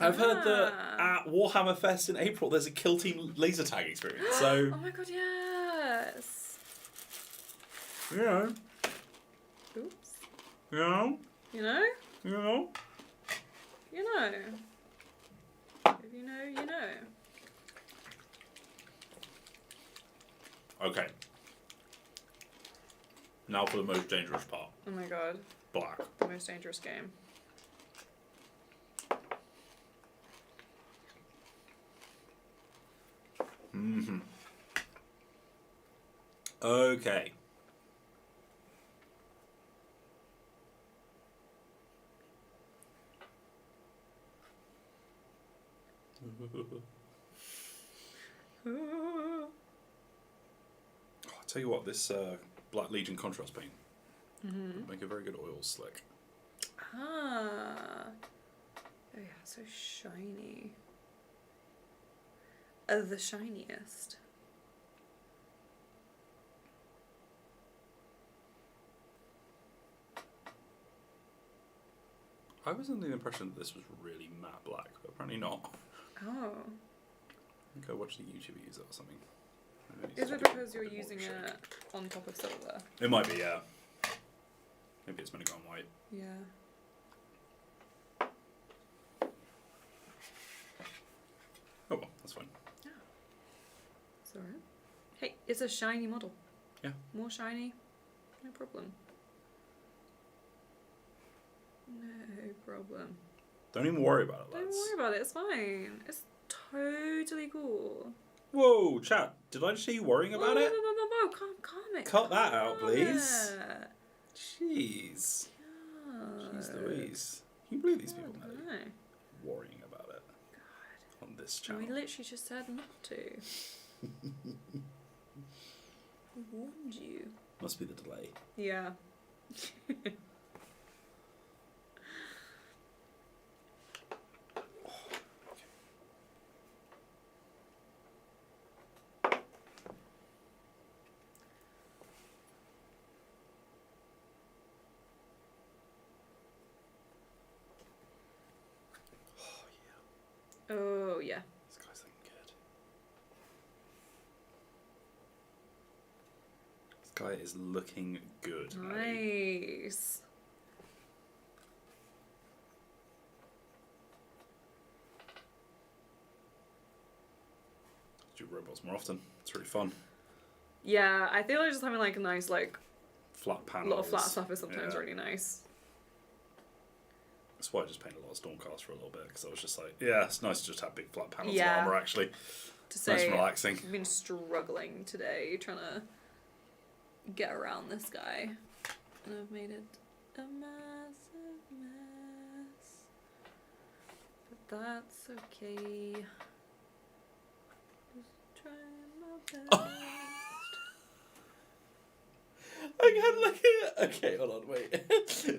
I've heard that at Warhammer Fest in April, there's a Kill Team laser tag experience. So, Oh my god, yes. you know, Oops. you know, You know? you know. You know. If you know, you know. Okay. Now for the most dangerous part. Oh my god. Black. The most dangerous game. Mm-hmm. Okay. Ooh. I'll tell you what, this Black Legion contrast paint would make a very good oil slick. Ah. Oh yeah, so shiny. The shiniest. I was under the impression that this was really matte black, but apparently not. Oh. I think I watched a YouTuber use it or something. Is it because you're using it on top of silver? It might be, yeah. Maybe it's meant to go on white. Yeah. Oh well, that's fine. Yeah. It's alright. Hey, it's a shiny model. Yeah. More shiny, no problem. No problem. Don't even worry about it, Don't lads. worry about it, it's fine. It's totally cool. Whoa, chat. Did I just see you worrying about it? Whoa, calm it. Cut that out, calm please. it. Jeez. God. Jeez Louise. Can you believe these people, I Maddie? don't know. Worrying about it God. on this channel. We literally just said not to. We warned you. Must be the delay. Yeah. Oh, yeah. This guy's looking good. This guy is looking good. Maddie. Nice. Do robots more often. It's really fun. Yeah, I feel like just having like a nice like Flat panels. a lot of flat stuff is sometimes Yeah. really nice. That's why I just painted a lot of Stormcast for a little bit, because I was just like, yeah, it's nice to just have big flat panels Yeah. of armour, actually. To Nice say, and relaxing. I've been struggling today trying to get around this guy, and I've made it a massive mess. But that's okay. Just trying my best. I can't look at it. Okay, hold on, wait.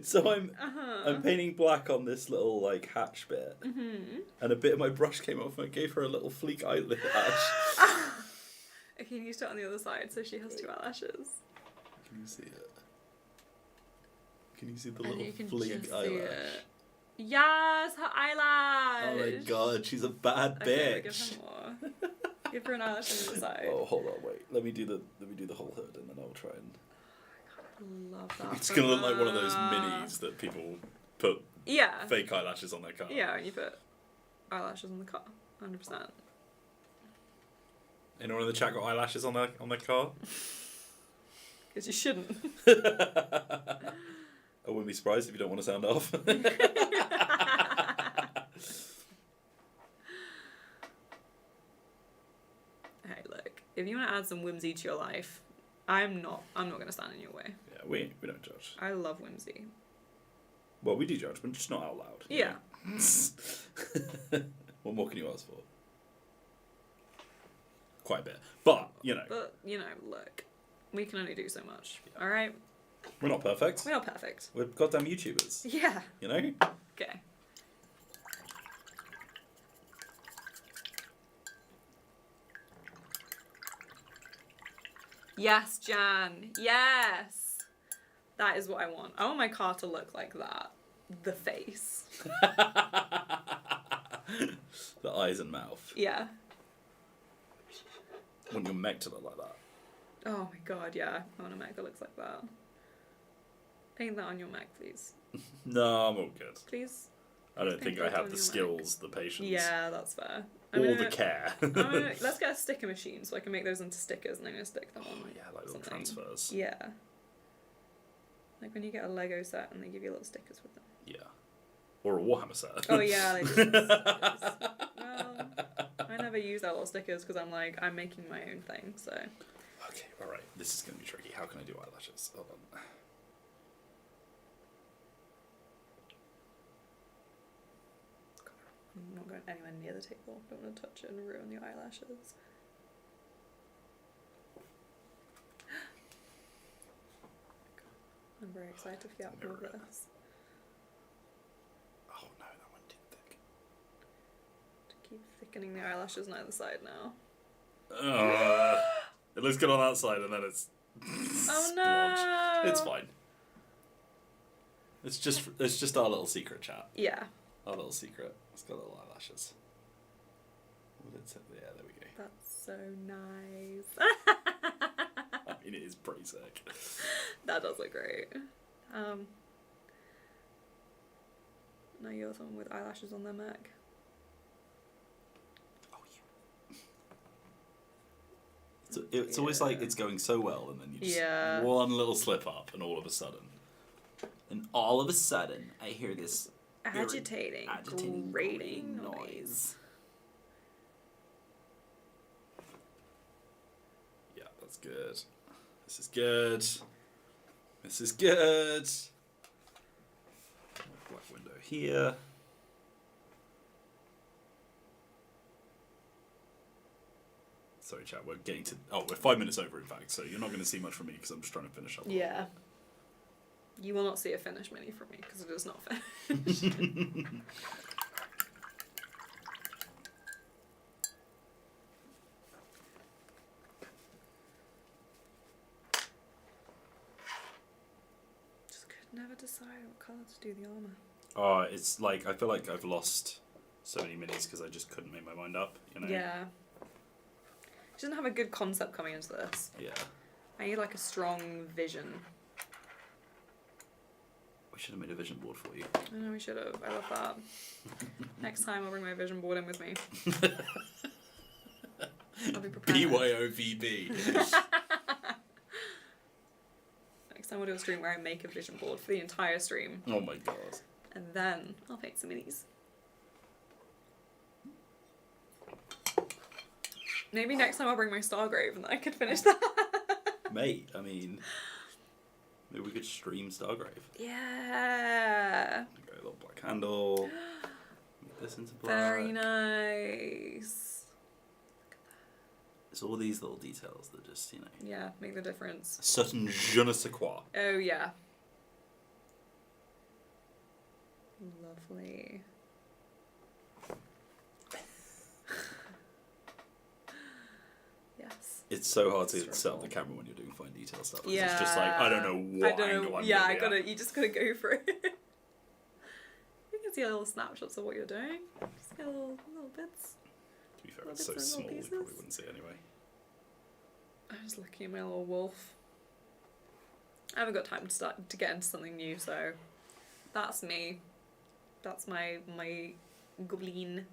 So I'm painting black on this little like hatch bit, and a bit of my brush came off and I gave her a little fleek eyelash. Okay, you start on the other side so she has two eyelashes. Can you see it? Can you see the And little you can fleek just eyelash? see it. Yes, her eyelash! Oh my god, she's a bad Okay, bitch. give her more. Give her an eyelash on the other side. Oh, hold on, wait. Let me do the whole hood, and then I'll try and. I love that. It's for gonna look like her. one of those minis that people put Yeah. fake eyelashes on their car. Yeah, and you put eyelashes on the car. 100%. Anyone in the chat got eyelashes on their car? Because you shouldn't. I wouldn't be surprised if you don't want to sound off. Hey, look. If you want to add some whimsy to your life, I'm not going to stand in your way. Yeah, we don't judge. I love whimsy. Well, we do judge, but just not out loud. you Yeah. know? What more can you ask for? Quite a bit. But, you know, But, look. We can only do so much. Alright? we're not perfect. We're not perfect. We're goddamn YouTubers. Yeah. You know? Okay. Yes, Jan. Yes. That is what I want. I want my car to look like that. The face. The eyes and mouth. Yeah. I want your mech to look like that. Oh my god, yeah. I want a Mac that looks like that. Paint that on your Mac, please. No, I'm all good. Please? I don't think I Paint that have on the your skills, the patience, Yeah, that's fair. or the care. Let's get a sticker machine so I can make those into stickers and I'm going to stick them on. Oh, yeah, like little something. transfers. Yeah. Like when you get a Lego set and they give you little stickers with them. Yeah. Or a Warhammer set. Oh yeah, they do. Stickers. Well, I never use that little stickers because I'm making my own thing, so. Okay, alright. This is going to be tricky. How can I do eyelashes? Hold on. I'm not going anywhere near the table. Don't want to touch it and ruin your eyelashes. I'm very excited to get all of Mirror it. this. Oh no, that went too thick. To keep thickening the eyelashes on either side now. It looks good on that side, and then it's. Oh no! It's fine. It's just our little secret chat. Yeah. Our little secret. It's got little eyelashes. Yeah, there we go. That's so nice. pretty sick. That does look great. No, you're someone with eyelashes on their mech. Oh, yeah. It's always like it's going so well, and then you just one little slip up, and all of a sudden, I hear this agitating grating noise. Yeah, that's good. This is good. This is good. Black window here. Sorry, chat. We're getting to. Oh, we're 5 minutes over, in fact. So you're not going to see much from me because I'm just trying to finish up. Yeah. You will not see a finish mini from me because it is not finished. Just could never decide what colour to do the armour. Oh, it's like I feel like I've lost so many minis because I just couldn't make my mind up. You know. Yeah. She doesn't have a good concept coming into this. Yeah. I need like a strong vision. We should have made a vision board for you. I know we should have. I love that. Next time I'll bring my vision board in with me. I'll be prepared. BYOVB. Next time we'll do a stream where I make a vision board for the entire stream. Oh my god. And then I'll paint some minis. Maybe next time I'll bring my Stargrave and I could finish that. Mate, I mean, maybe we could stream Stargrave. Yeah. Okay, a little black handle. Make this into black. Very nice. It's all these little details that just, you know. Yeah, make the difference. A certain je ne sais quoi. Oh, yeah. Lovely. Yes. It's so hard to set up the camera when you're doing fine detail stuff. Yeah. It's just like, I don't know what angle I'm gonna be at. You just gotta go for it. You can see little snapshots of what you're doing. Just get little bits. To be fair, it's so small you probably wouldn't see it anyway. I'm just looking at my little wolf. I haven't got time to get into something new, so that's me. That's my goblin.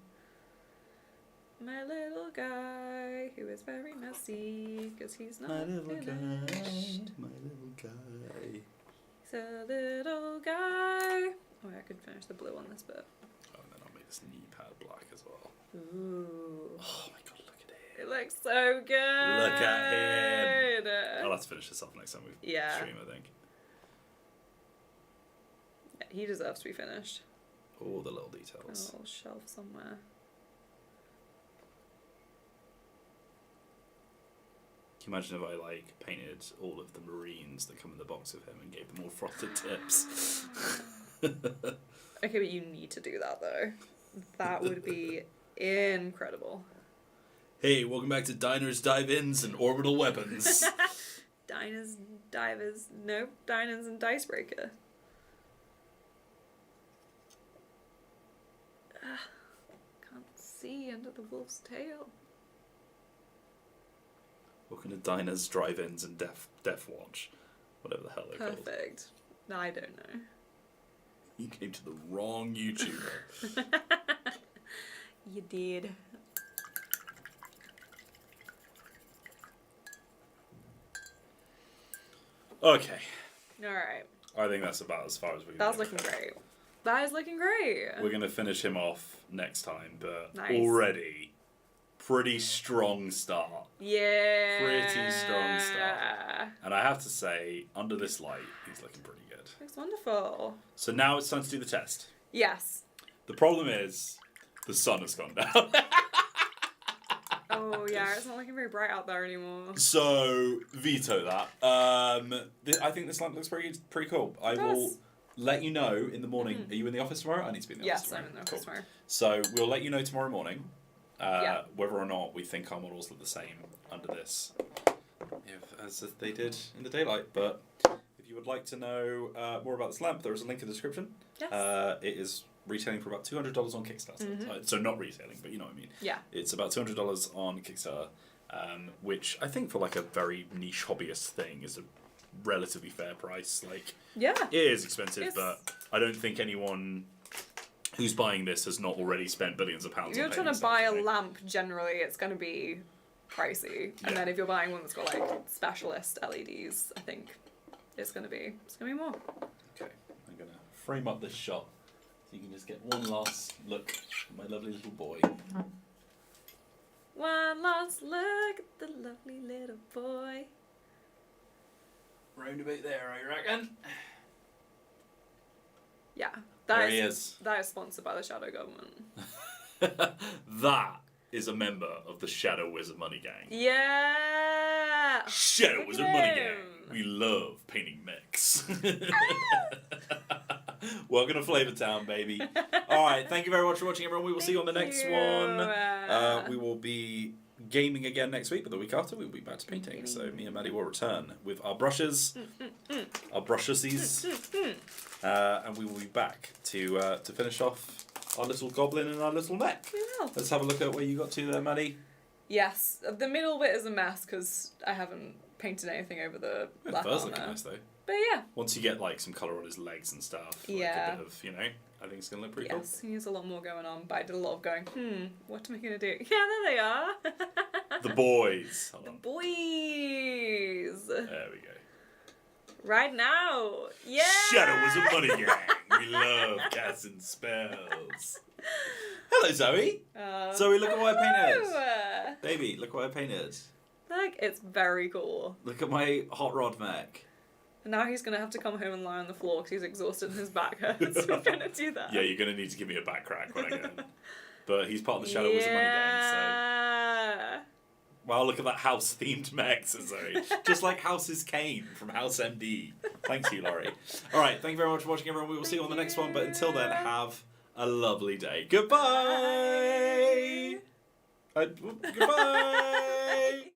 My little guy who is very messy because he's not finished. My little guy. He's a little guy. Oh, I could finish the blue on this bit. Oh, and then I'll make this knee pad black as well. Ooh. Oh my god, look at it. It looks so good. Look at him. I'll have to finish this off next time we stream, I think. Yeah, he deserves to be finished. All the little details. A little shelf somewhere. Can you imagine if I like painted all of the Marines that come in the box with him and gave them all frosted tips? Okay, but you need to do that though. That would be incredible. Hey, welcome back to Diners, Dive-Ins, and Orbital Weapons. Diners, Divers, nope, Diners and Dicebreaker. Can't see under the wolf's tail. Welcome to Diners, Drive-Ins, and Death Watch. Whatever the hell they're called. Perfect. No, I don't know. You came to the wrong YouTuber. You did. Okay. Alright. I think that's about as far as we can That's go. looking great. That is looking great. We're going to finish him off next time, but Nice. already, pretty strong start. Yeah. Pretty strong start. And I have to say, under this light, he's looking pretty good. Looks wonderful. So now it's time to do the test. Yes. The problem is, the sun has gone down. Oh yeah, it's not looking very bright out there anymore. So, veto that. I think this lamp looks pretty cool. I will let you know in the morning. Mm-hmm. Are you in the office tomorrow? I need to be in the office tomorrow. Yes, I'm in the office tomorrow. So, we'll let you know tomorrow morning whether or not we think our models look the same under this as they did in the daylight. But if you would like to know more about this lamp, there is a link in the description. Yes. It is retailing for about $200 on Kickstarter. Mm-hmm. So not retailing, but you know what I mean. Yeah. It's about $200 on Kickstarter. which I think for like a very niche hobbyist thing is a relatively fair price. Like, Yeah. it is expensive, but I don't think anyone who's buying this has not already spent billions of pounds. If you're on trying to painting buy a something. lamp, generally it's going to be pricey, and then if you're buying one that's got like specialist LEDs, I think it's going to be more. Okay, I'm gonna frame up this shot so you can just get one last look at my lovely little boy. One last look at the lovely little boy. Round about there, I reckon. Yeah, There he is. That is sponsored by the Shadow Government. That is a member of the Shadow Wizard Money Gang. Yeah. Shadow Look Wizard at Money him. Gang. We love painting mechs. Welcome to Flavor Town, baby. All right, thank you very much for watching, everyone. We will see you on the next one. We will be gaming again next week, but the week after we'll be back to painting. So me and Maddie will return with our brushes, our brushesies, and we will be back to finish off our little goblin and our little mech. Yeah. Let's have a look at where you got to there, Maddie. Yes, the middle bit is a mess because I haven't painted anything over the It black does armor. look nice though. But yeah. Once you get like some colour on his legs and stuff, like Yeah. a bit of, I think it's gonna look pretty Yes, he has a lot more going on, but I did a lot of going, what am I going to do? Yeah, there they are. cool. The boys. Hold The on. boys. There we go. Right now. Yeah. Shadow Wizard Money Gang. We love casting spells. Hello, Zoe. Zoe, look at what I painted. hello. Baby, look what I painted. Like, it's very cool. Look at my hot rod mech. And now he's going to have to come home and lie on the floor because he's exhausted and his back hurts. We're going to do that. Yeah, you're going to need to give me a back crack when I get in. But he's part of the Shadow Wizard Money Gang, so... Yeah. Wow, look at that house-themed mech, says Zoe. Just like House's Kane from House MD. Thanks you, Laurie. All right, thank you very much for watching, everyone. We will see you on the next one. But until then, have a lovely day. Goodbye! Goodbye!